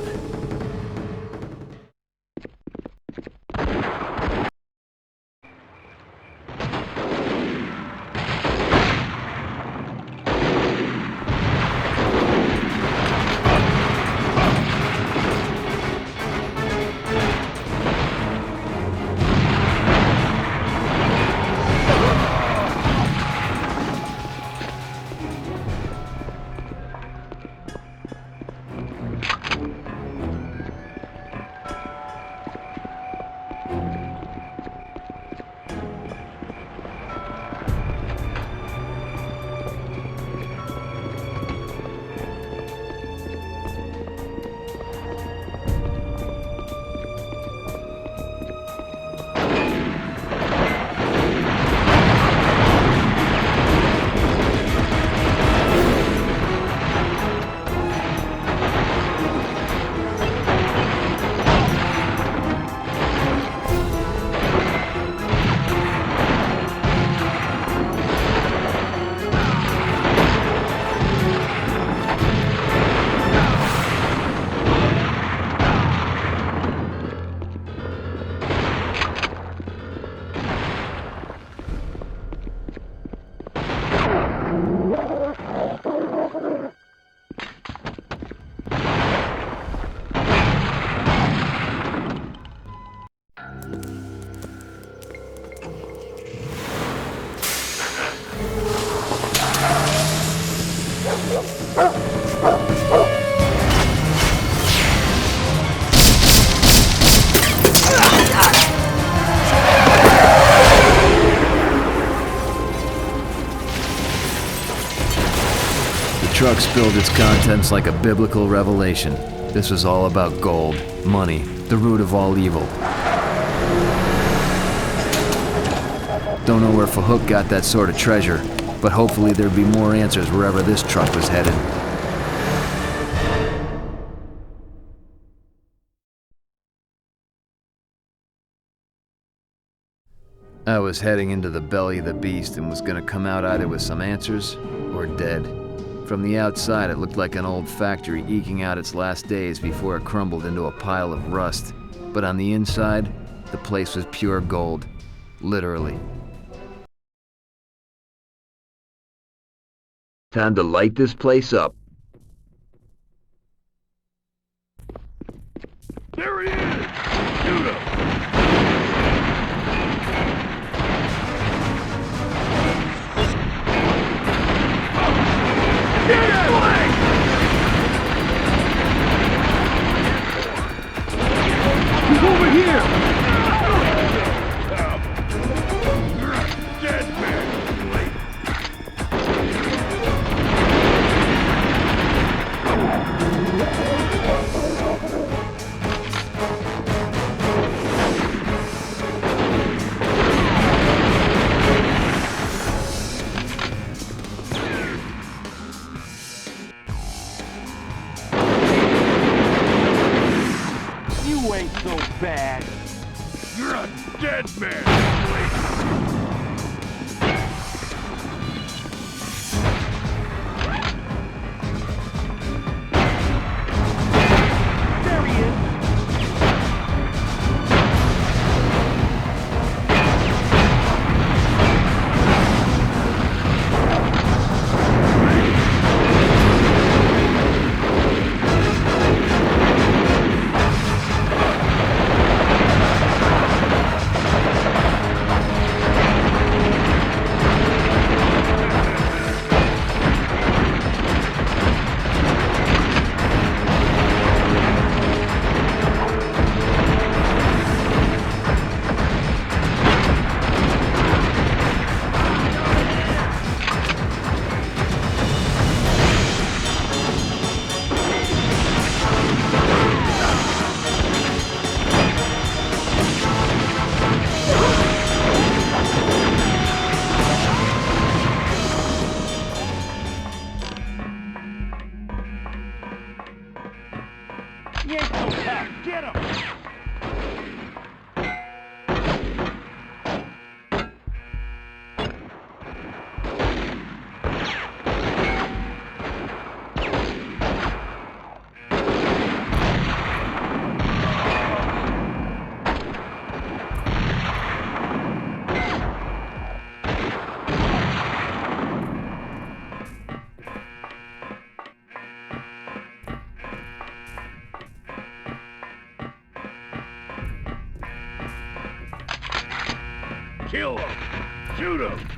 The truck spilled its contents like a biblical revelation. This was all about gold, money, the root of all evil. Don't know where Fhook got that sort of treasure, but hopefully there'd be more answers wherever this truck was headed. I was heading into the belly of the beast and was gonna come out either with some answers or dead. From the outside, it looked like an old factory eking out its last days before it crumbled into a pile of rust. But on the inside, the place was pure gold. Literally. Time to light this place up. There he is! Shoot him! Get him! He's over here! You're a dead man, Slate. You ain't so bad. You're a dead man, Slate. There he is. Kill him! Shoot him!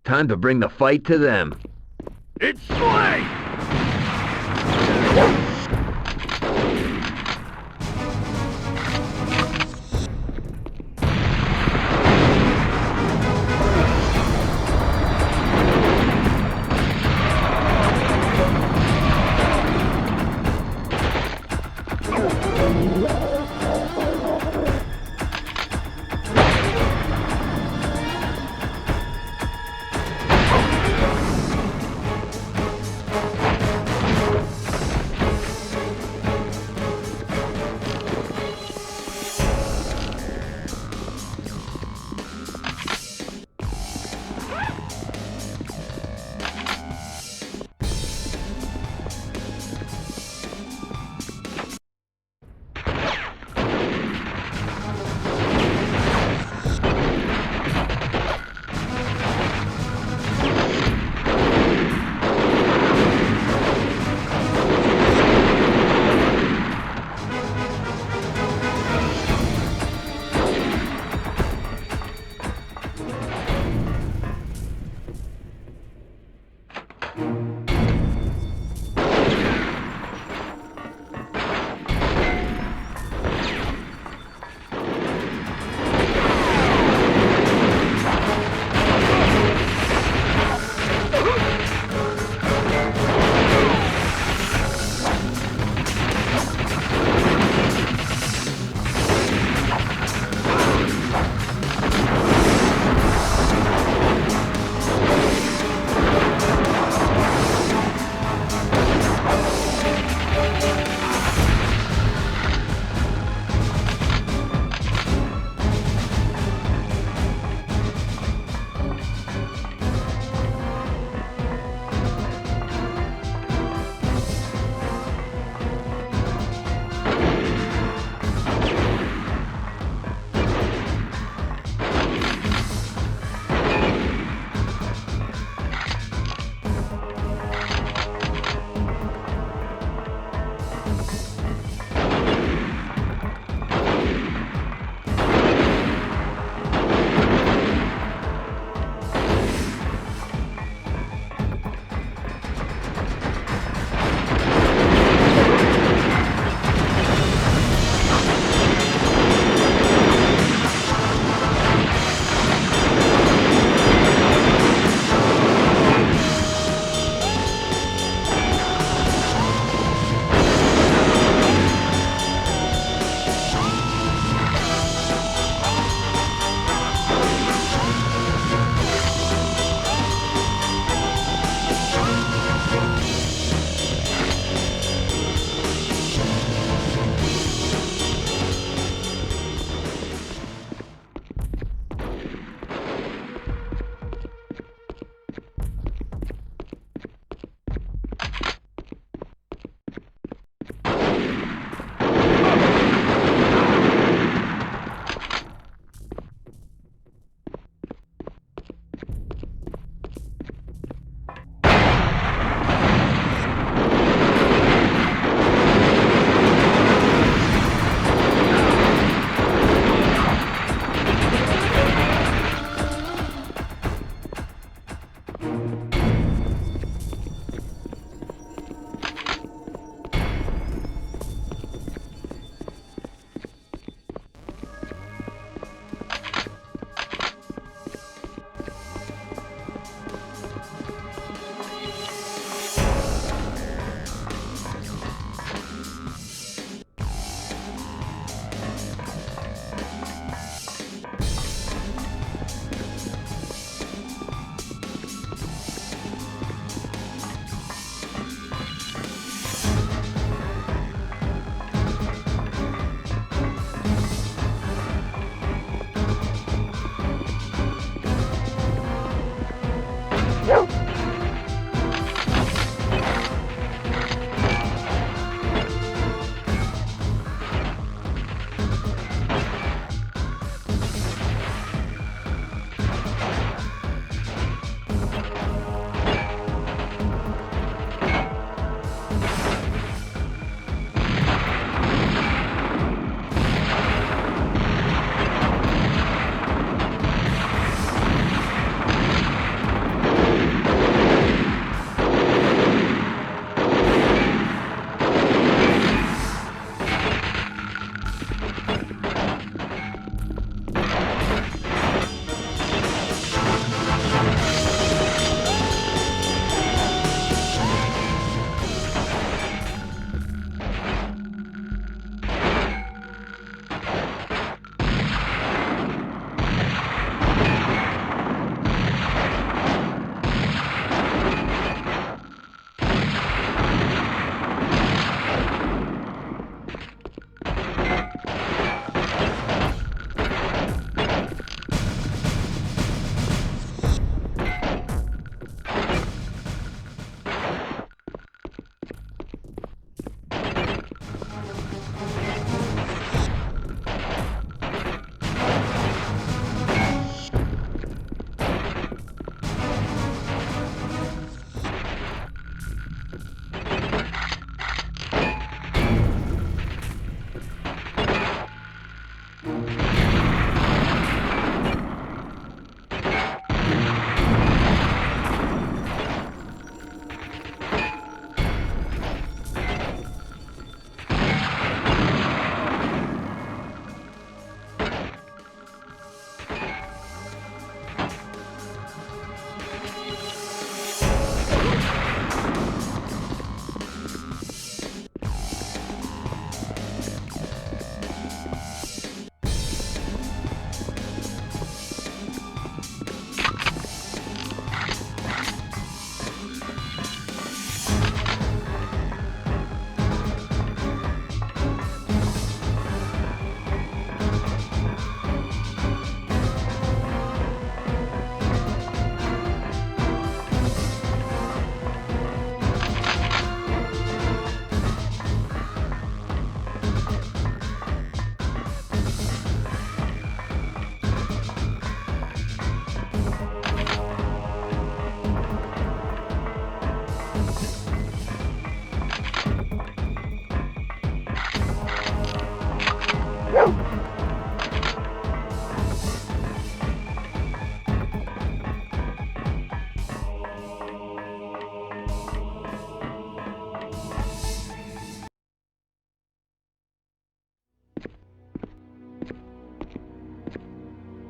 Time to bring the fight to them. It's Slate!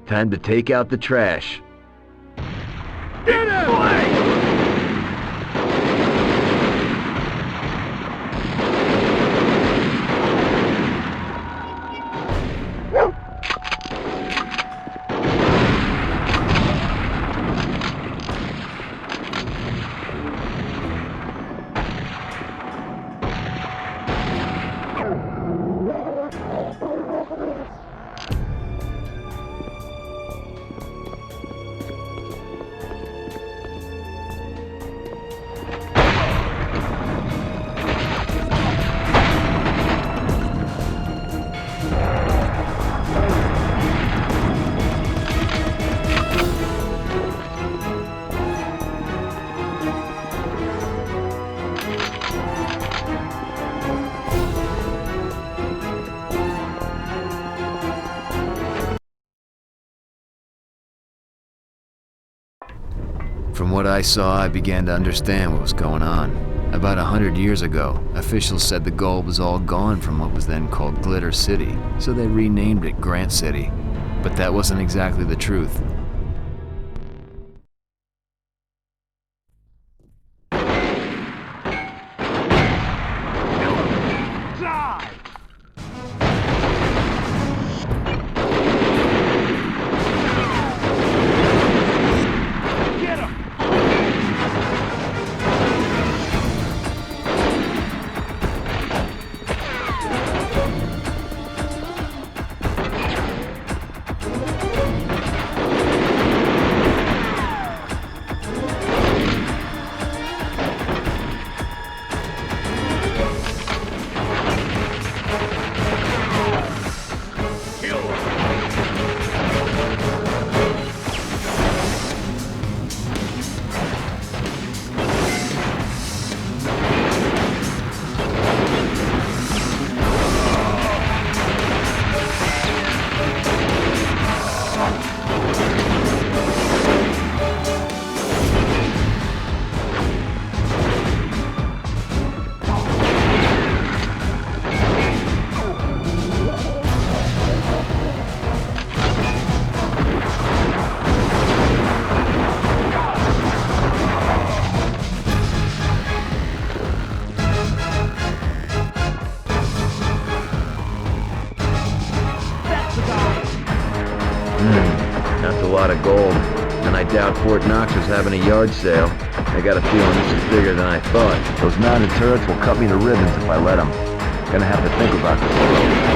Time to take out the trash. Get him! From what I saw, I began to understand what was going on. About 100 years ago, officials said the gold was all gone from what was then called Glitter City, so they renamed it Grant City. But that wasn't exactly the truth. That's a lot of gold. And I doubt Fort Knox is having a yard sale. I got a feeling this is bigger than I thought. Those mounted turrets will cut me to ribbons if I let them. Gonna have to think about this a little.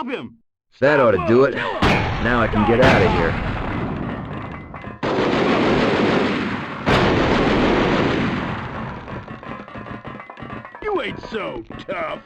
Stop him! That ought to do it. Now I can get out of here. You ain't so tough.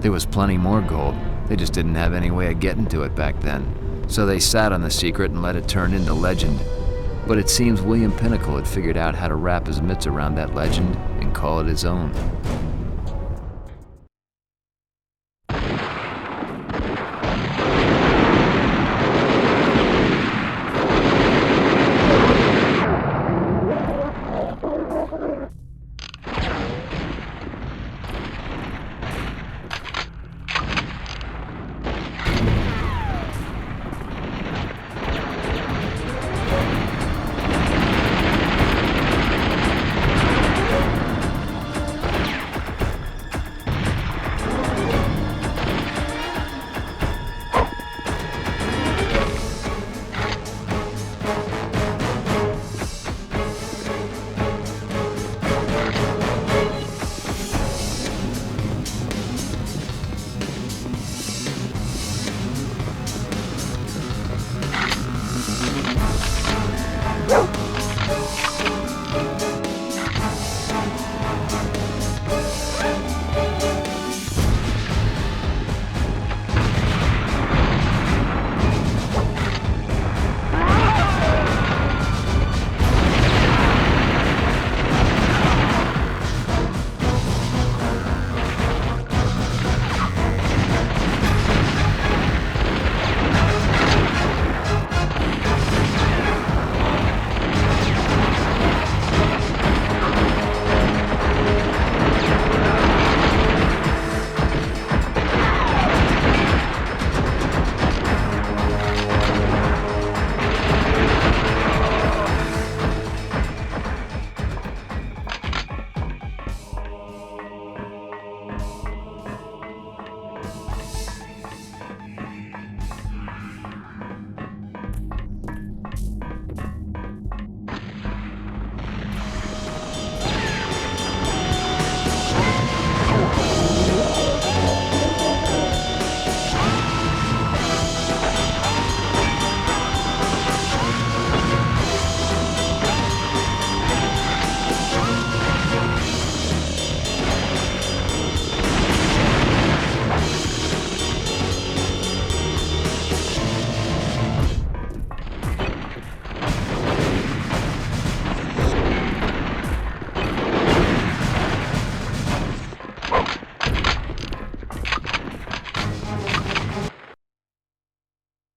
There was plenty more gold. They just didn't have any way of getting to it back then. So they sat on the secret and let it turn into legend. But it seems William Pinnacle had figured out how to wrap his mitts around that legend and call it his own.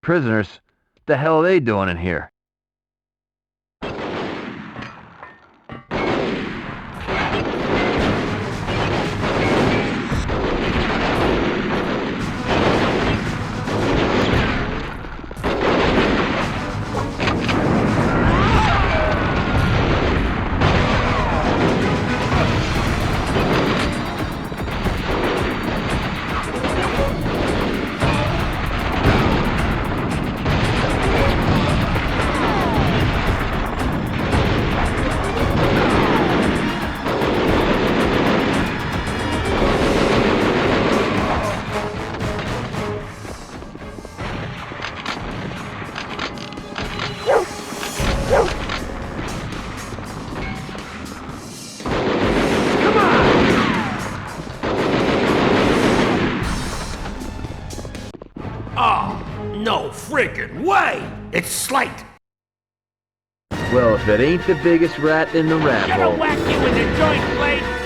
Prisoners? What the hell are they doing in here? No friggin' way! It's Slate! Well, if it ain't the biggest rat in the rat Gonna hole. whack you in the joint, Slate!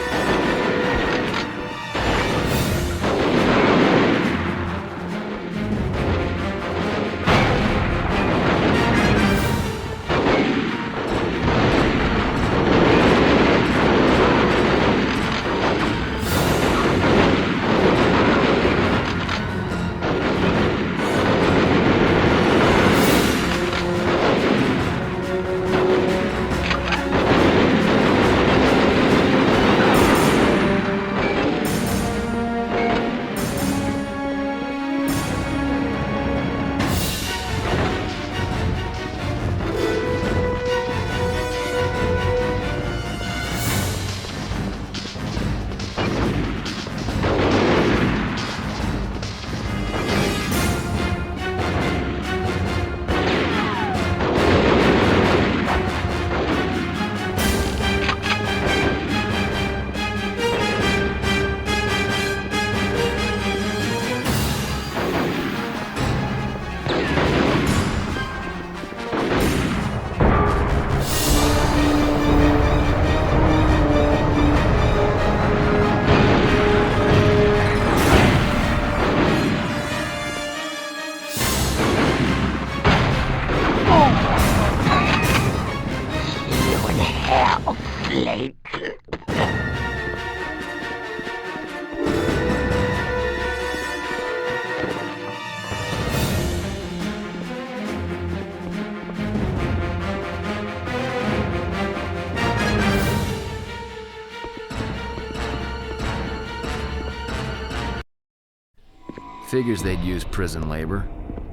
Figures they'd use prison labor.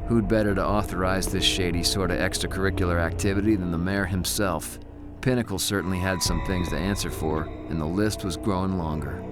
Who'd better to authorize this shady sort of extracurricular activity than the mayor himself? Pinnacle certainly had some things to answer for, and the list was growing longer.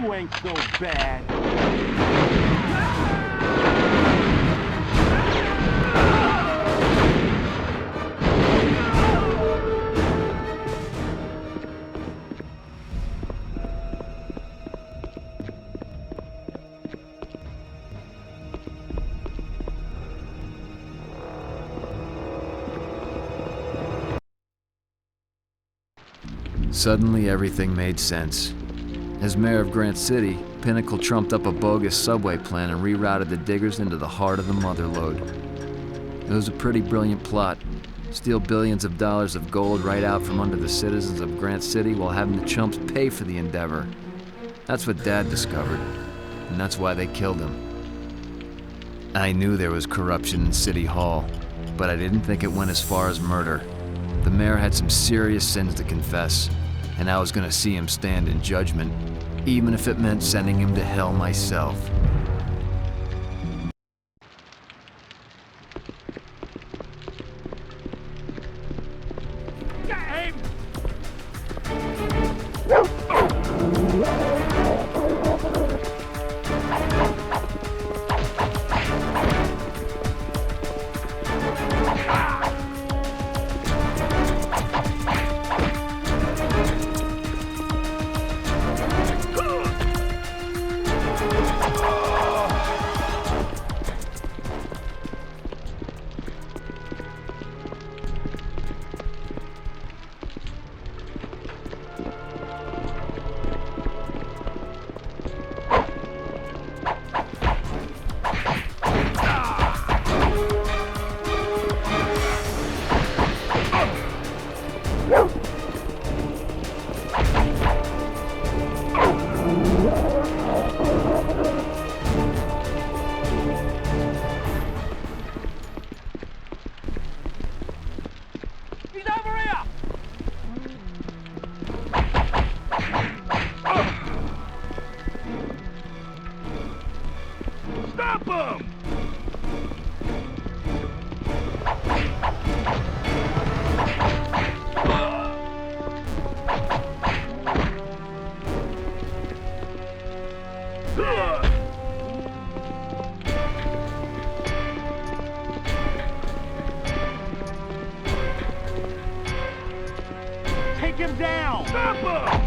You ain't so bad. Suddenly, everything made sense. As mayor of Grant City, Pinnacle trumped up a bogus subway plan and rerouted the diggers into the heart of the motherlode. It was a pretty brilliant plot. Steal billions of dollars of gold right out from under the citizens of Grant City while having the chumps pay for the endeavor. That's what Dad discovered, and that's why they killed him. I knew there was corruption in City Hall, but I didn't think it went as far as murder. The mayor had some serious sins to confess, and I was gonna see him stand in judgment, even if it meant sending him to hell myself. Take him down! Stop him!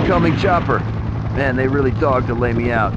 Incoming chopper. Man, they really dogged to lay me out.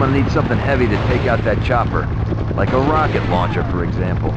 gonna need something heavy to take out that chopper. Like a rocket launcher, for example.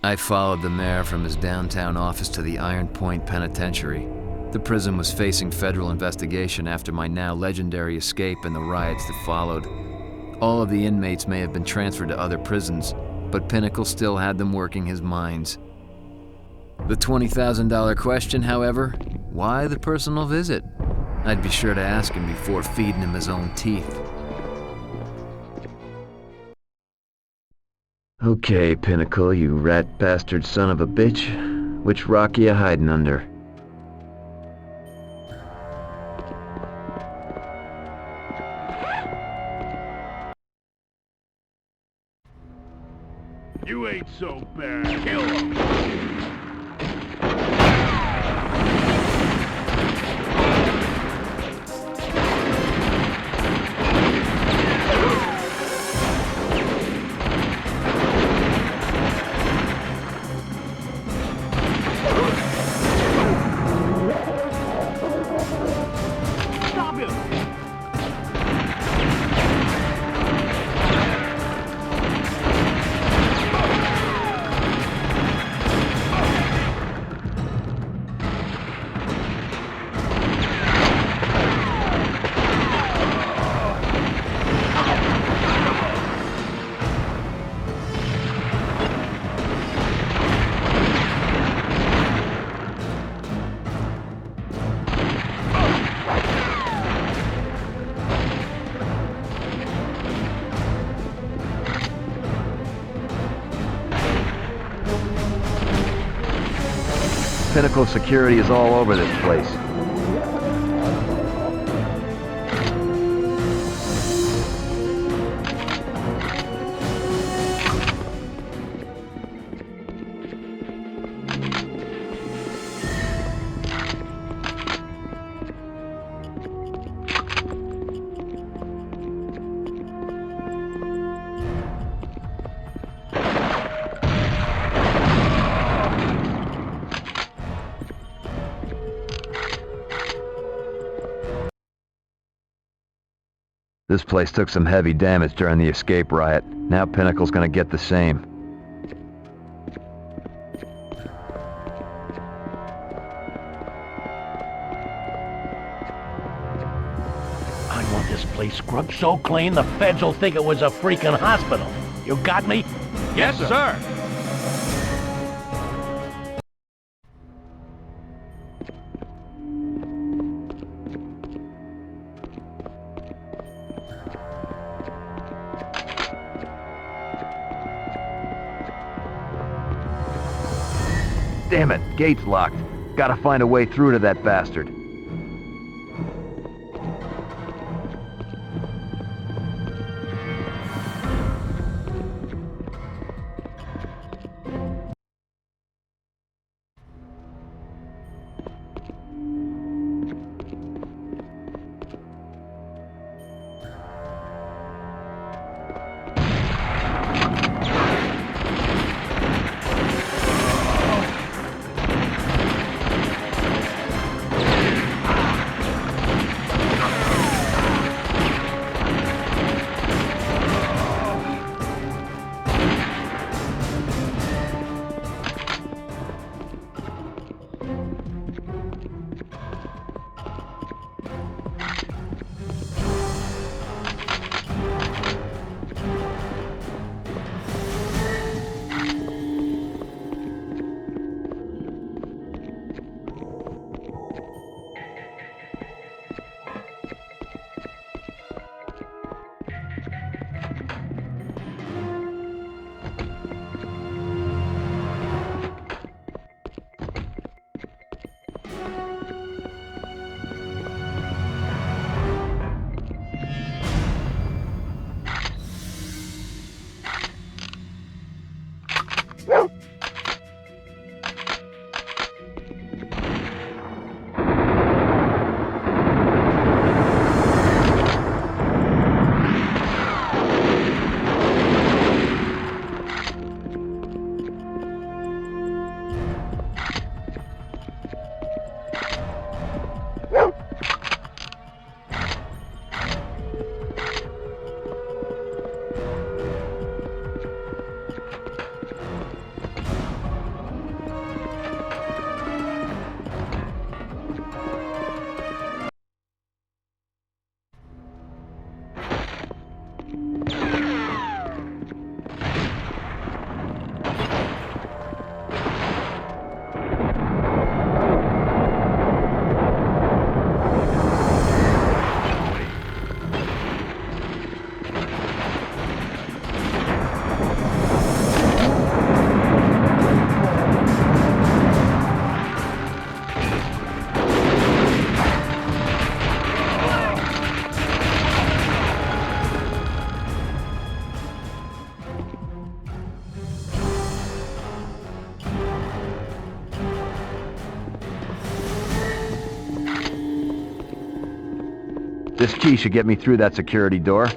I followed the mayor from his downtown office to the Iron Point Penitentiary. The prison was facing federal investigation after my now legendary escape and the riots that followed. All of the inmates may have been transferred to other prisons, but Pinnacle still had them working his mines. The $20,000 question, however, why the personal visit? I'd be sure to ask him before feeding him his own teeth. Okay, Pinnacle, you rat bastard son of a bitch. Which rock are you hiding under? You ain't so bad. Kill him. Stop him! Pinnacle security is all over this place. This place took some heavy damage during the escape riot. Now Pinnacle's gonna get the same. I want this place scrubbed so clean the feds will think it was a freaking hospital. You got me? Yes, sir. Damn it, gate's locked. Gotta find a way through to that bastard. This key should get me through that security door.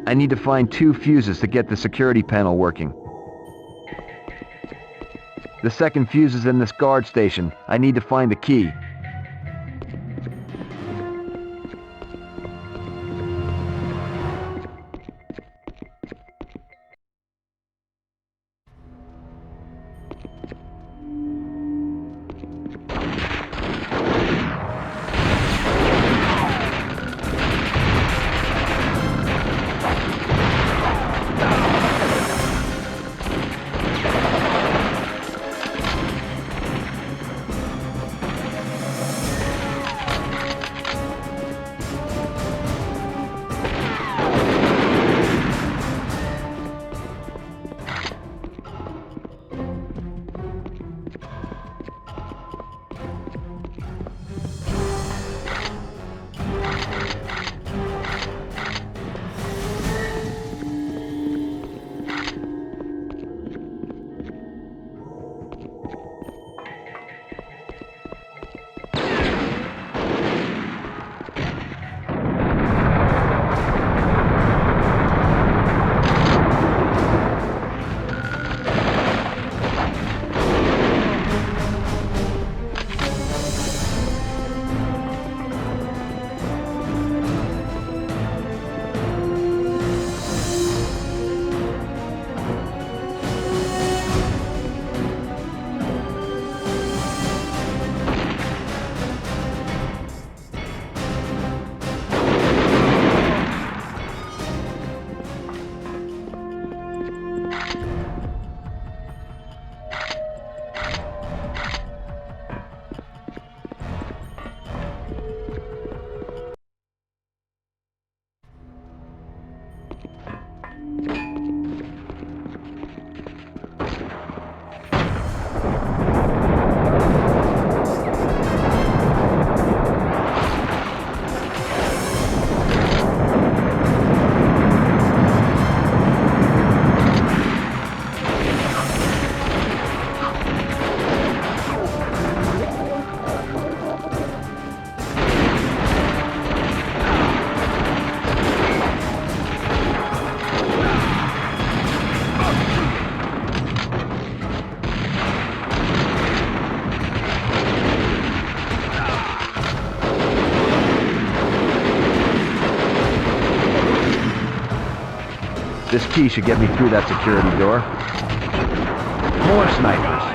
I need to find 2 fuses to get the security panel working. The second fuse is in this guard station. I need to find the key. This key should get me through that security door. More snipers.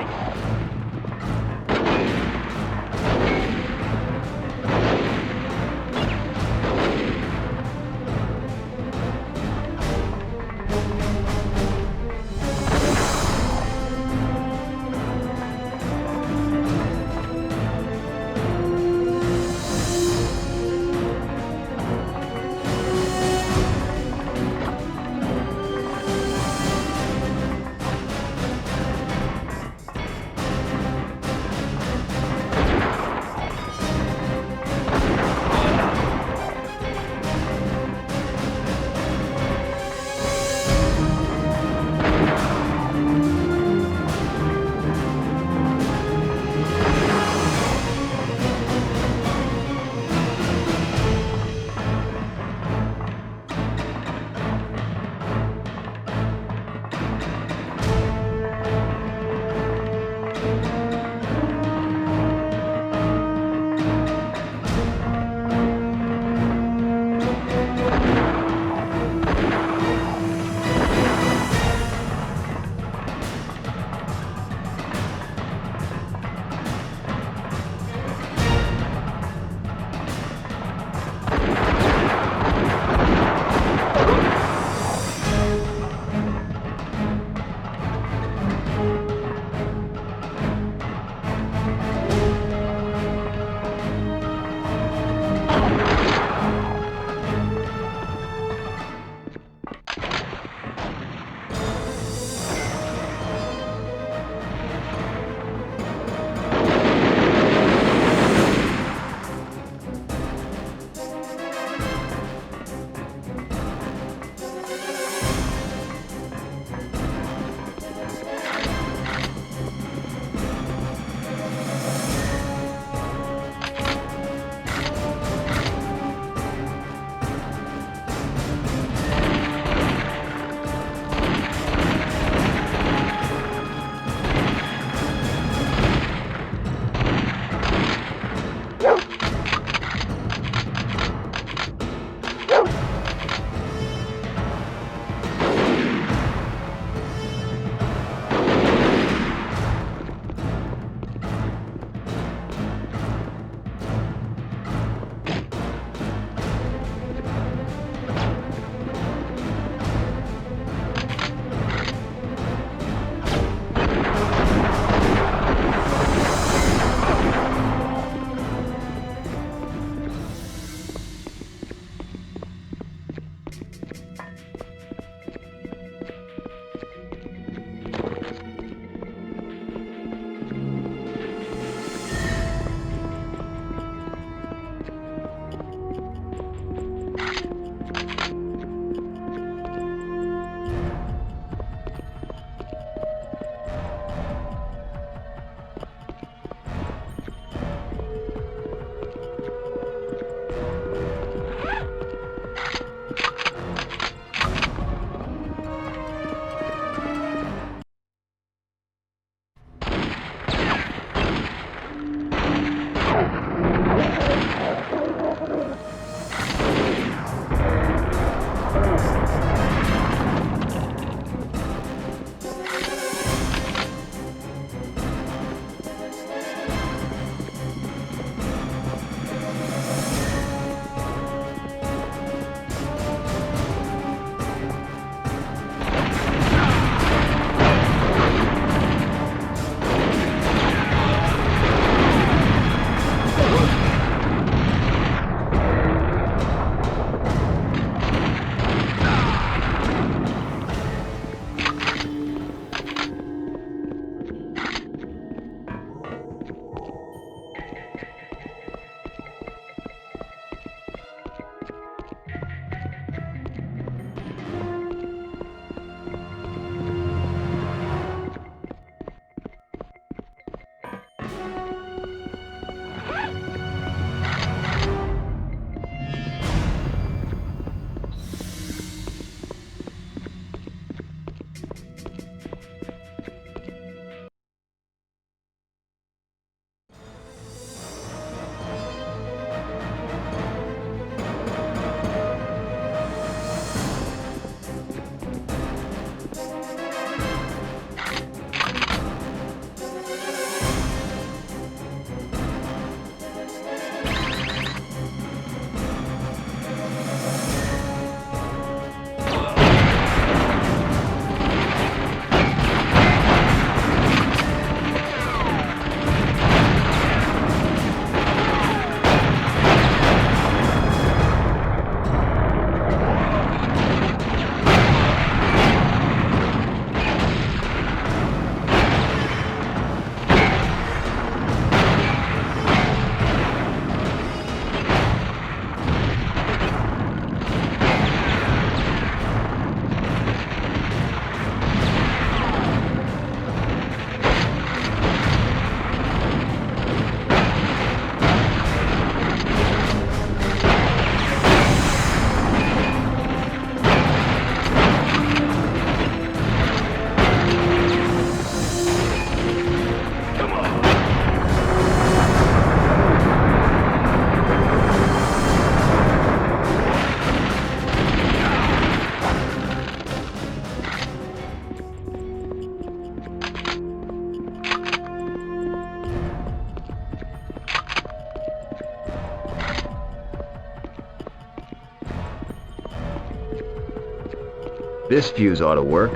This fuse ought to work.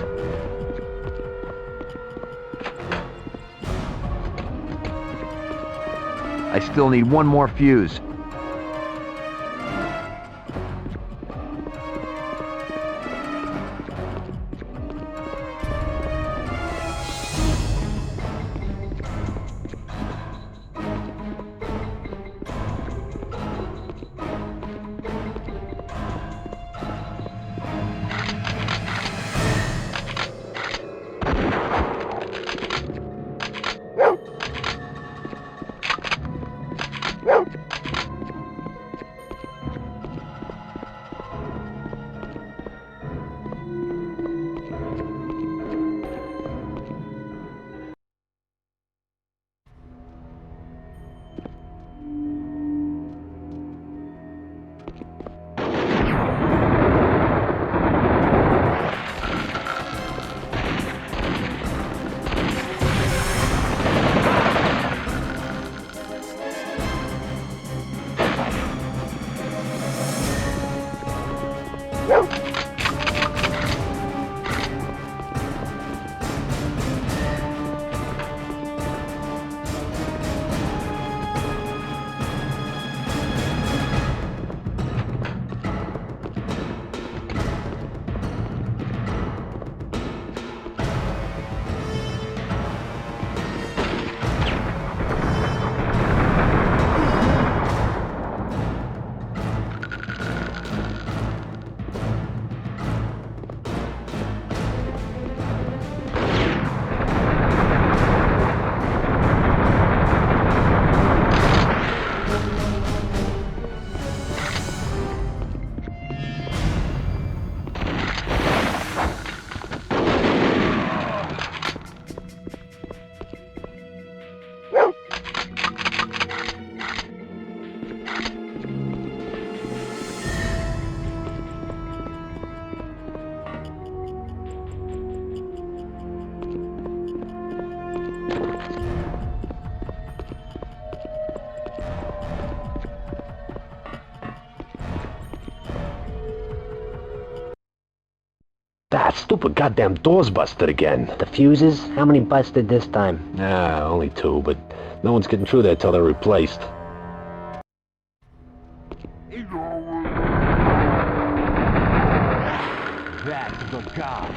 I still need one more fuse. That stupid goddamn door's busted again. The fuses? How many busted this time? Nah, only 2, but no one's getting through there till they're replaced. That's the guy.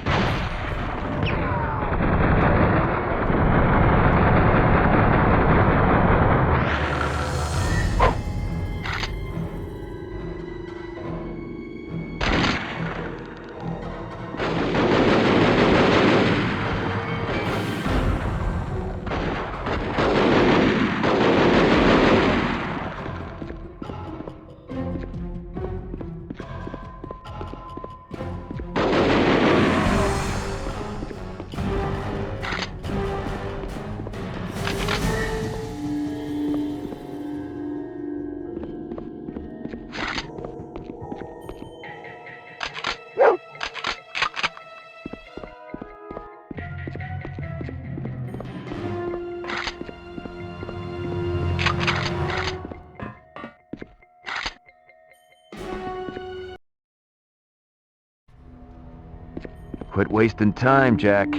Quit wasting time, Jack.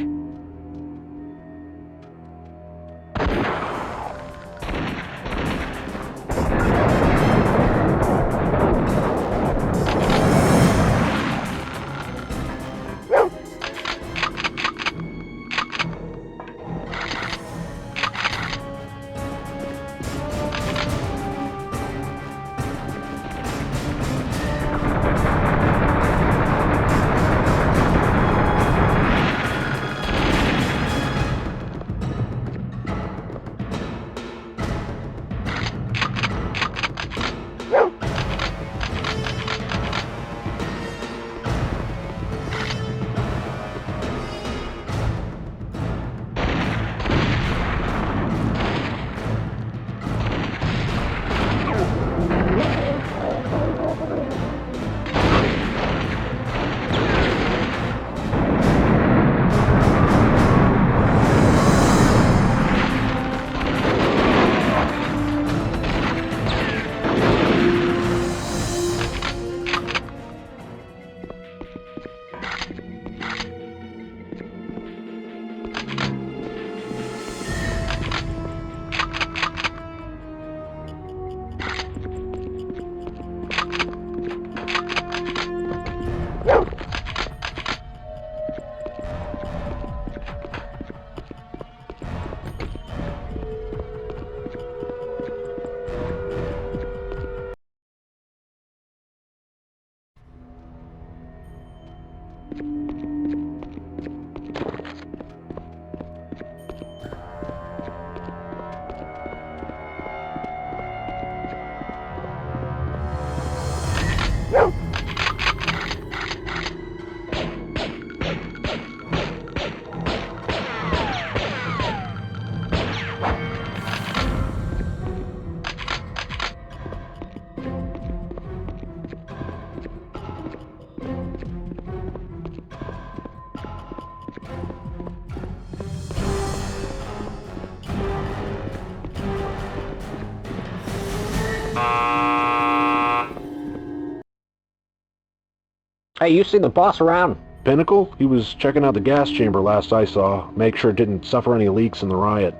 Hey, you seen the boss around? Pinnacle? He was checking out the gas chamber last I saw. Make sure it didn't suffer any leaks in the riot.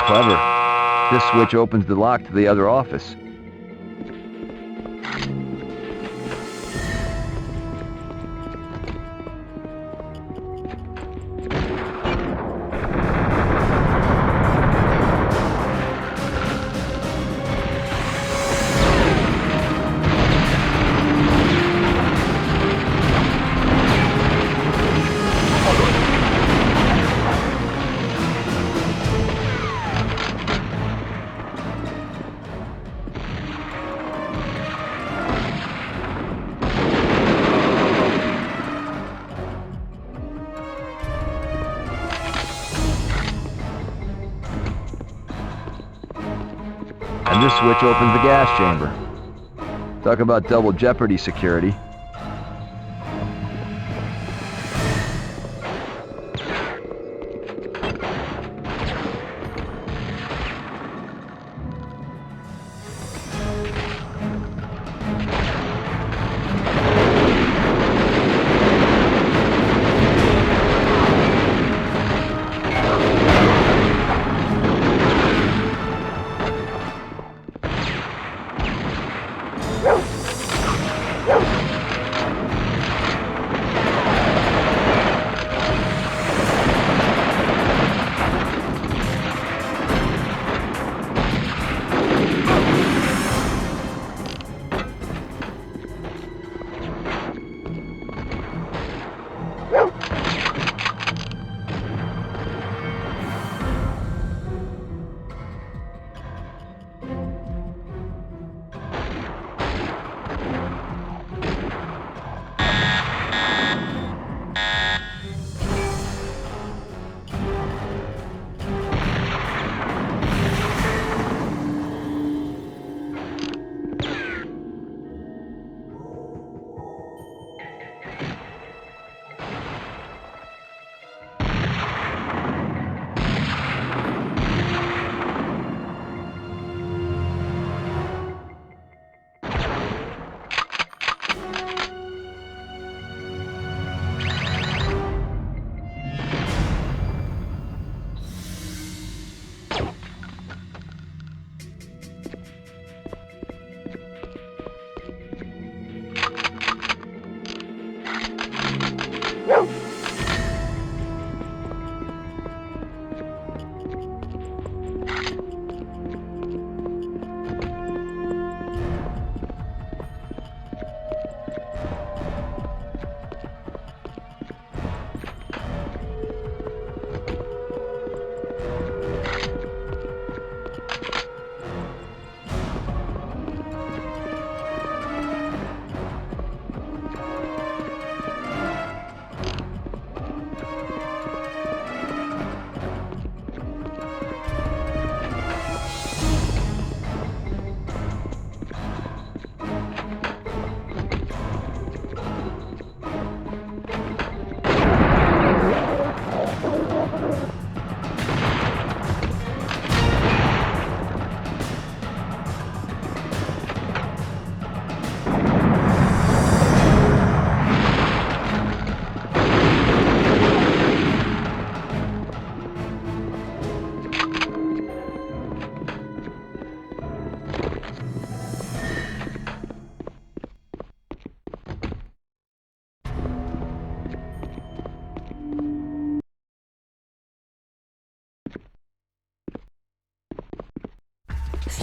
Clever. This switch opens the lock to the other office. And this switch opens the gas chamber. Talk about double jeopardy security.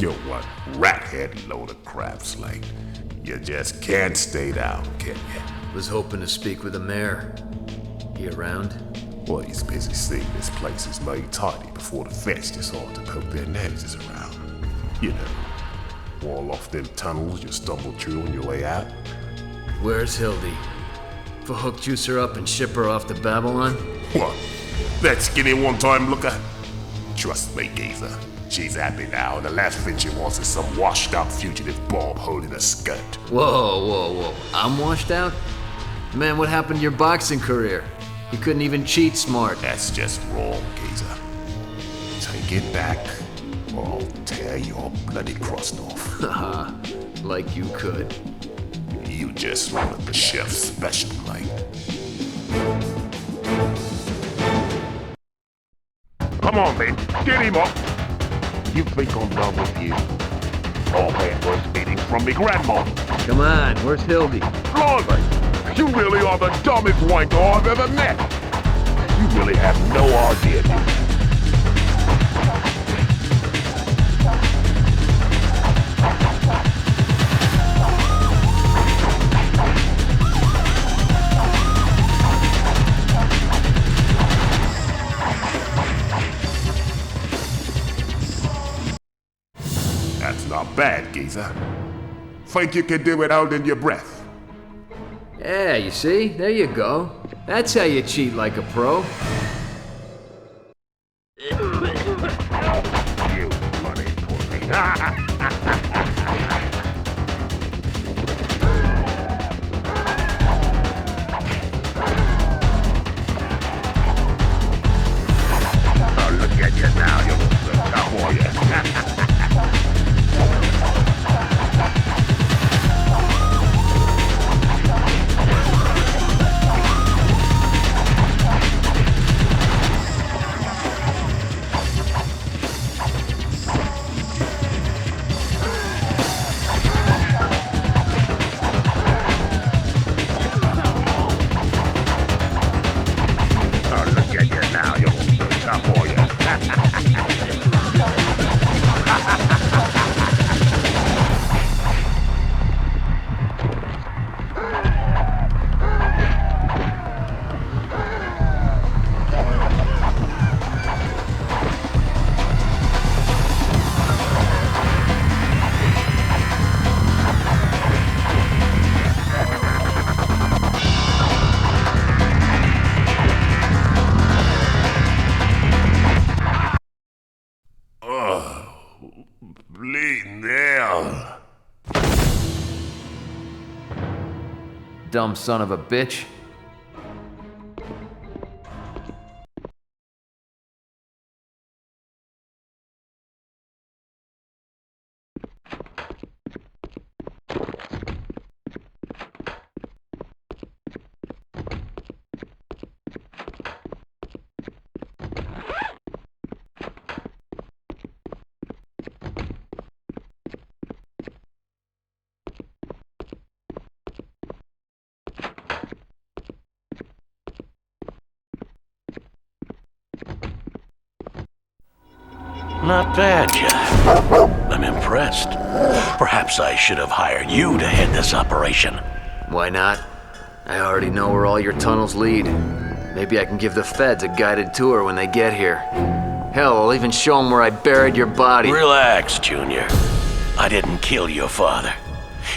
You're one rat-headed load of crap, Slate. You just can't stay down, can you? Was hoping to speak with the mayor. He around? Well, he's busy seeing this place is made tidy before the feds decide to poke their noses around. You know, wall off them tunnels you stumbled through on your way out. Where's Hildy? Fhook juice her up and ship her off to Babylon? What? That skinny one-time looker? Trust me, geezer. She's happy now, and the last thing she wants is some washed-out fugitive Bob holding a skirt. Whoa. I'm washed out? Man, what happened to your boxing career? You couldn't even cheat smart. That's just wrong, geezer. Take it back, or I'll tear your bloody crust off. Haha, like you could. You just wanted the chef's special, mate. Come on, man. Get him up. You think I'm done with you? All had was meetings from me grandma. Come on, where's Hildy? Blimey, you really are the dumbest wanker I've ever met. You really have no idea, dude. Not bad, geezer. Think you can do it holding your breath? Yeah, you see? There you go. That's how you cheat like a pro. You bloody pussy. Oh, look at you now, you little tough warrior. Dumb son of a bitch. Not bad, Jack. I'm impressed. Perhaps I should have hired you to head this operation. Why not? I already know where all your tunnels lead. Maybe I can give the feds a guided tour when they get here. Hell, I'll even show them where I buried your body. Relax, Junior. I didn't kill your father.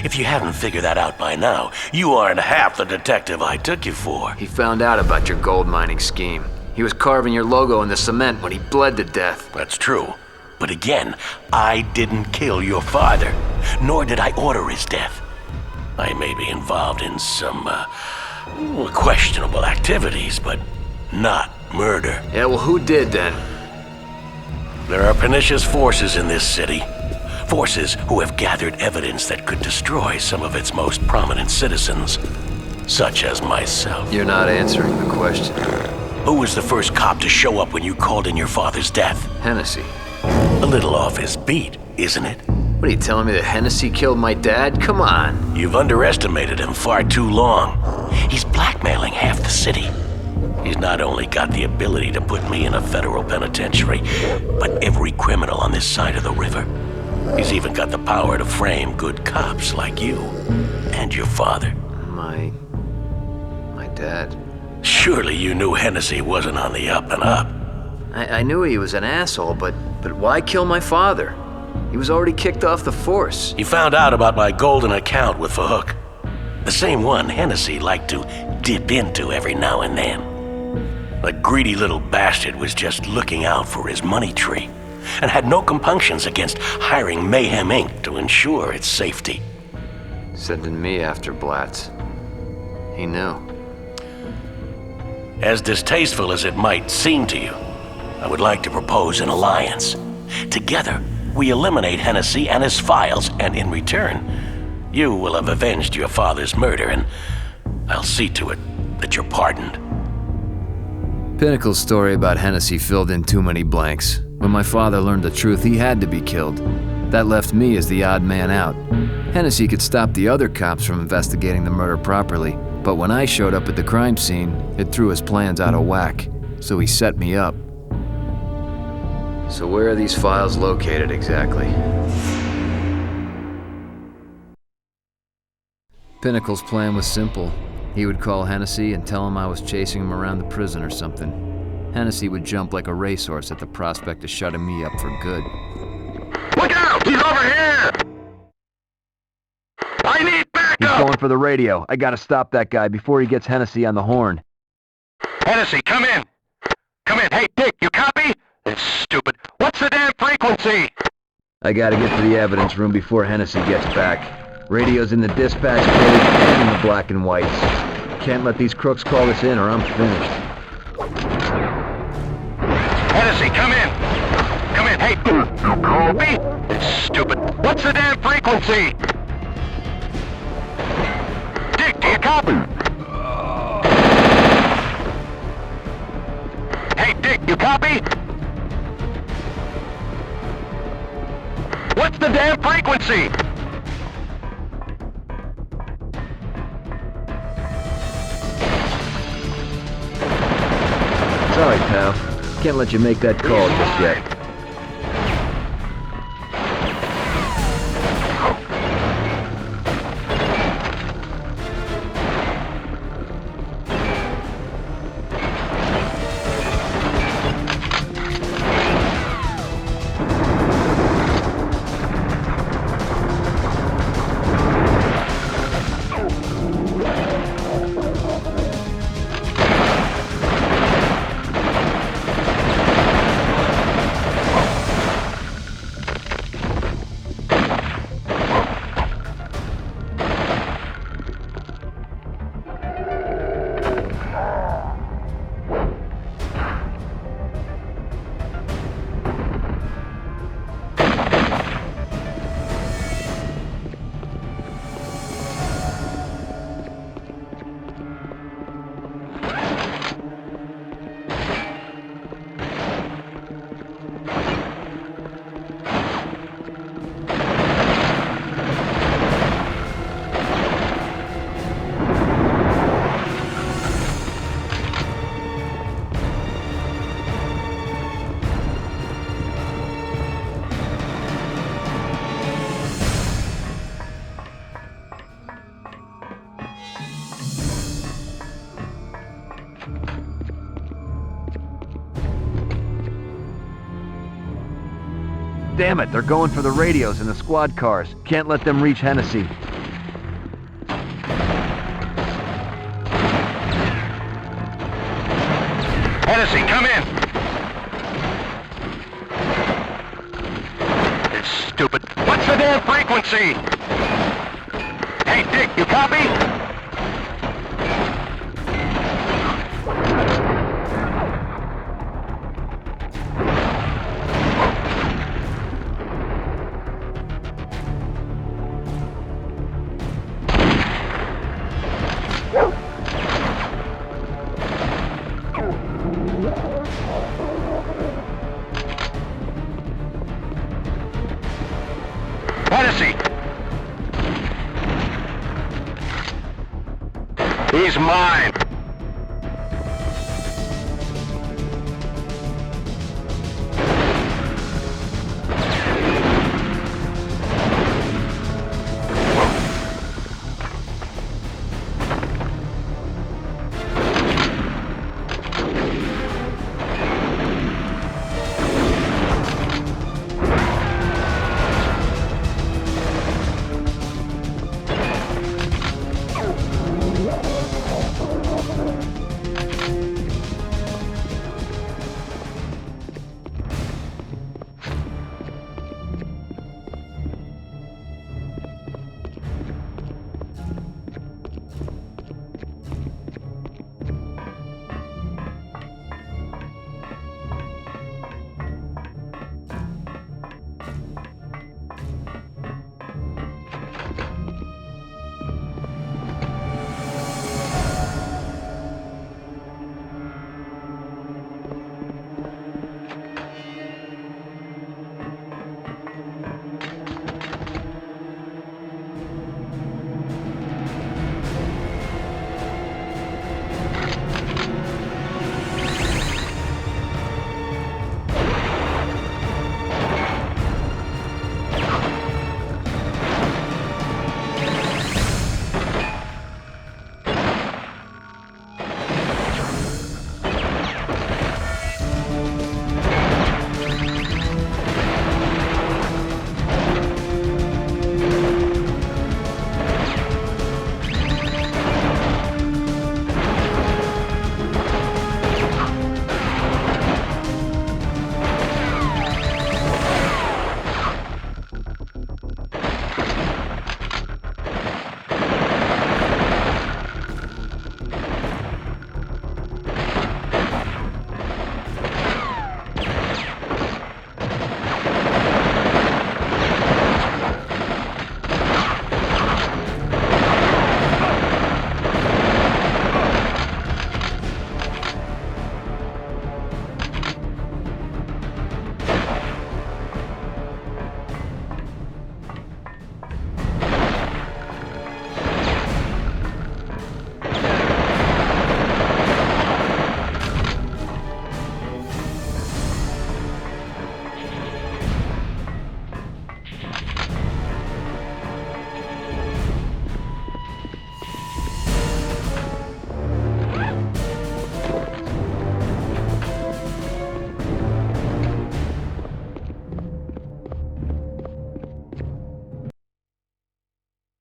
If you haven't figured that out by now, you aren't half the detective I took you for. He found out about your gold mining scheme. He was carving your logo in the cement when he bled to death. That's true. But again, I didn't kill your father, nor did I order his death. I may be involved in some, questionable activities, but not murder. Yeah, well, who did then? There are pernicious forces in this city. Forces who have gathered evidence that could destroy some of its most prominent citizens, such as myself. You're not answering the question. Who was the first cop to show up when you called in your father's death? Hennessy. A little off his beat, isn't it? What, are you telling me that Hennessy killed my dad? Come on. You've underestimated him far too long. He's blackmailing half the city. He's not only got the ability to put me in a federal penitentiary, but every criminal on this side of the river. He's even got the power to frame good cops like you and your father. My dad. Surely you knew Hennessy wasn't on the up and up. I knew he was an asshole, but why kill my father? He was already kicked off the force. You found out about my golden account with Fhook. The same one Hennessy liked to dip into every now and then. The greedy little bastard was just looking out for his money tree and had no compunctions against hiring Mayhem Inc. to ensure its safety. Sending me after Blatz. He knew. As distasteful as it might seem to you, I would like to propose an alliance. Together, we eliminate Hennessy and his files, and in return, you will have avenged your father's murder, and I'll see to it that you're pardoned. Pinnacle's story about Hennessy filled in too many blanks. When my father learned the truth, he had to be killed. That left me as the odd man out. Hennessy could stop the other cops from investigating the murder properly, but when I showed up at the crime scene, it threw his plans out of whack, so he set me up. So where are these files located exactly? Pinnacle's plan was simple. He would call Hennessy and tell him I was chasing him around the prison or something. Hennessy would jump like a racehorse at the prospect of shutting me up for good. Look out! He's over here! I need backup! He's going for the radio. I gotta stop that guy before he gets Hennessy on the horn. Hennessy, come in! Come in! Hey, Dick, you copy? It's stupid. What's the damn frequency? I gotta get to the evidence room before Hennessy gets back. Radio's in the dispatch cage and in the black and whites. Can't let these crooks call us in or I'm finished. Hennessy, come in! Come in! Hey, you copy? It's stupid. What's the damn frequency? Dick, do you copy? Hey, Dick, you copy? What's the damn frequency? Sorry, pal. Can't let you make that call just yet. Damn it, they're going for the radios and the squad cars. Can't let them reach Hennessy. Hennessy, come in! It's stupid. What's the damn frequency? Hey, Dick, you copy? Hennessy! He's mine!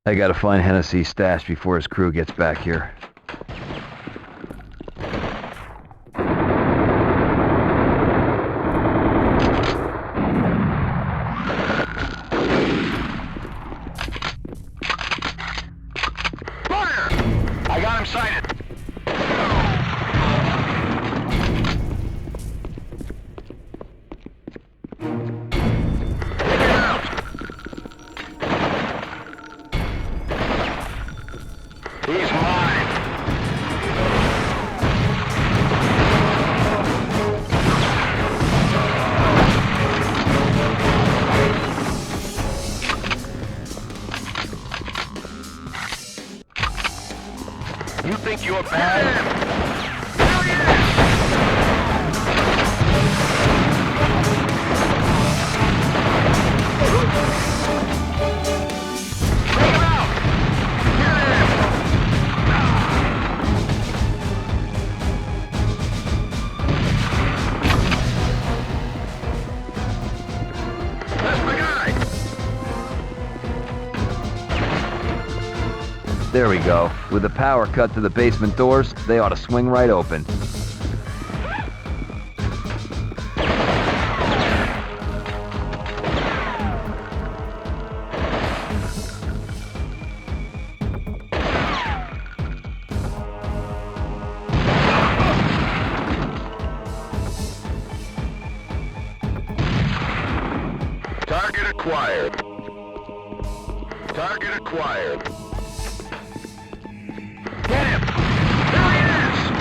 I gotta find Hennessy's stash before his crew gets back here. I got him sighted. He's mine. You think you're bad? There we go. With the power cut to the basement doors, they ought to swing right open. Target acquired. Target acquired. Get him! There he is!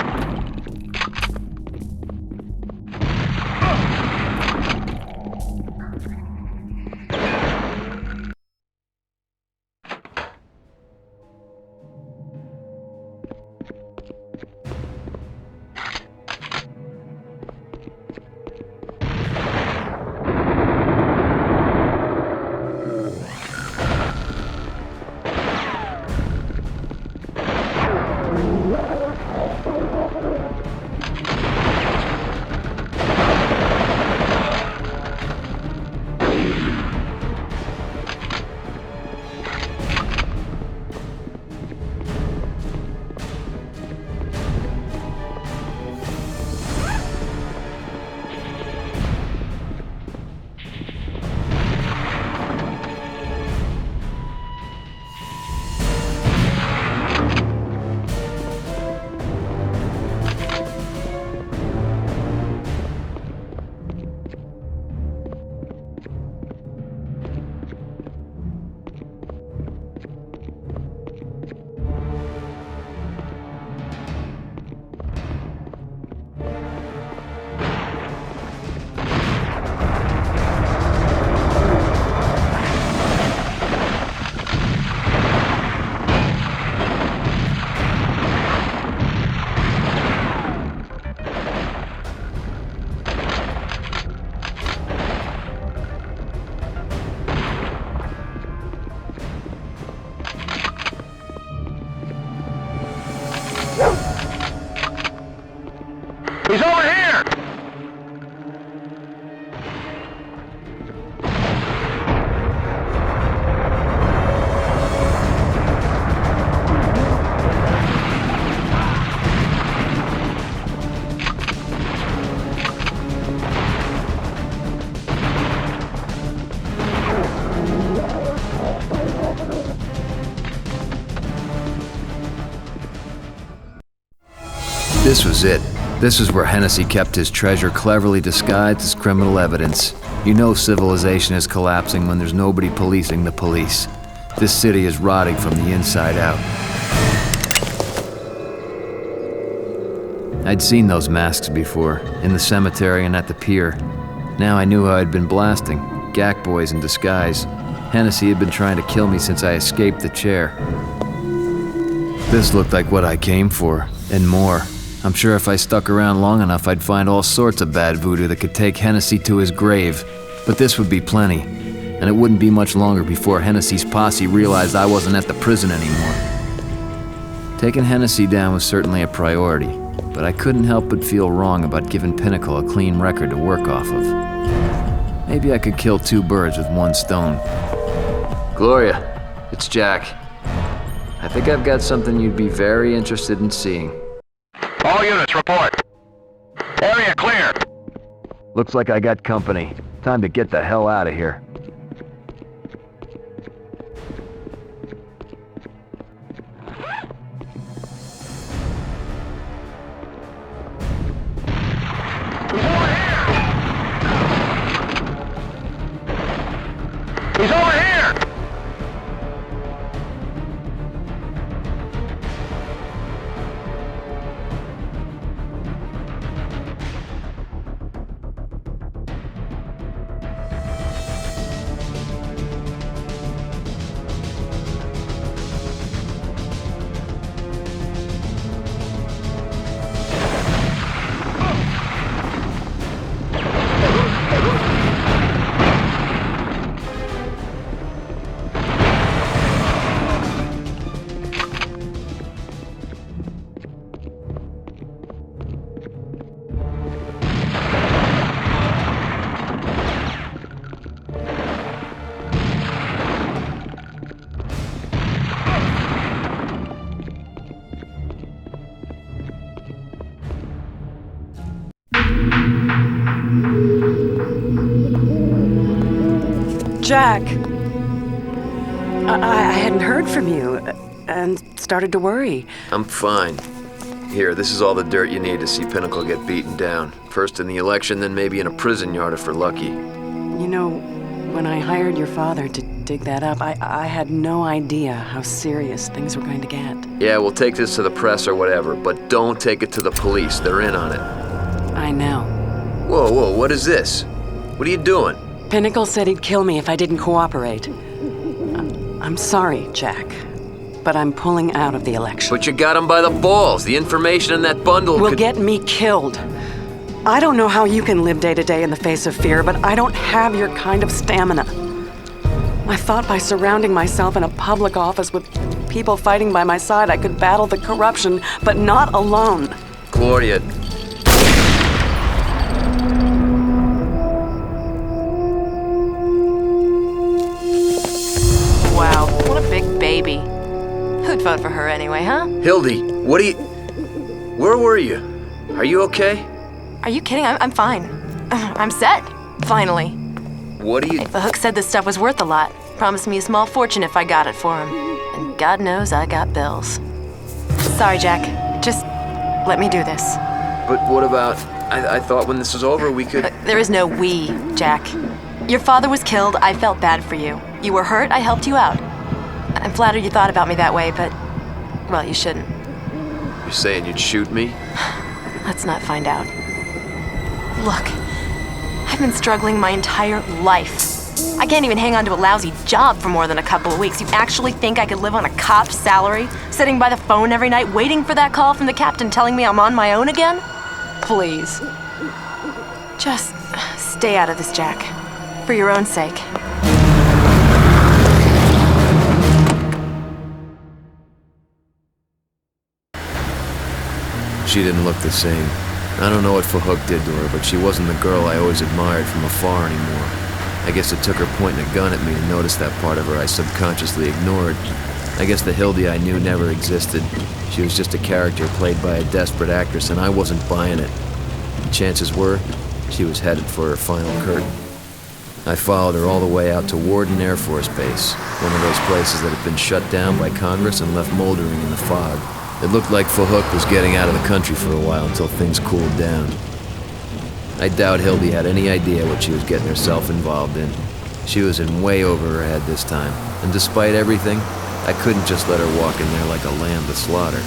He's over here! This was it. This is where Hennessy kept his treasure cleverly disguised as criminal evidence. You know civilization is collapsing when there's nobody policing the police. This city is rotting from the inside out. I'd seen those masks before, in the cemetery and at the pier. Now I knew how I'd been blasting. Gack boys in disguise. Hennessy had been trying to kill me since I escaped the chair. This looked like what I came for, and more. I'm sure if I stuck around long enough, I'd find all sorts of bad voodoo that could take Hennessy to his grave. But this would be plenty, and it wouldn't be much longer before Hennessy's posse realized I wasn't at the prison anymore. Taking Hennessy down was certainly a priority, but I couldn't help but feel wrong about giving Pinnacle a clean record to work off of. Maybe I could kill two birds with one stone. Gloria, it's Jack. I think I've got something you'd be very interested in seeing. All units, report. Area clear. Looks like I got company. Time to get the hell out of here. He's over here! Jack, I hadn't heard from you and started to worry. I'm fine. Here, this is all the dirt you need to see Pinnacle get beaten down. First in the election, then maybe in a prison yard if we're lucky. You know, when I hired your father to dig that up, I had no idea how serious things were going to get. Yeah, we'll take this to the press or whatever, but don't take it to the police. They're in on it. I know. Whoa, what is this? What are you doing? Pinnacle said he'd kill me if I didn't cooperate. I'm sorry, Jack, but I'm pulling out of the election. But you got him by the balls. The information in that bundle will get me killed. I don't know how you can live day to day in the face of fear, but I don't have your kind of stamina. I thought by surrounding myself in a public office with people fighting by my side, I could battle the corruption, but not alone. Gloria. Wow, what a big baby. Who'd vote for her anyway, huh? Hildy, what are you... Where were you? Are you okay? Are you kidding? I'm fine. I'm set. Finally. What do you... Fhook said this stuff was worth a lot. Promised me a small fortune if I got it for him. And God knows I got bills. Sorry, Jack. Just let me do this. But what about... I thought when this was over we could... There is no we, Jack. Your father was killed. I felt bad for you. You were hurt. I helped you out. I'm flattered you thought about me that way, but... well, you shouldn't. You're saying you'd shoot me? Let's not find out. Look, I've been struggling my entire life. I can't even hang on to a lousy job for more than a couple of weeks. You actually think I could live on a cop's salary, sitting by the phone every night, waiting for that call from the captain telling me I'm on my own again? Please. Just stay out of this, Jack. For your own sake. She didn't look the same. I don't know what Fhook did to her, but she wasn't the girl I always admired from afar anymore. I guess it took her pointing a gun at me to notice that part of her I subconsciously ignored. I guess the Hildy I knew never existed. She was just a character played by a desperate actress, and I wasn't buying it. Chances were, she was headed for her final curtain. I followed her all the way out to Warden Air Force Base, one of those places that had been shut down by Congress and left moldering in the fog. It looked like Fhook was getting out of the country for a while until things cooled down. I doubt Hildy had any idea what she was getting herself involved in. She was in way over her head this time, and despite everything, I couldn't just let her walk in there like a lamb to slaughter.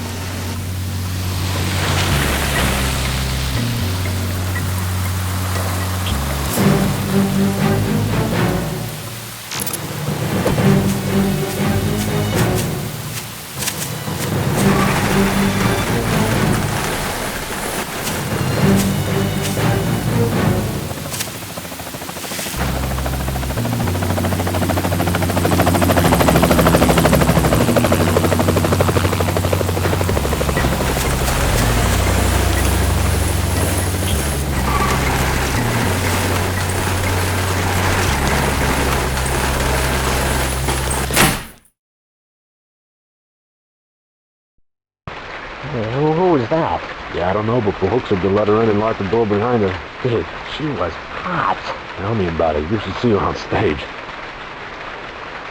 Hey, who is that? Yeah, I don't know, but Fhook said to let her in and lock the door behind her. Dude, she was hot. Tell me about it. You should see her on stage.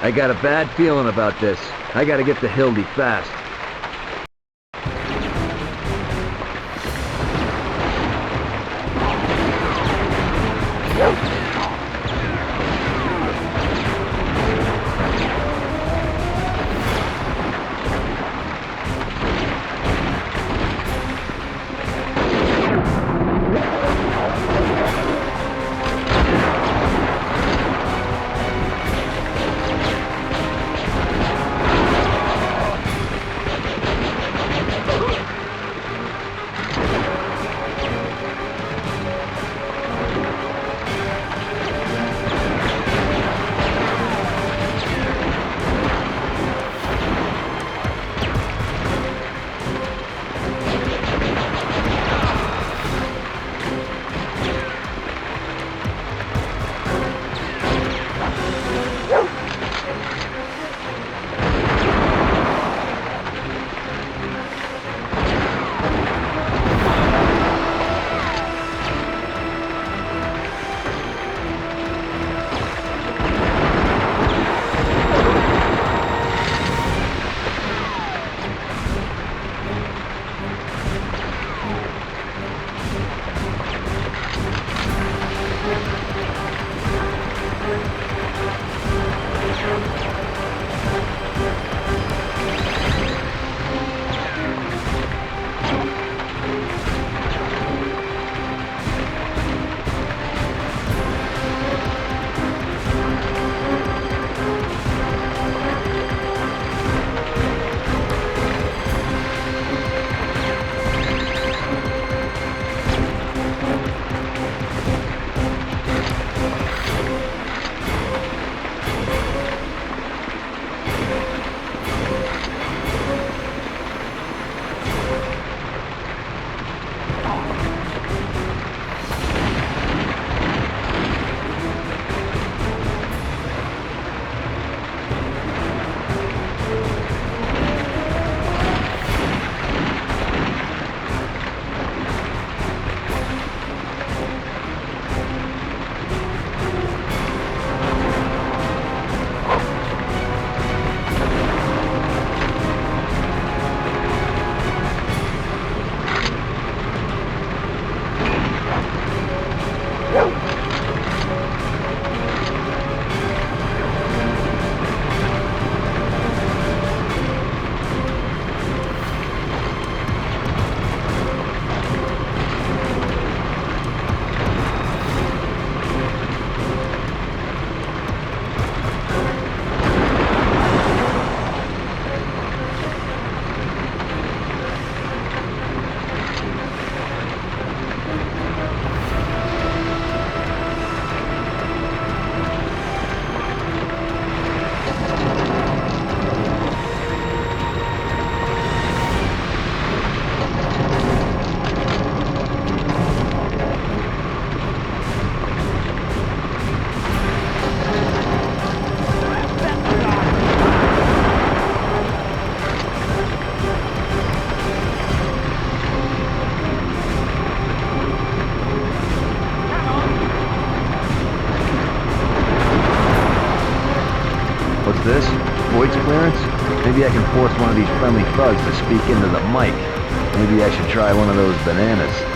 I got a bad feeling about this. I gotta get to Hildy fast. This? Voice clearance? Maybe I can force one of these friendly thugs to speak into the mic. Maybe I should try one of those bananas.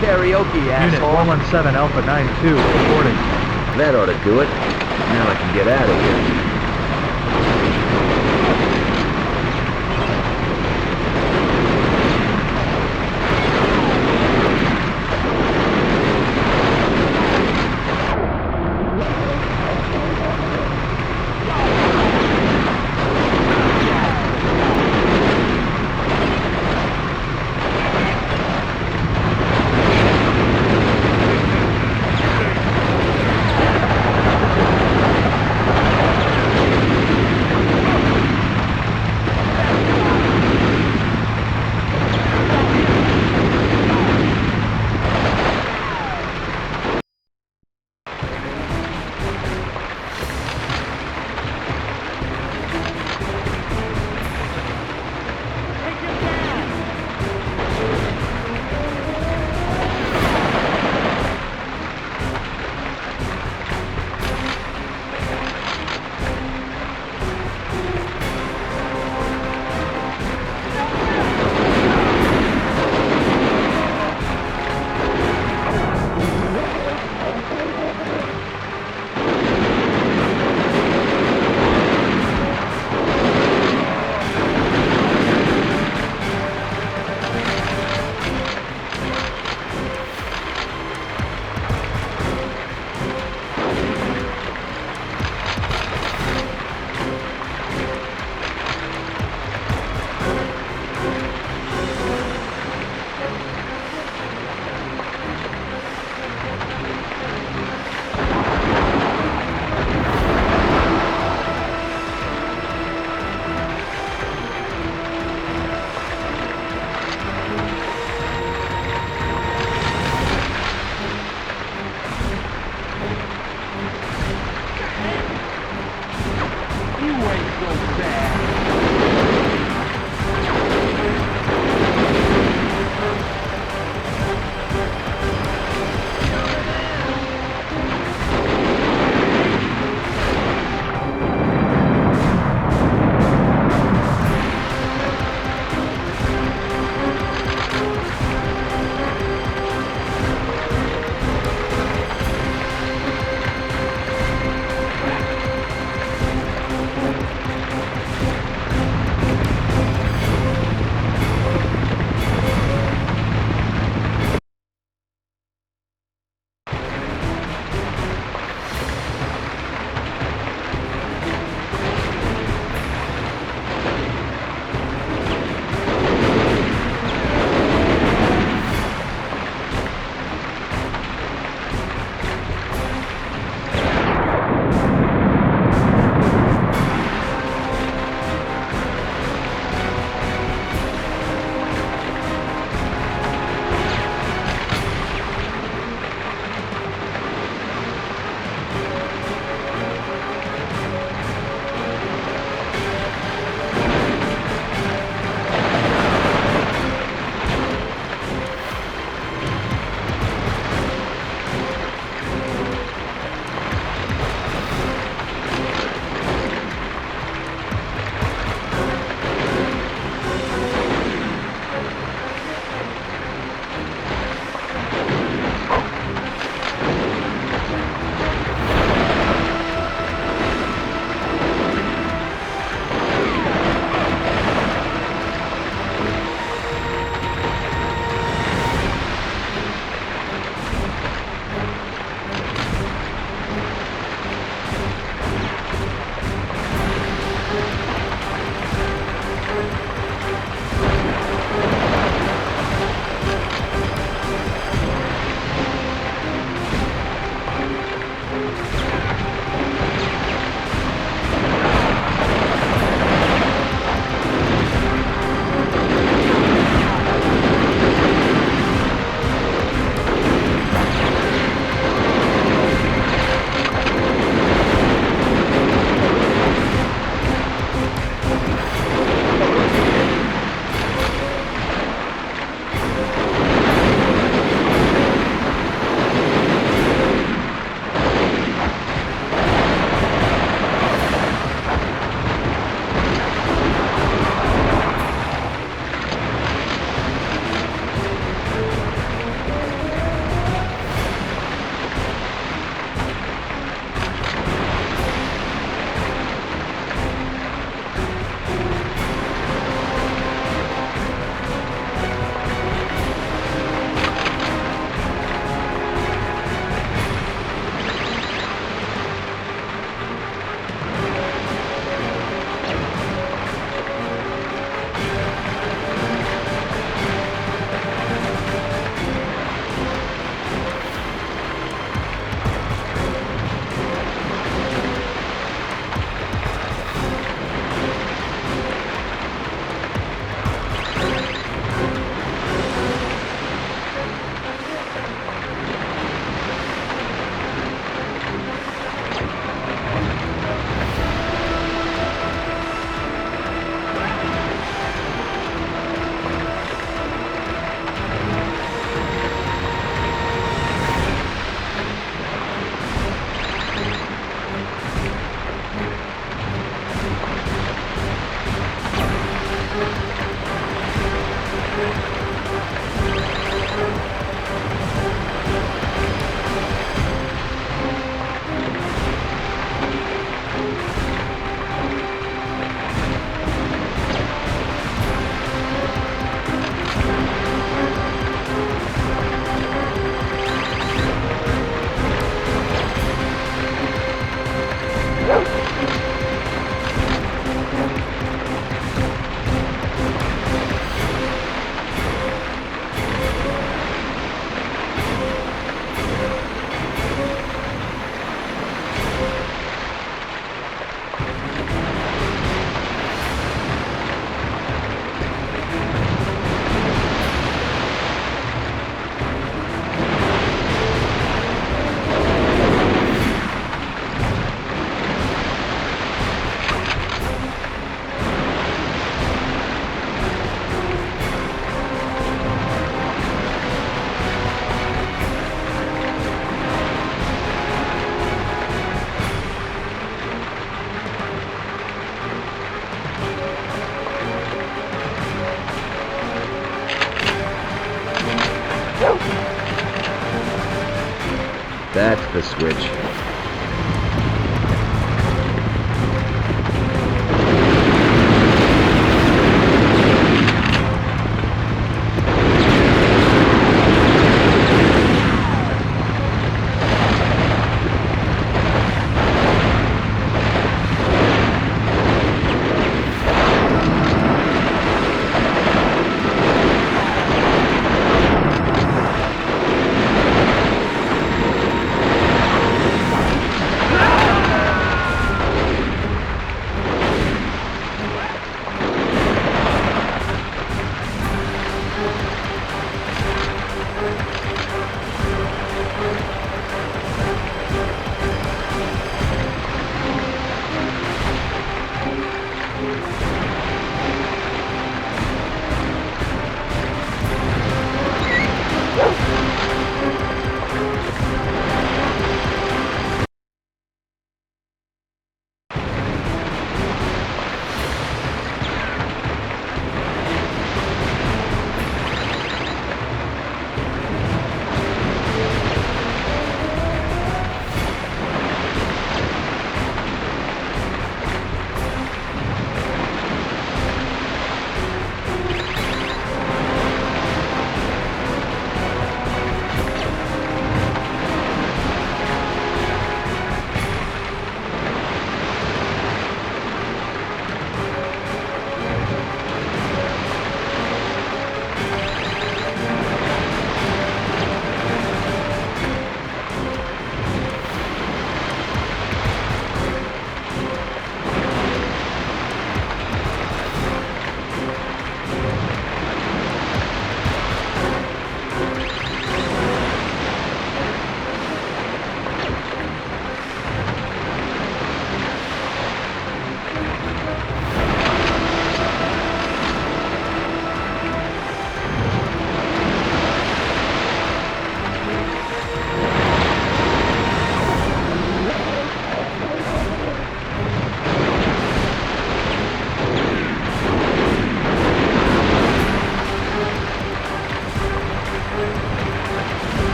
karaoke, Unit asshole. 117 Alpha 92 reporting. That ought to do it. Now I can get out of here. That's the switch.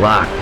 Locked.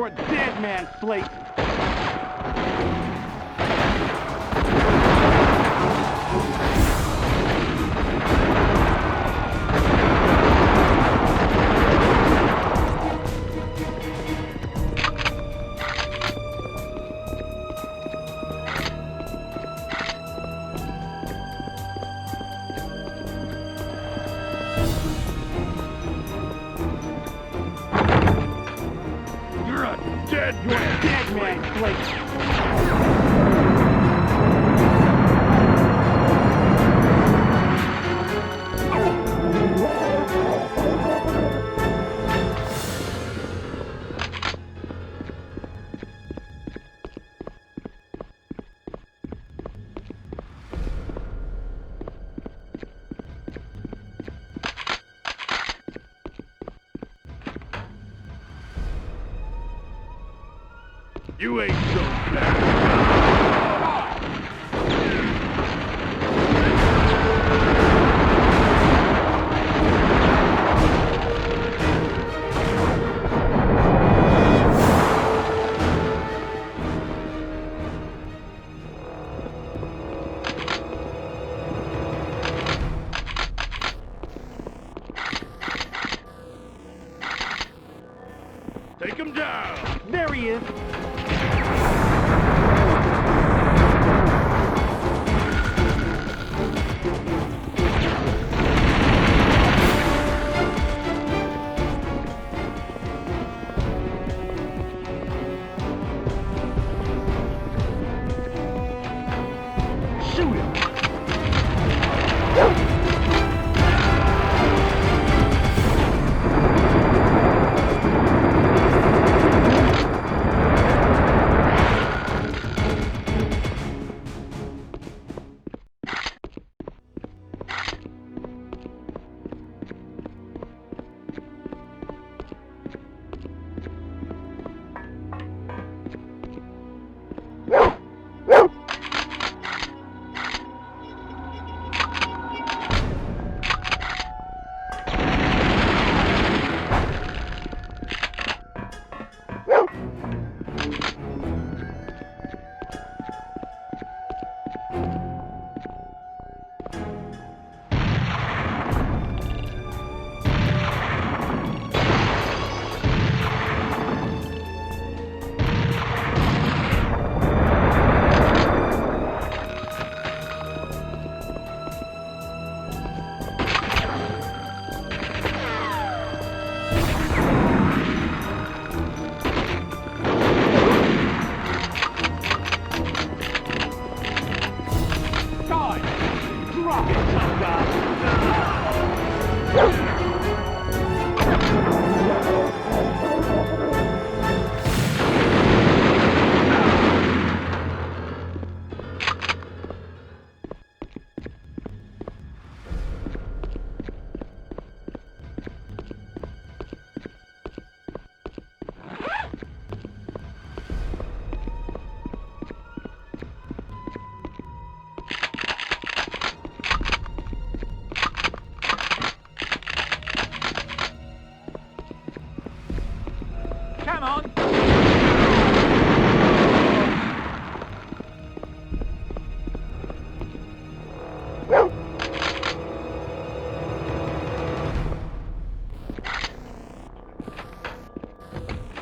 You're a dead man, Slate. You're a dead man, Slate. You ain't so bad. Take him down. There he is. Shoot him! Come on!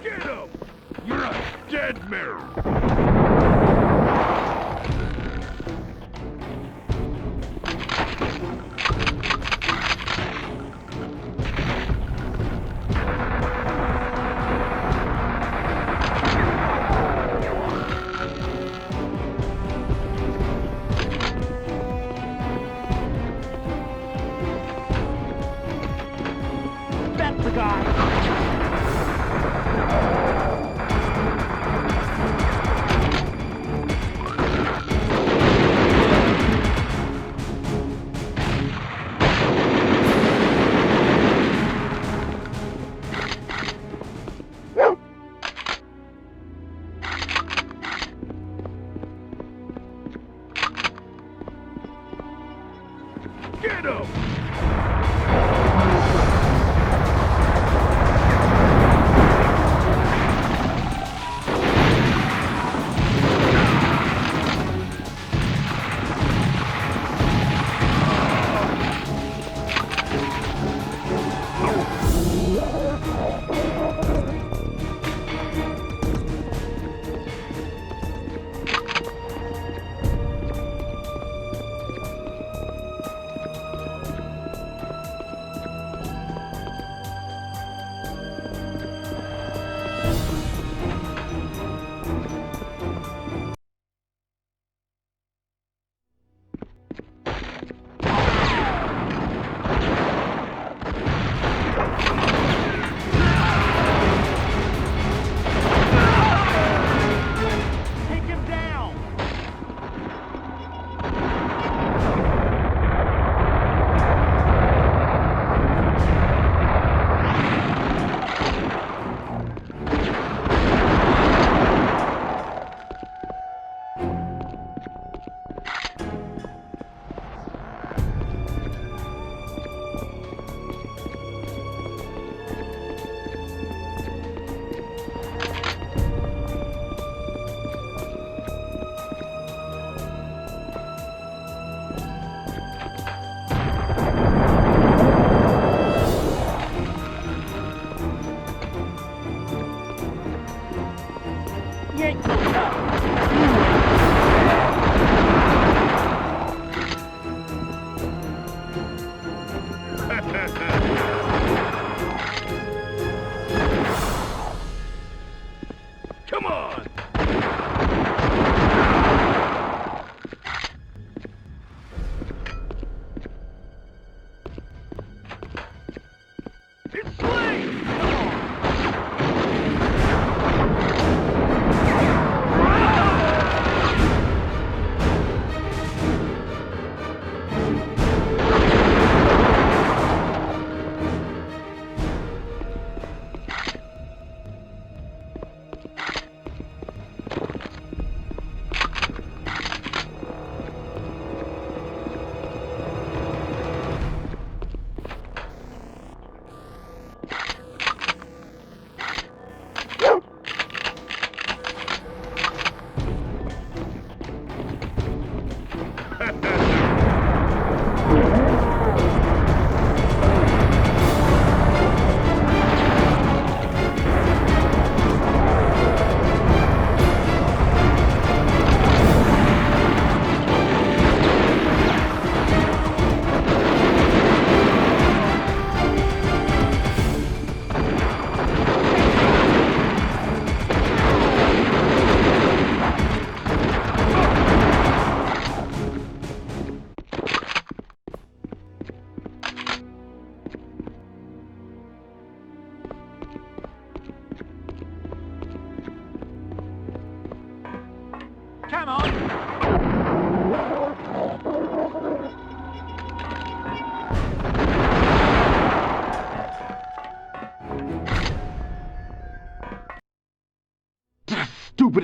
Get him! You're a dead man! That's the guy! Get him!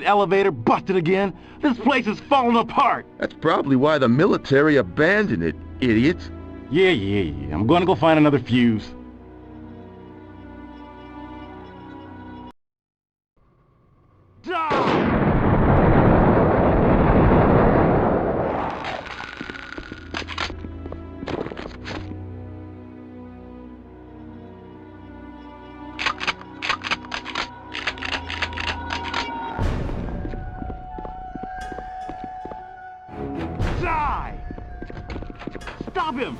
stupid elevator busted again? This place is falling apart! That's probably why the military abandoned it, idiots. Yeah. I'm gonna go find another fuse. Die! Stop him!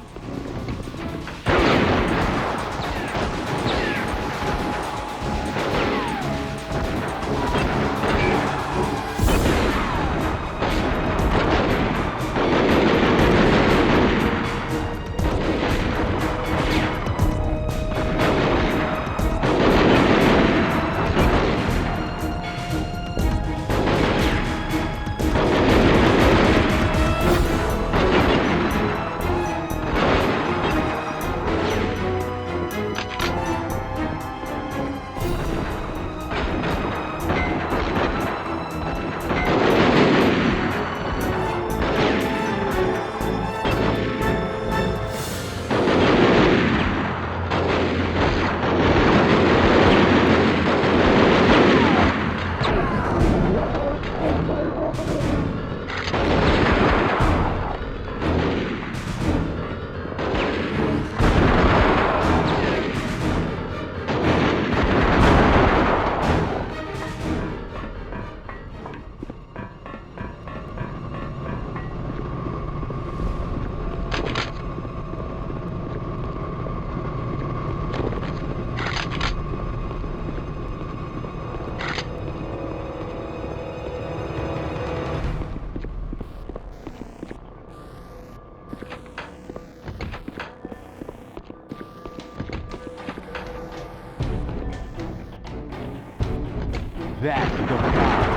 That's the power.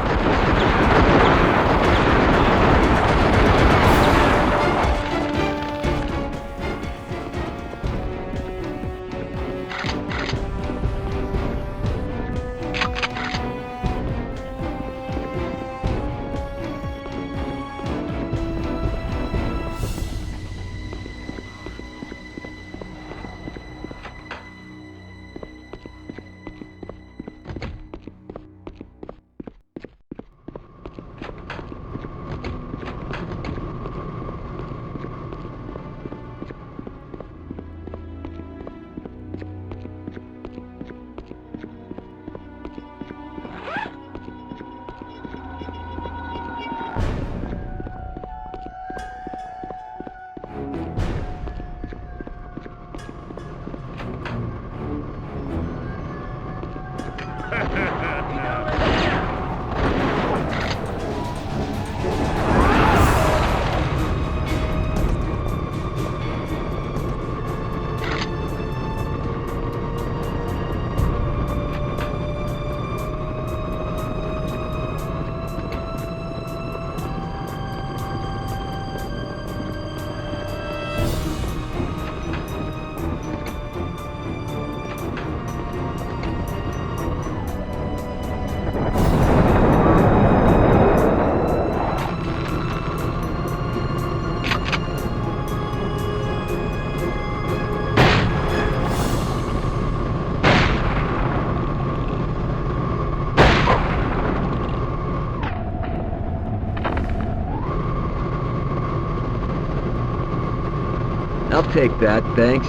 I'll take that, thanks.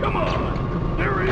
Come on! There he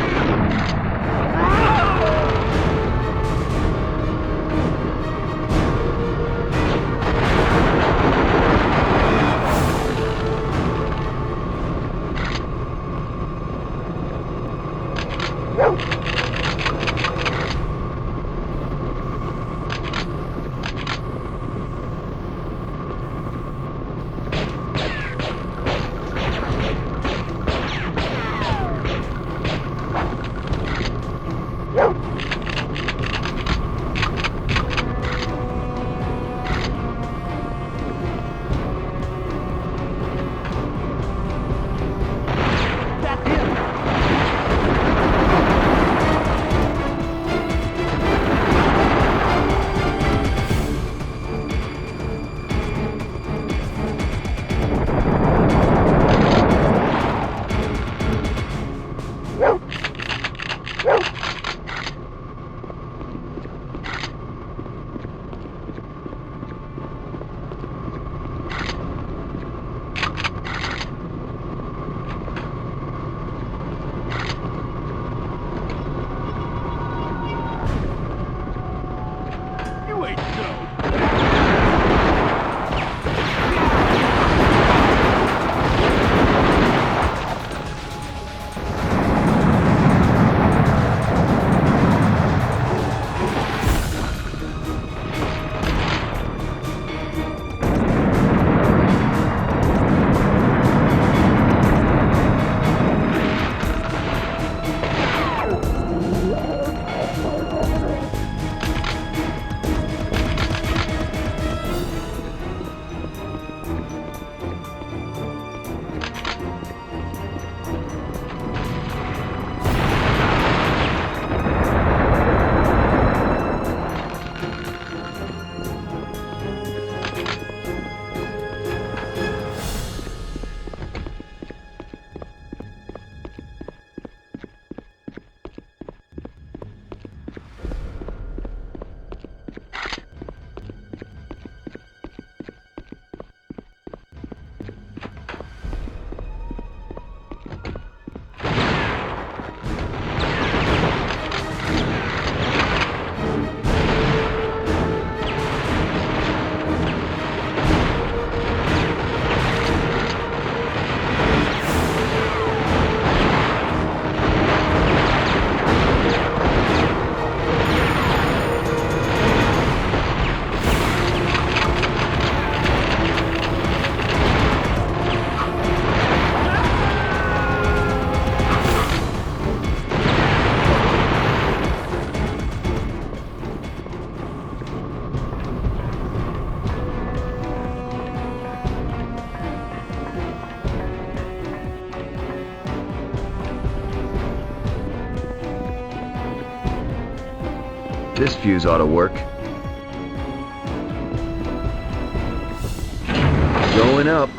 This fuse ought to work. Going up.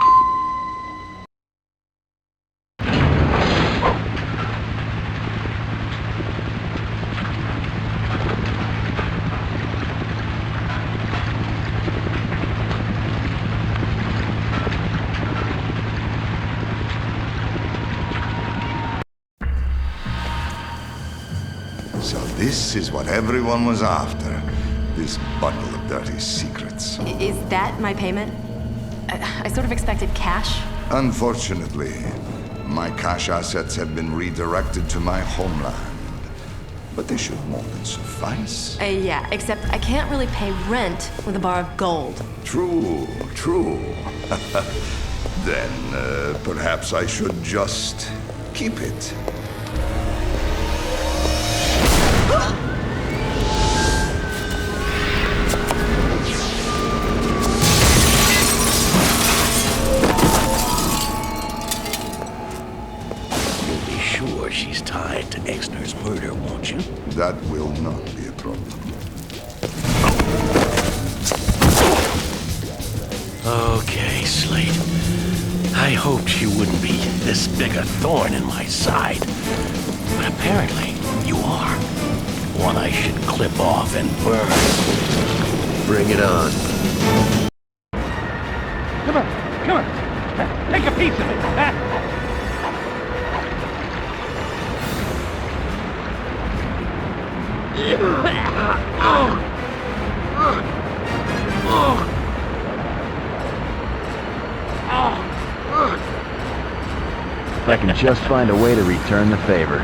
So this is what everyone was after. This bundle of dirty secrets. Is that my payment? I sort of expected cash. Unfortunately, my cash assets have been redirected to my homeland. But they should more than suffice. Yeah, except I can't really pay rent with a bar of gold. True. Then, perhaps I should just keep it. You'll be sure she's tied to Exner's murder, won't you? That will not be a problem. Okay, Slate. I hoped you wouldn't be this big a thorn in my side. But apparently, you are. One I should clip off and burn. Bring it on. Come on. Take a piece of it. If I can just find a way to return the favor.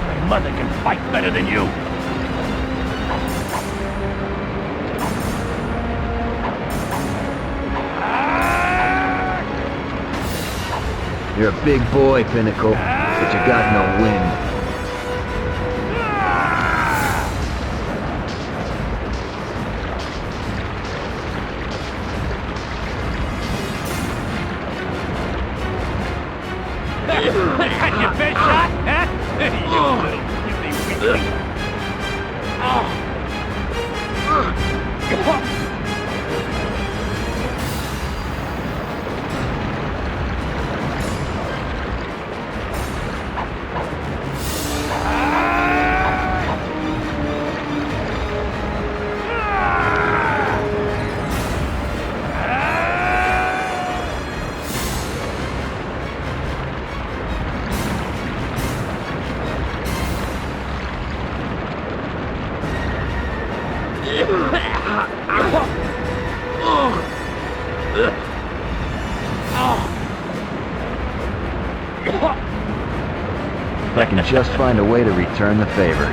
My mother can fight better than you. You're a big boy, Pinnacle, but you got no wind. Catch your best shot, huh? You little cutie weakling. If I can just find a way to return the favor.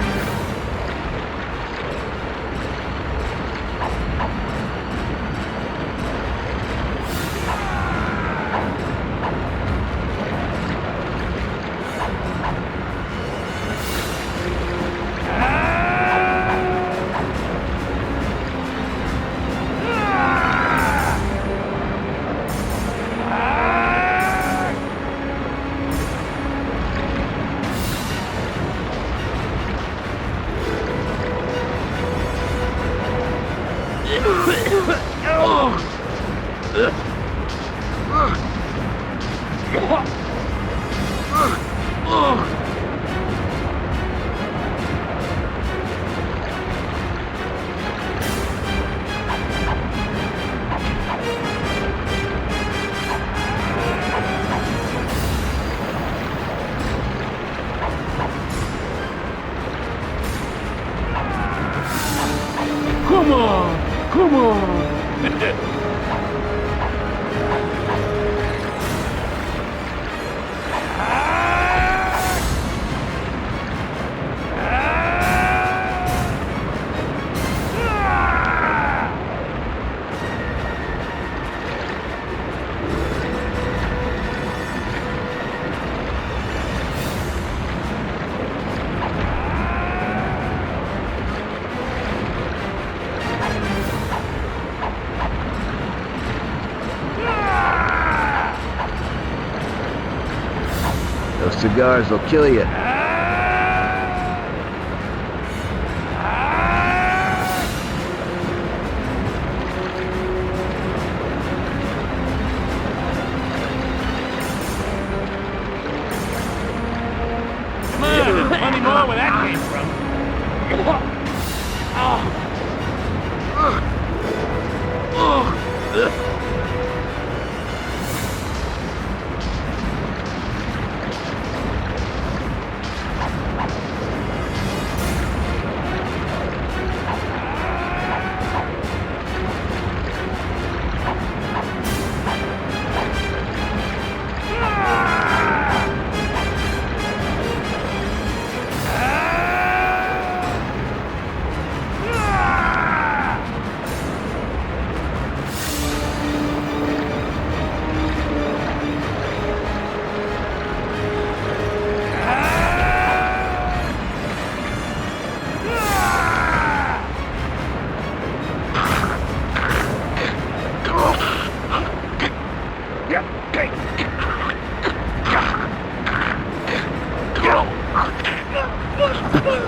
Come on! Those cigars will kill you. Come on, there's plenty more where that came from.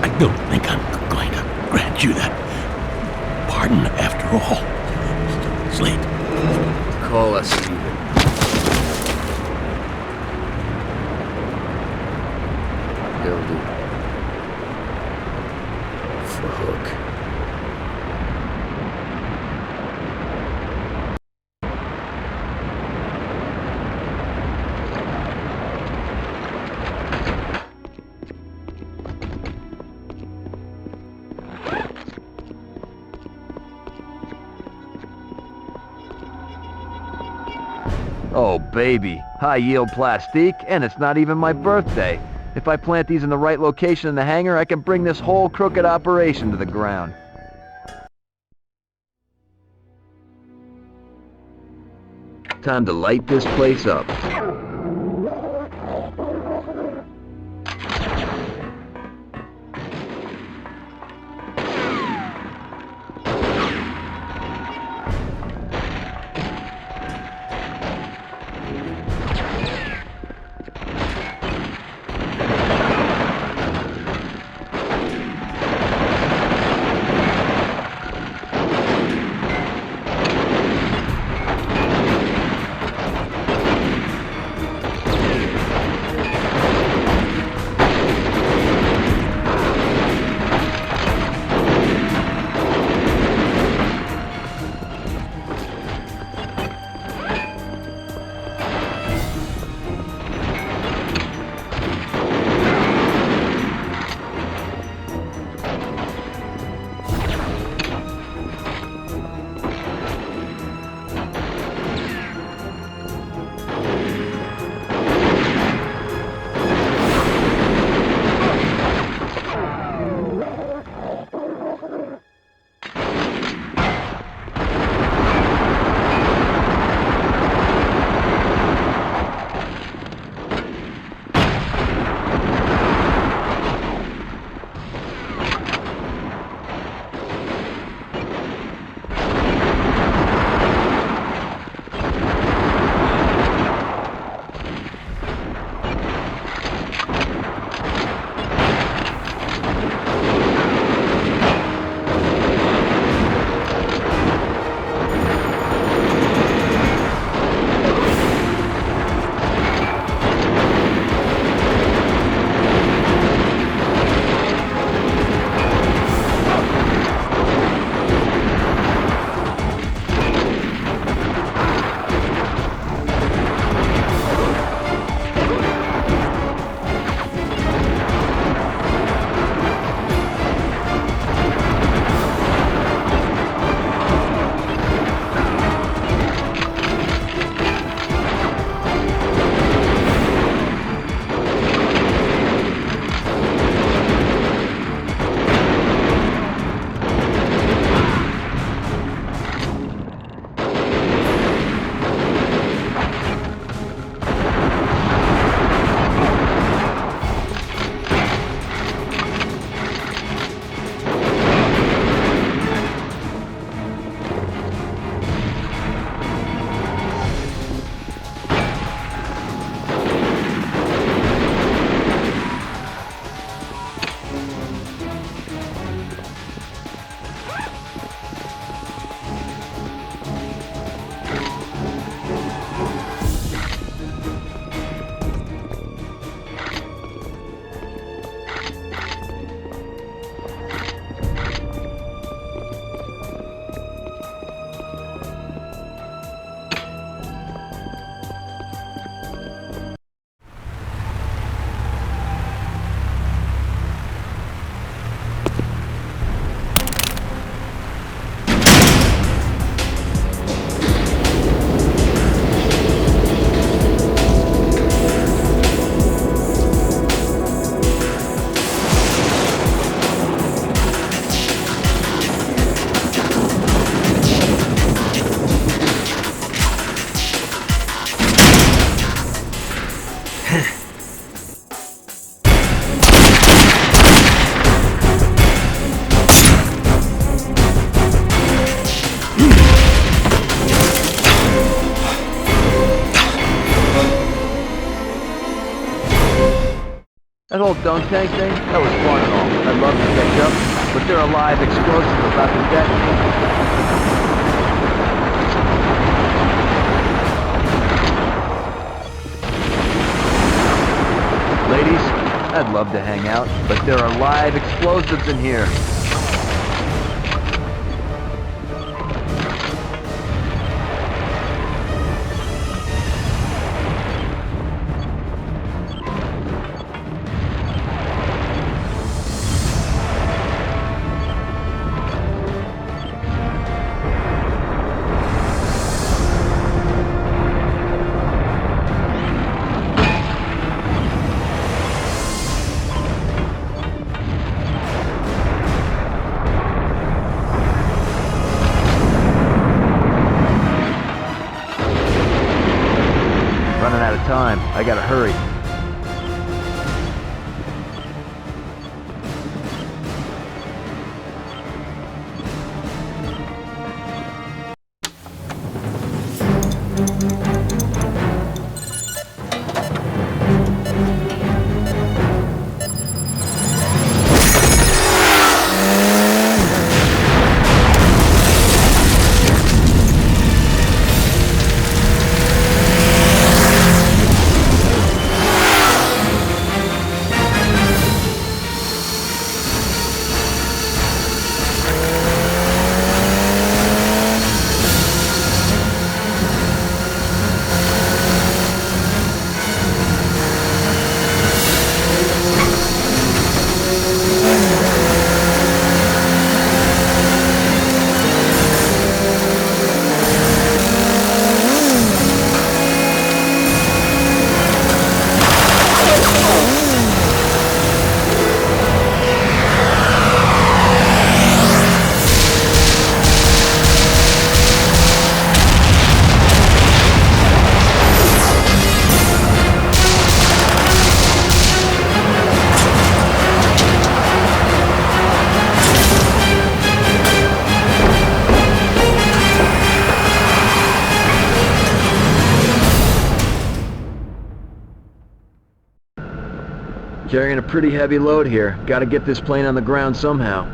I don't think I'm going to grant you that pardon after all. Slate. Call us even. They'll do. Fhook. Oh, baby. High-yield plastique, and it's not even my birthday. If I plant these in the right location in the hangar, I can bring this whole crooked operation to the ground. Time to light this place up. That whole dunk tank thing, that was fun and all. I'd love to catch up, but there are live explosives about to detonate. Ladies, I'd love to hang out, but there are live explosives in here. Time. I gotta hurry. Carrying a pretty heavy load here. Gotta get this plane on the ground somehow.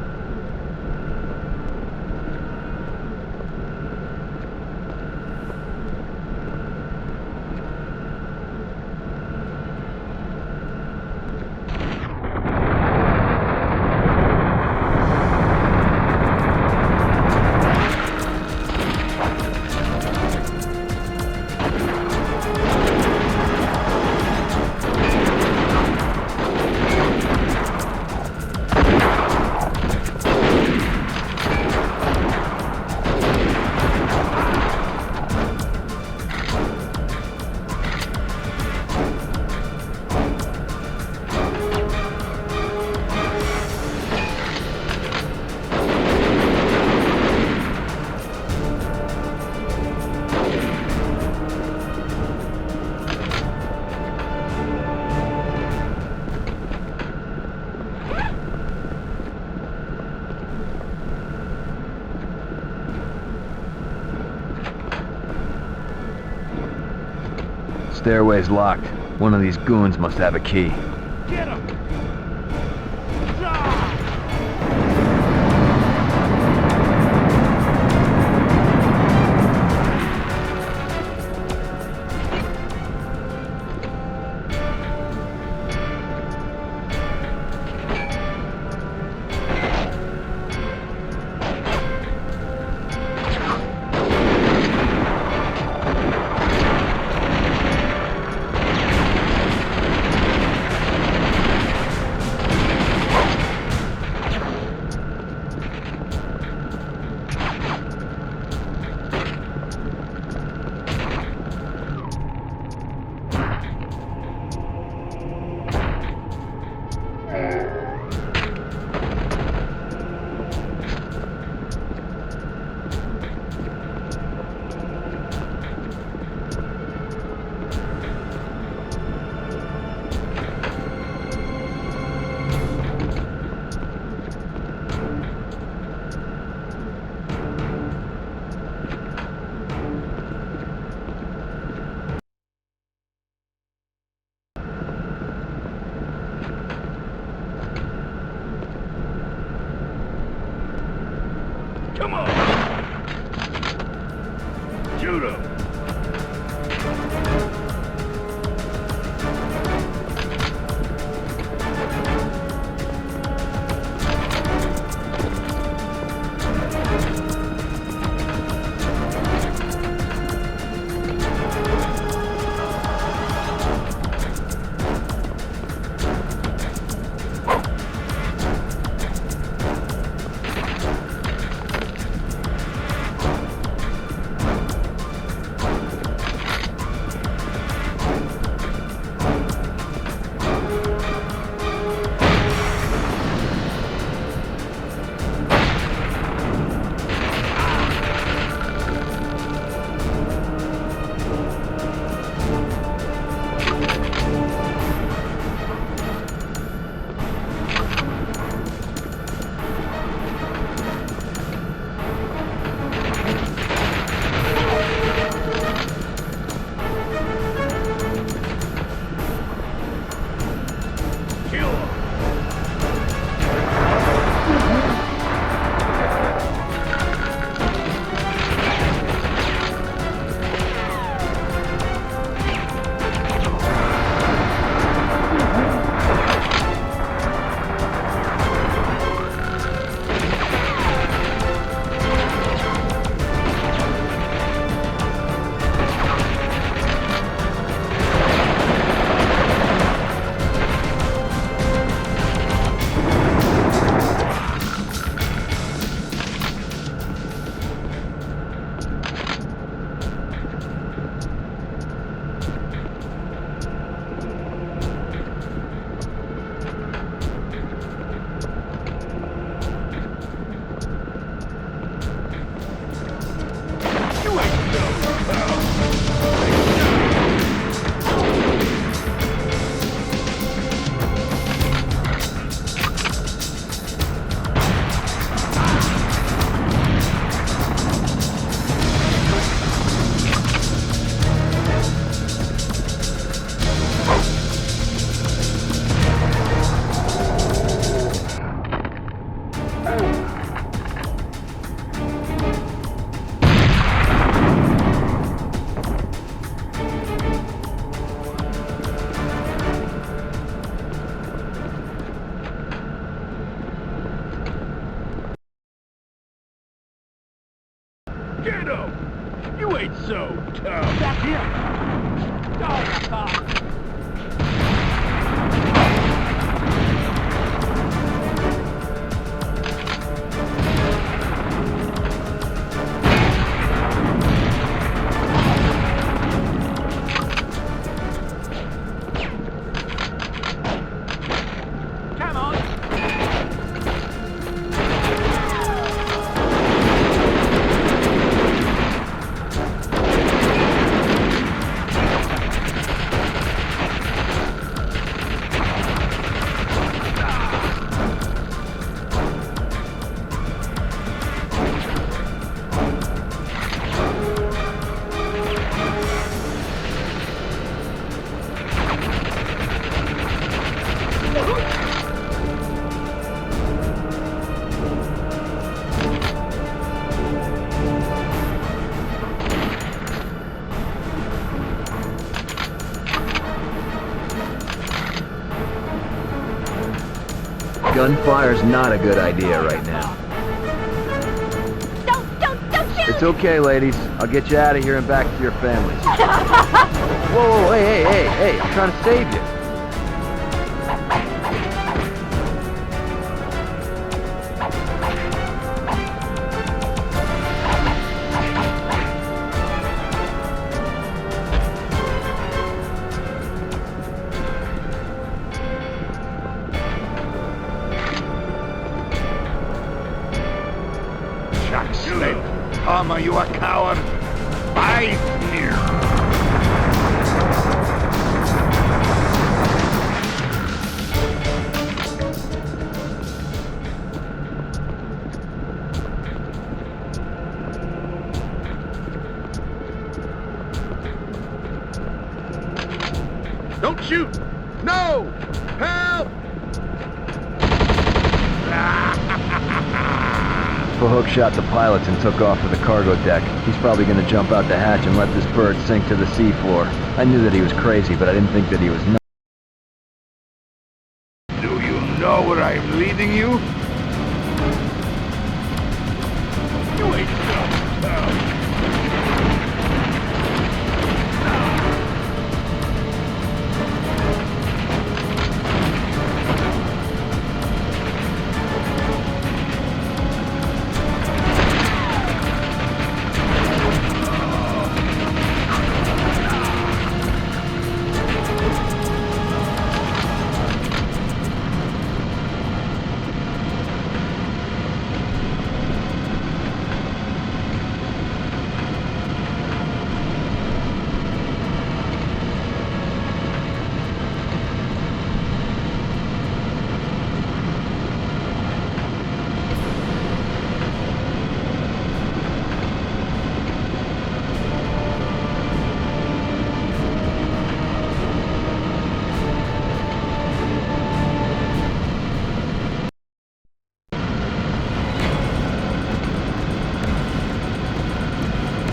Stairway's locked. One of these goons must have a key. Get him! so tough. Back here. Oh, God. Gunfire's not a good idea right now. Don't shoot! It's okay, ladies. I'll get you out of here and back to your families. Whoa, hey, I'm trying to save you. Jack Slate, Tom, are you a coward? Bide here. Don't shoot! No! Help! Fhook shot the pilots and took off for the cargo deck. He's probably gonna jump out the hatch and let this bird sink to the seafloor. I knew that he was crazy, but I didn't think that he was nuts. Do you know where I'm leading you? You ain't so tough.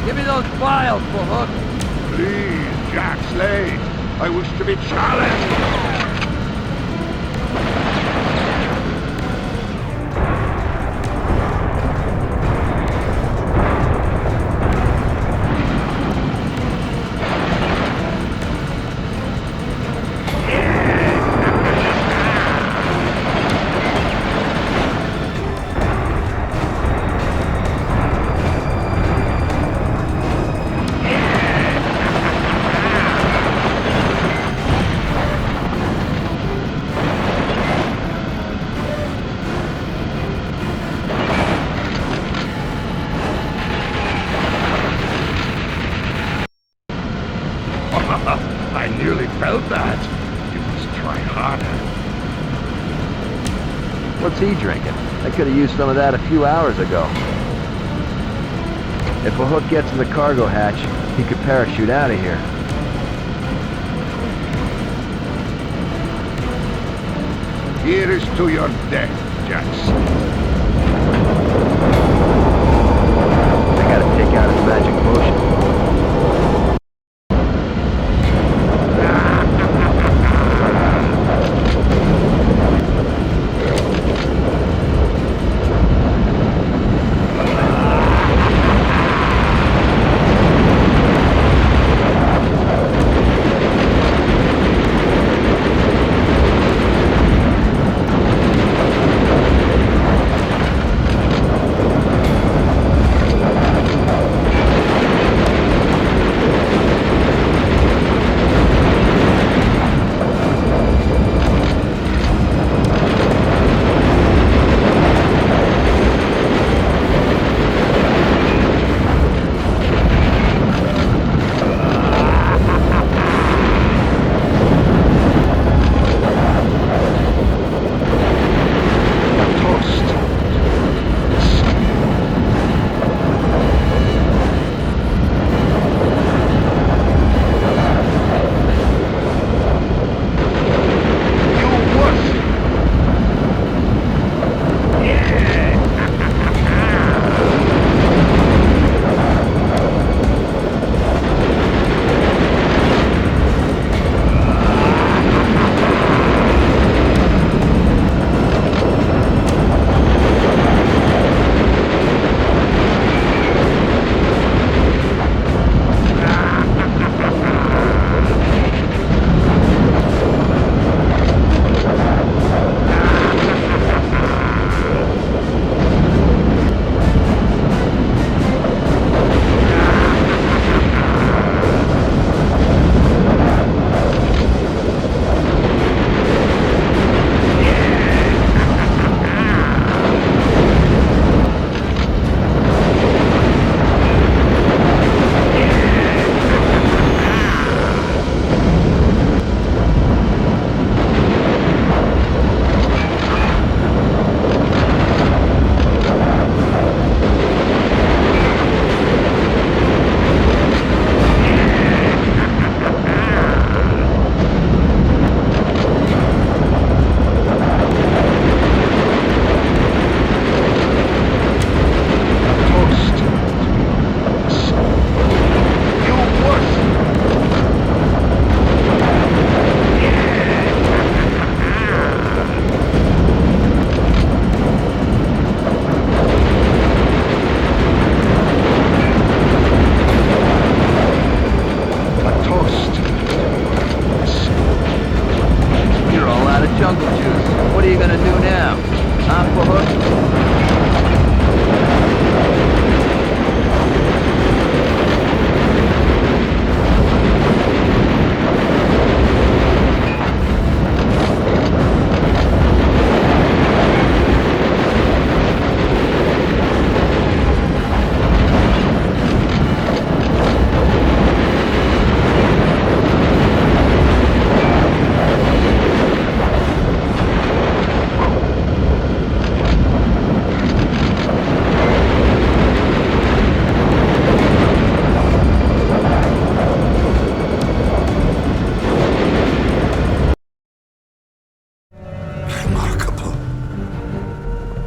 Give me those files, Fhook. Please, Jack Slate. I wish to be challenged. I nearly felt that. You must try harder. What's he drinking? I could have used some of that a few hours ago. If Fhook gets in the cargo hatch, he could parachute out of here. Here is to your death, Jack Slate. I gotta take out his magic potion.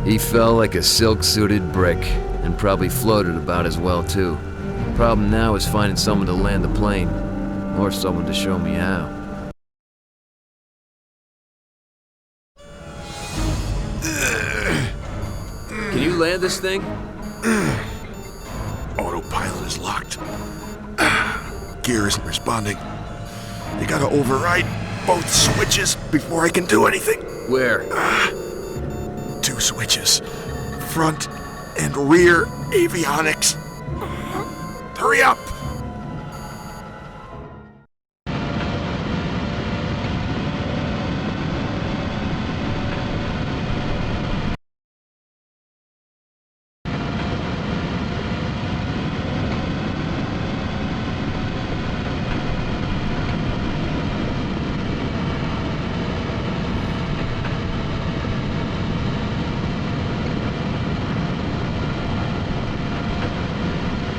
He fell like a silk-suited brick, and probably floated about as well, too. Problem now is finding someone to land the plane, or someone to show me how. Can you land this thing? Autopilot is locked. Gear isn't responding. You gotta override both switches before I can do anything. Where? 2 switches. Front and rear avionics. Hurry up!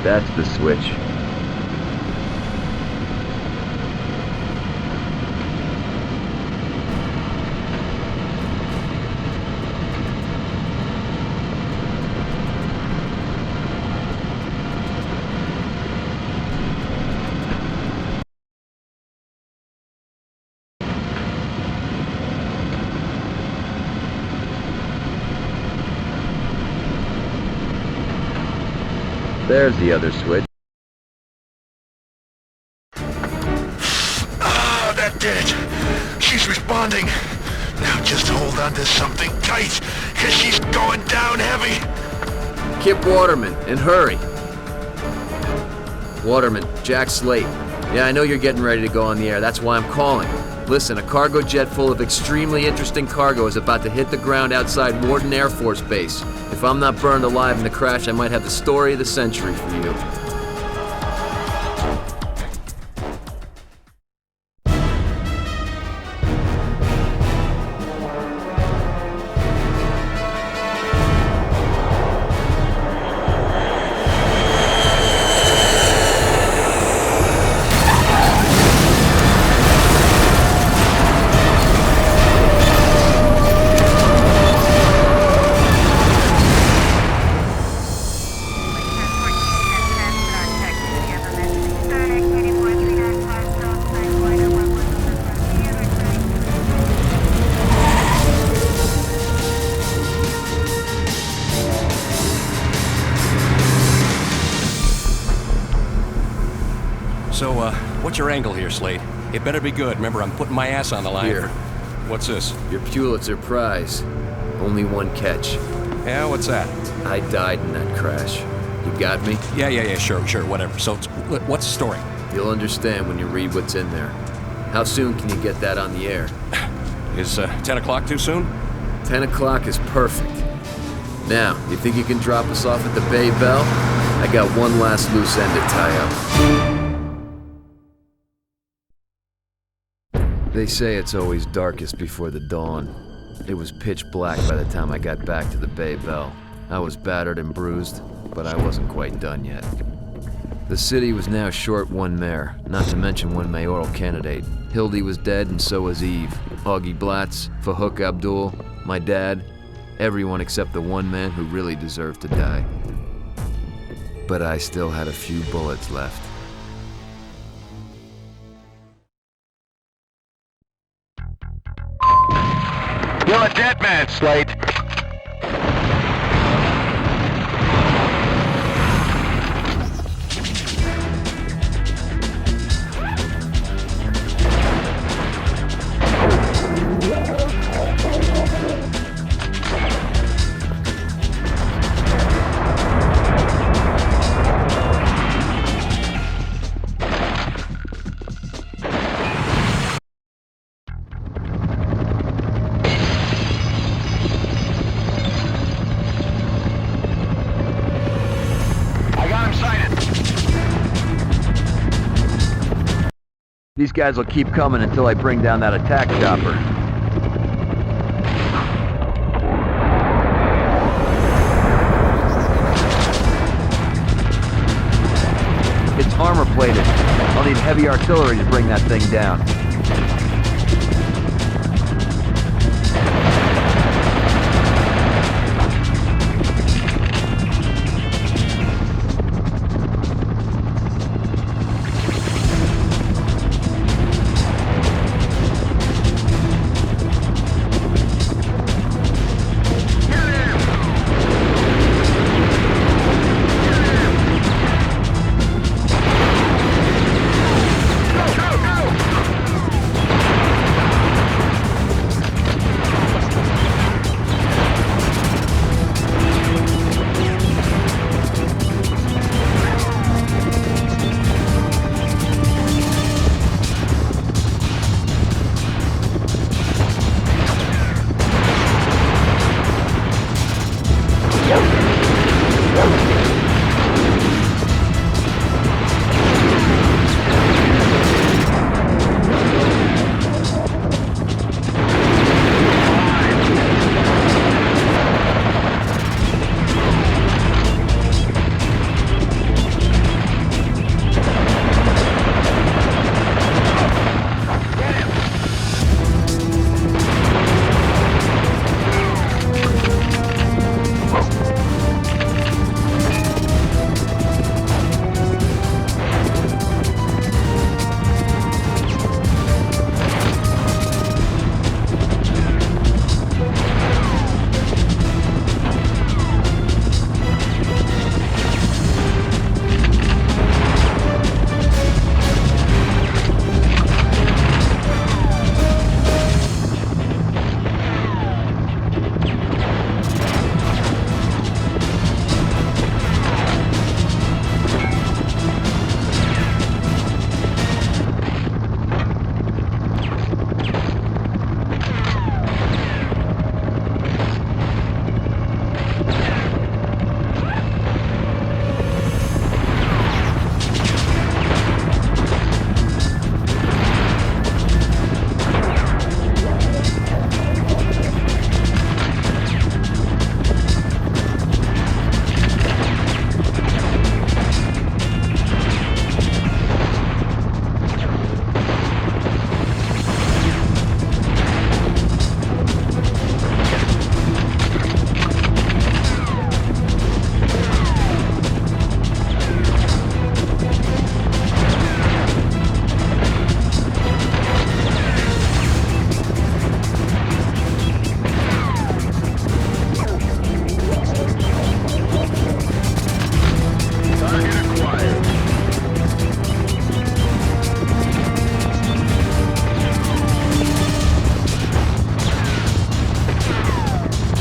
That's the switch. There's the other switch. Ah, that did it. She's responding. Now just hold on to something tight, cause she's going down heavy. Kip Waterman, and hurry. Waterman, Jack Slate. Yeah, I know you're getting ready to go on the air, that's why I'm calling. Listen, a cargo jet full of extremely interesting cargo is about to hit the ground outside Warden Air Force Base. If I'm not burned alive in the crash, I might have the story of the century for you. So, what's your angle here, Slate? It better be good. Remember, I'm putting my ass on the line. Here. What's this? Your Pulitzer Prize. Only one catch. Yeah, what's that? I died in that crash. You got me? Yeah, sure, whatever. So, what's the story? You'll understand when you read what's in there. How soon can you get that on the air? Is 10 o'clock too soon? 10 o'clock is perfect. Now, you think you can drop us off at the Bay Bell? I got one last loose end to tie up. They say it's always darkest before the dawn. It was pitch black by the time I got back to the Bay Bell. I was battered and bruised, but I wasn't quite done yet. The city was now short one mayor, not to mention one mayoral candidate. Hildy was dead and so was Eve. Augie Blatz, Fhook Abdul, my dad, everyone except the one man who really deserved to die. But I still had a few bullets left. You're a dead man, Slate. These guys will keep coming until I bring down that attack chopper. It's armor-plated. I'll need heavy artillery to bring that thing down.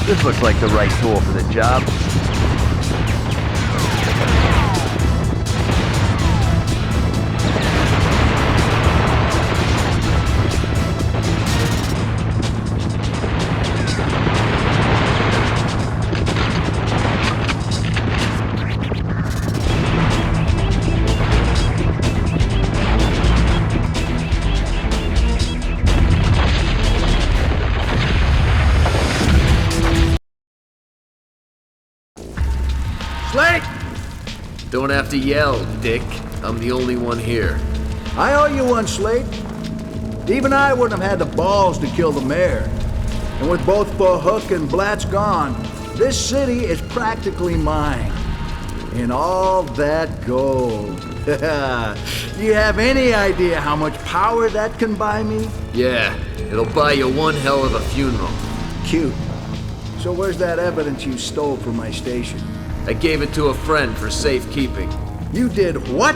This looks like the right tool for the job. Slate! Don't have to yell, Dick. I'm the only one here. I owe you one, Slate. Even I wouldn't have had the balls to kill the mayor. And with both Fhook and Blatz gone, this city is practically mine. And all that gold. Do you have any idea how much power that can buy me? Yeah, it'll buy you one hell of a funeral. Cute. So where's that evidence you stole from my station? I gave it to a friend for safekeeping. You did what?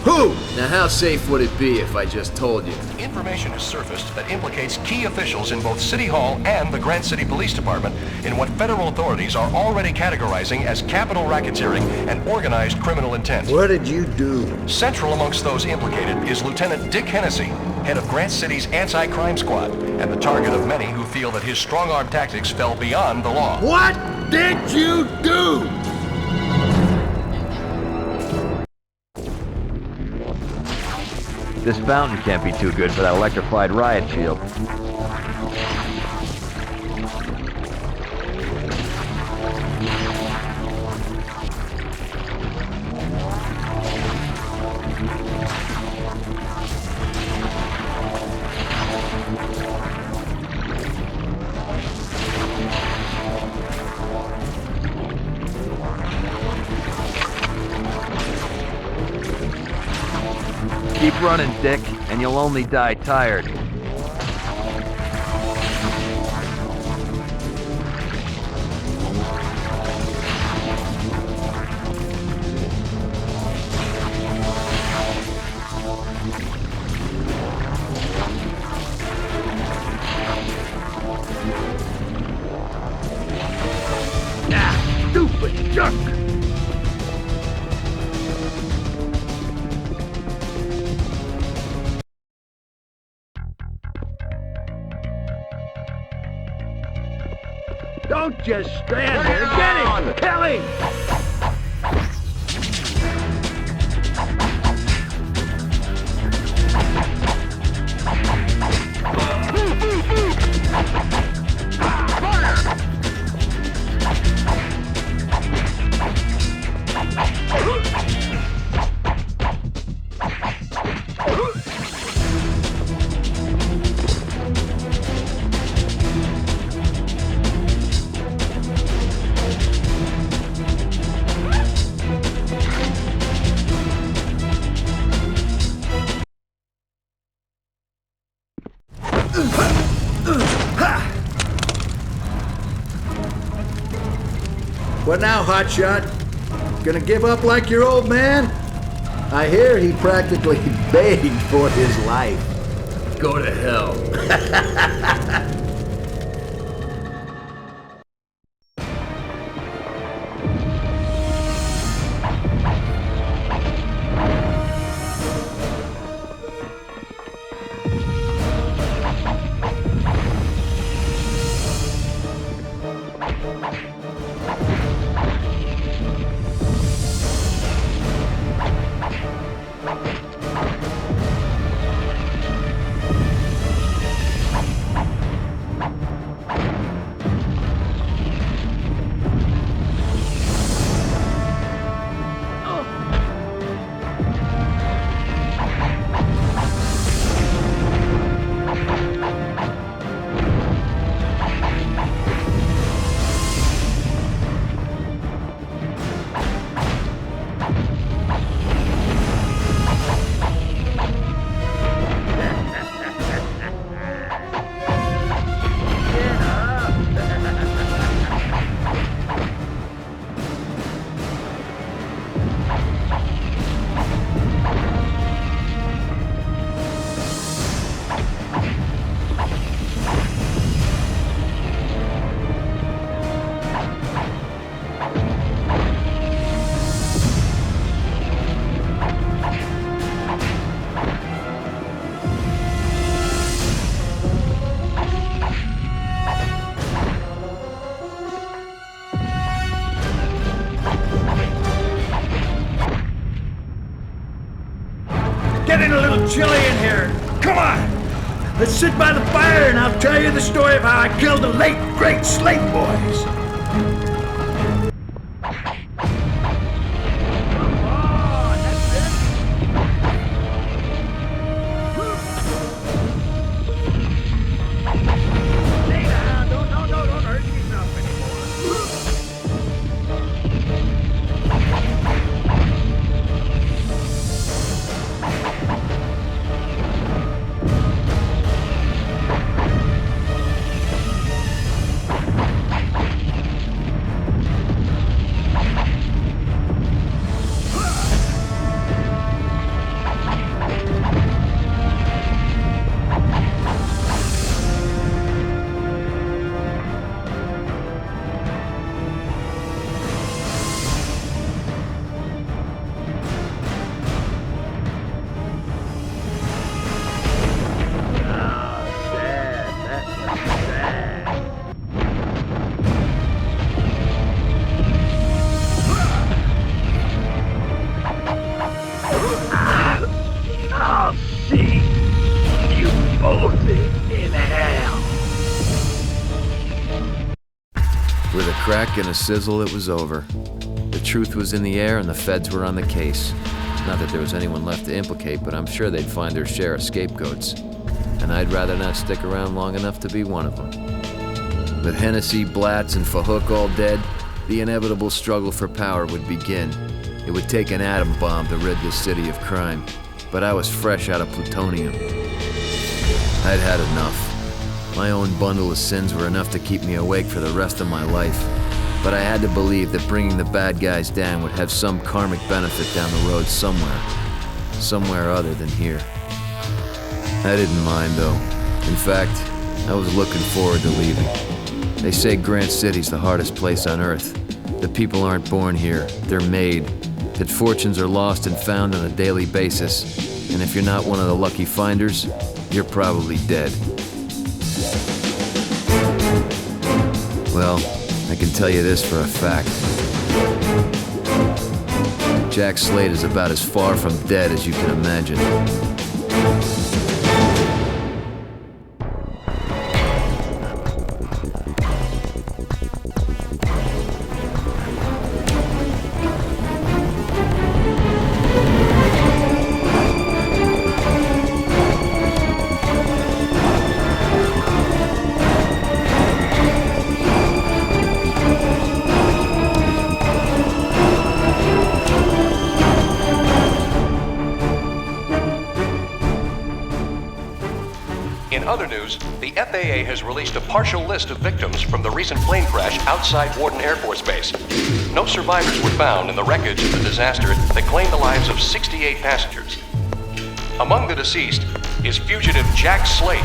Who? Now how safe would it be if I just told you? Information has surfaced that implicates key officials in both City Hall and the Grant City Police Department in what federal authorities are already categorizing as capital racketeering and organized criminal intent. What did you do? Central amongst those implicated is Lieutenant Dick Hennessy, head of Grant City's anti-crime squad, and the target of many who feel that his strong-arm tactics fell beyond the law. What did you do? This fountain can't be too good for that electrified riot shield. Keep running, Dick, and you'll only die tired. Ah, stupid jerk! Don't just stand there. Get him! Kill him! What now, hotshot? Gonna give up like your old man? I hear he practically begged for his life. Go to hell. Getting a little chilly in here. Come on! Let's sit by the fire and I'll tell you the story of how I killed the late, great Slate boys. Both in hell. With a crack and a sizzle, it was over. The truth was in the air and the feds were on the case. Not that there was anyone left to implicate, but I'm sure they'd find their share of scapegoats. And I'd rather not stick around long enough to be one of them. With Hennessy, Blatz, and Fhook all dead, the inevitable struggle for power would begin. It would take an atom bomb to rid this city of crime, but I was fresh out of plutonium. I'd had enough. My own bundle of sins were enough to keep me awake for the rest of my life, but I had to believe that bringing the bad guys down would have some karmic benefit down the road somewhere other than here. I didn't mind, though. In fact, I was looking forward to leaving. They say Grant City's the hardest place on Earth. The people aren't born here, they're made. That fortunes are lost and found on a daily basis. And if you're not one of the lucky finders, you're probably dead. Well, I can tell you this for a fact. Jack Slate is about as far from dead as you can imagine. In other news, the FAA has released a partial list of victims from the recent plane crash outside Warden Air Force Base. No survivors were found in the wreckage of the disaster that claimed the lives of 68 passengers. Among the deceased is fugitive Jack Slate,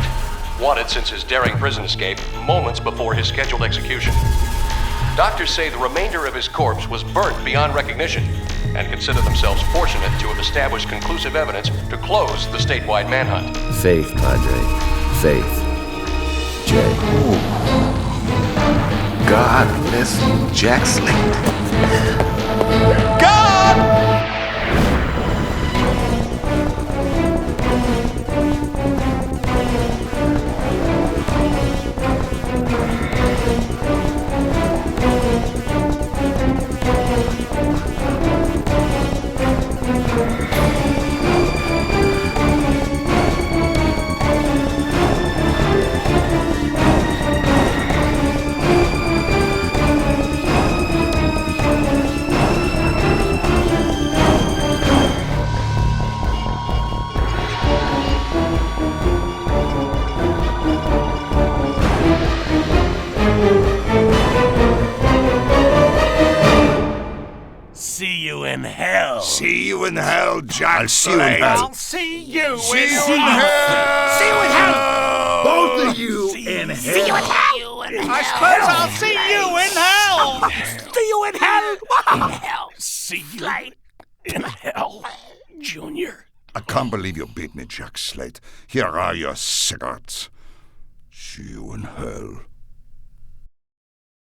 wanted since his daring prison escape moments before his scheduled execution. Doctors say the remainder of his corpse was burnt beyond recognition and consider themselves fortunate to have established conclusive evidence to close the statewide manhunt. Faith, Padre. Faith. Jay. God bless Jack Slate. See you in hell. See you in hell, Jack Slate. I'll see you in hell. See you in hell. See you in hell. Both of you in hell. See you in hell. I suppose I'll see you in hell. See you in hell. In hell. See you in hell, Junior. I can't believe you beat me, Jack Slate. Here are your cigarettes. See you in hell.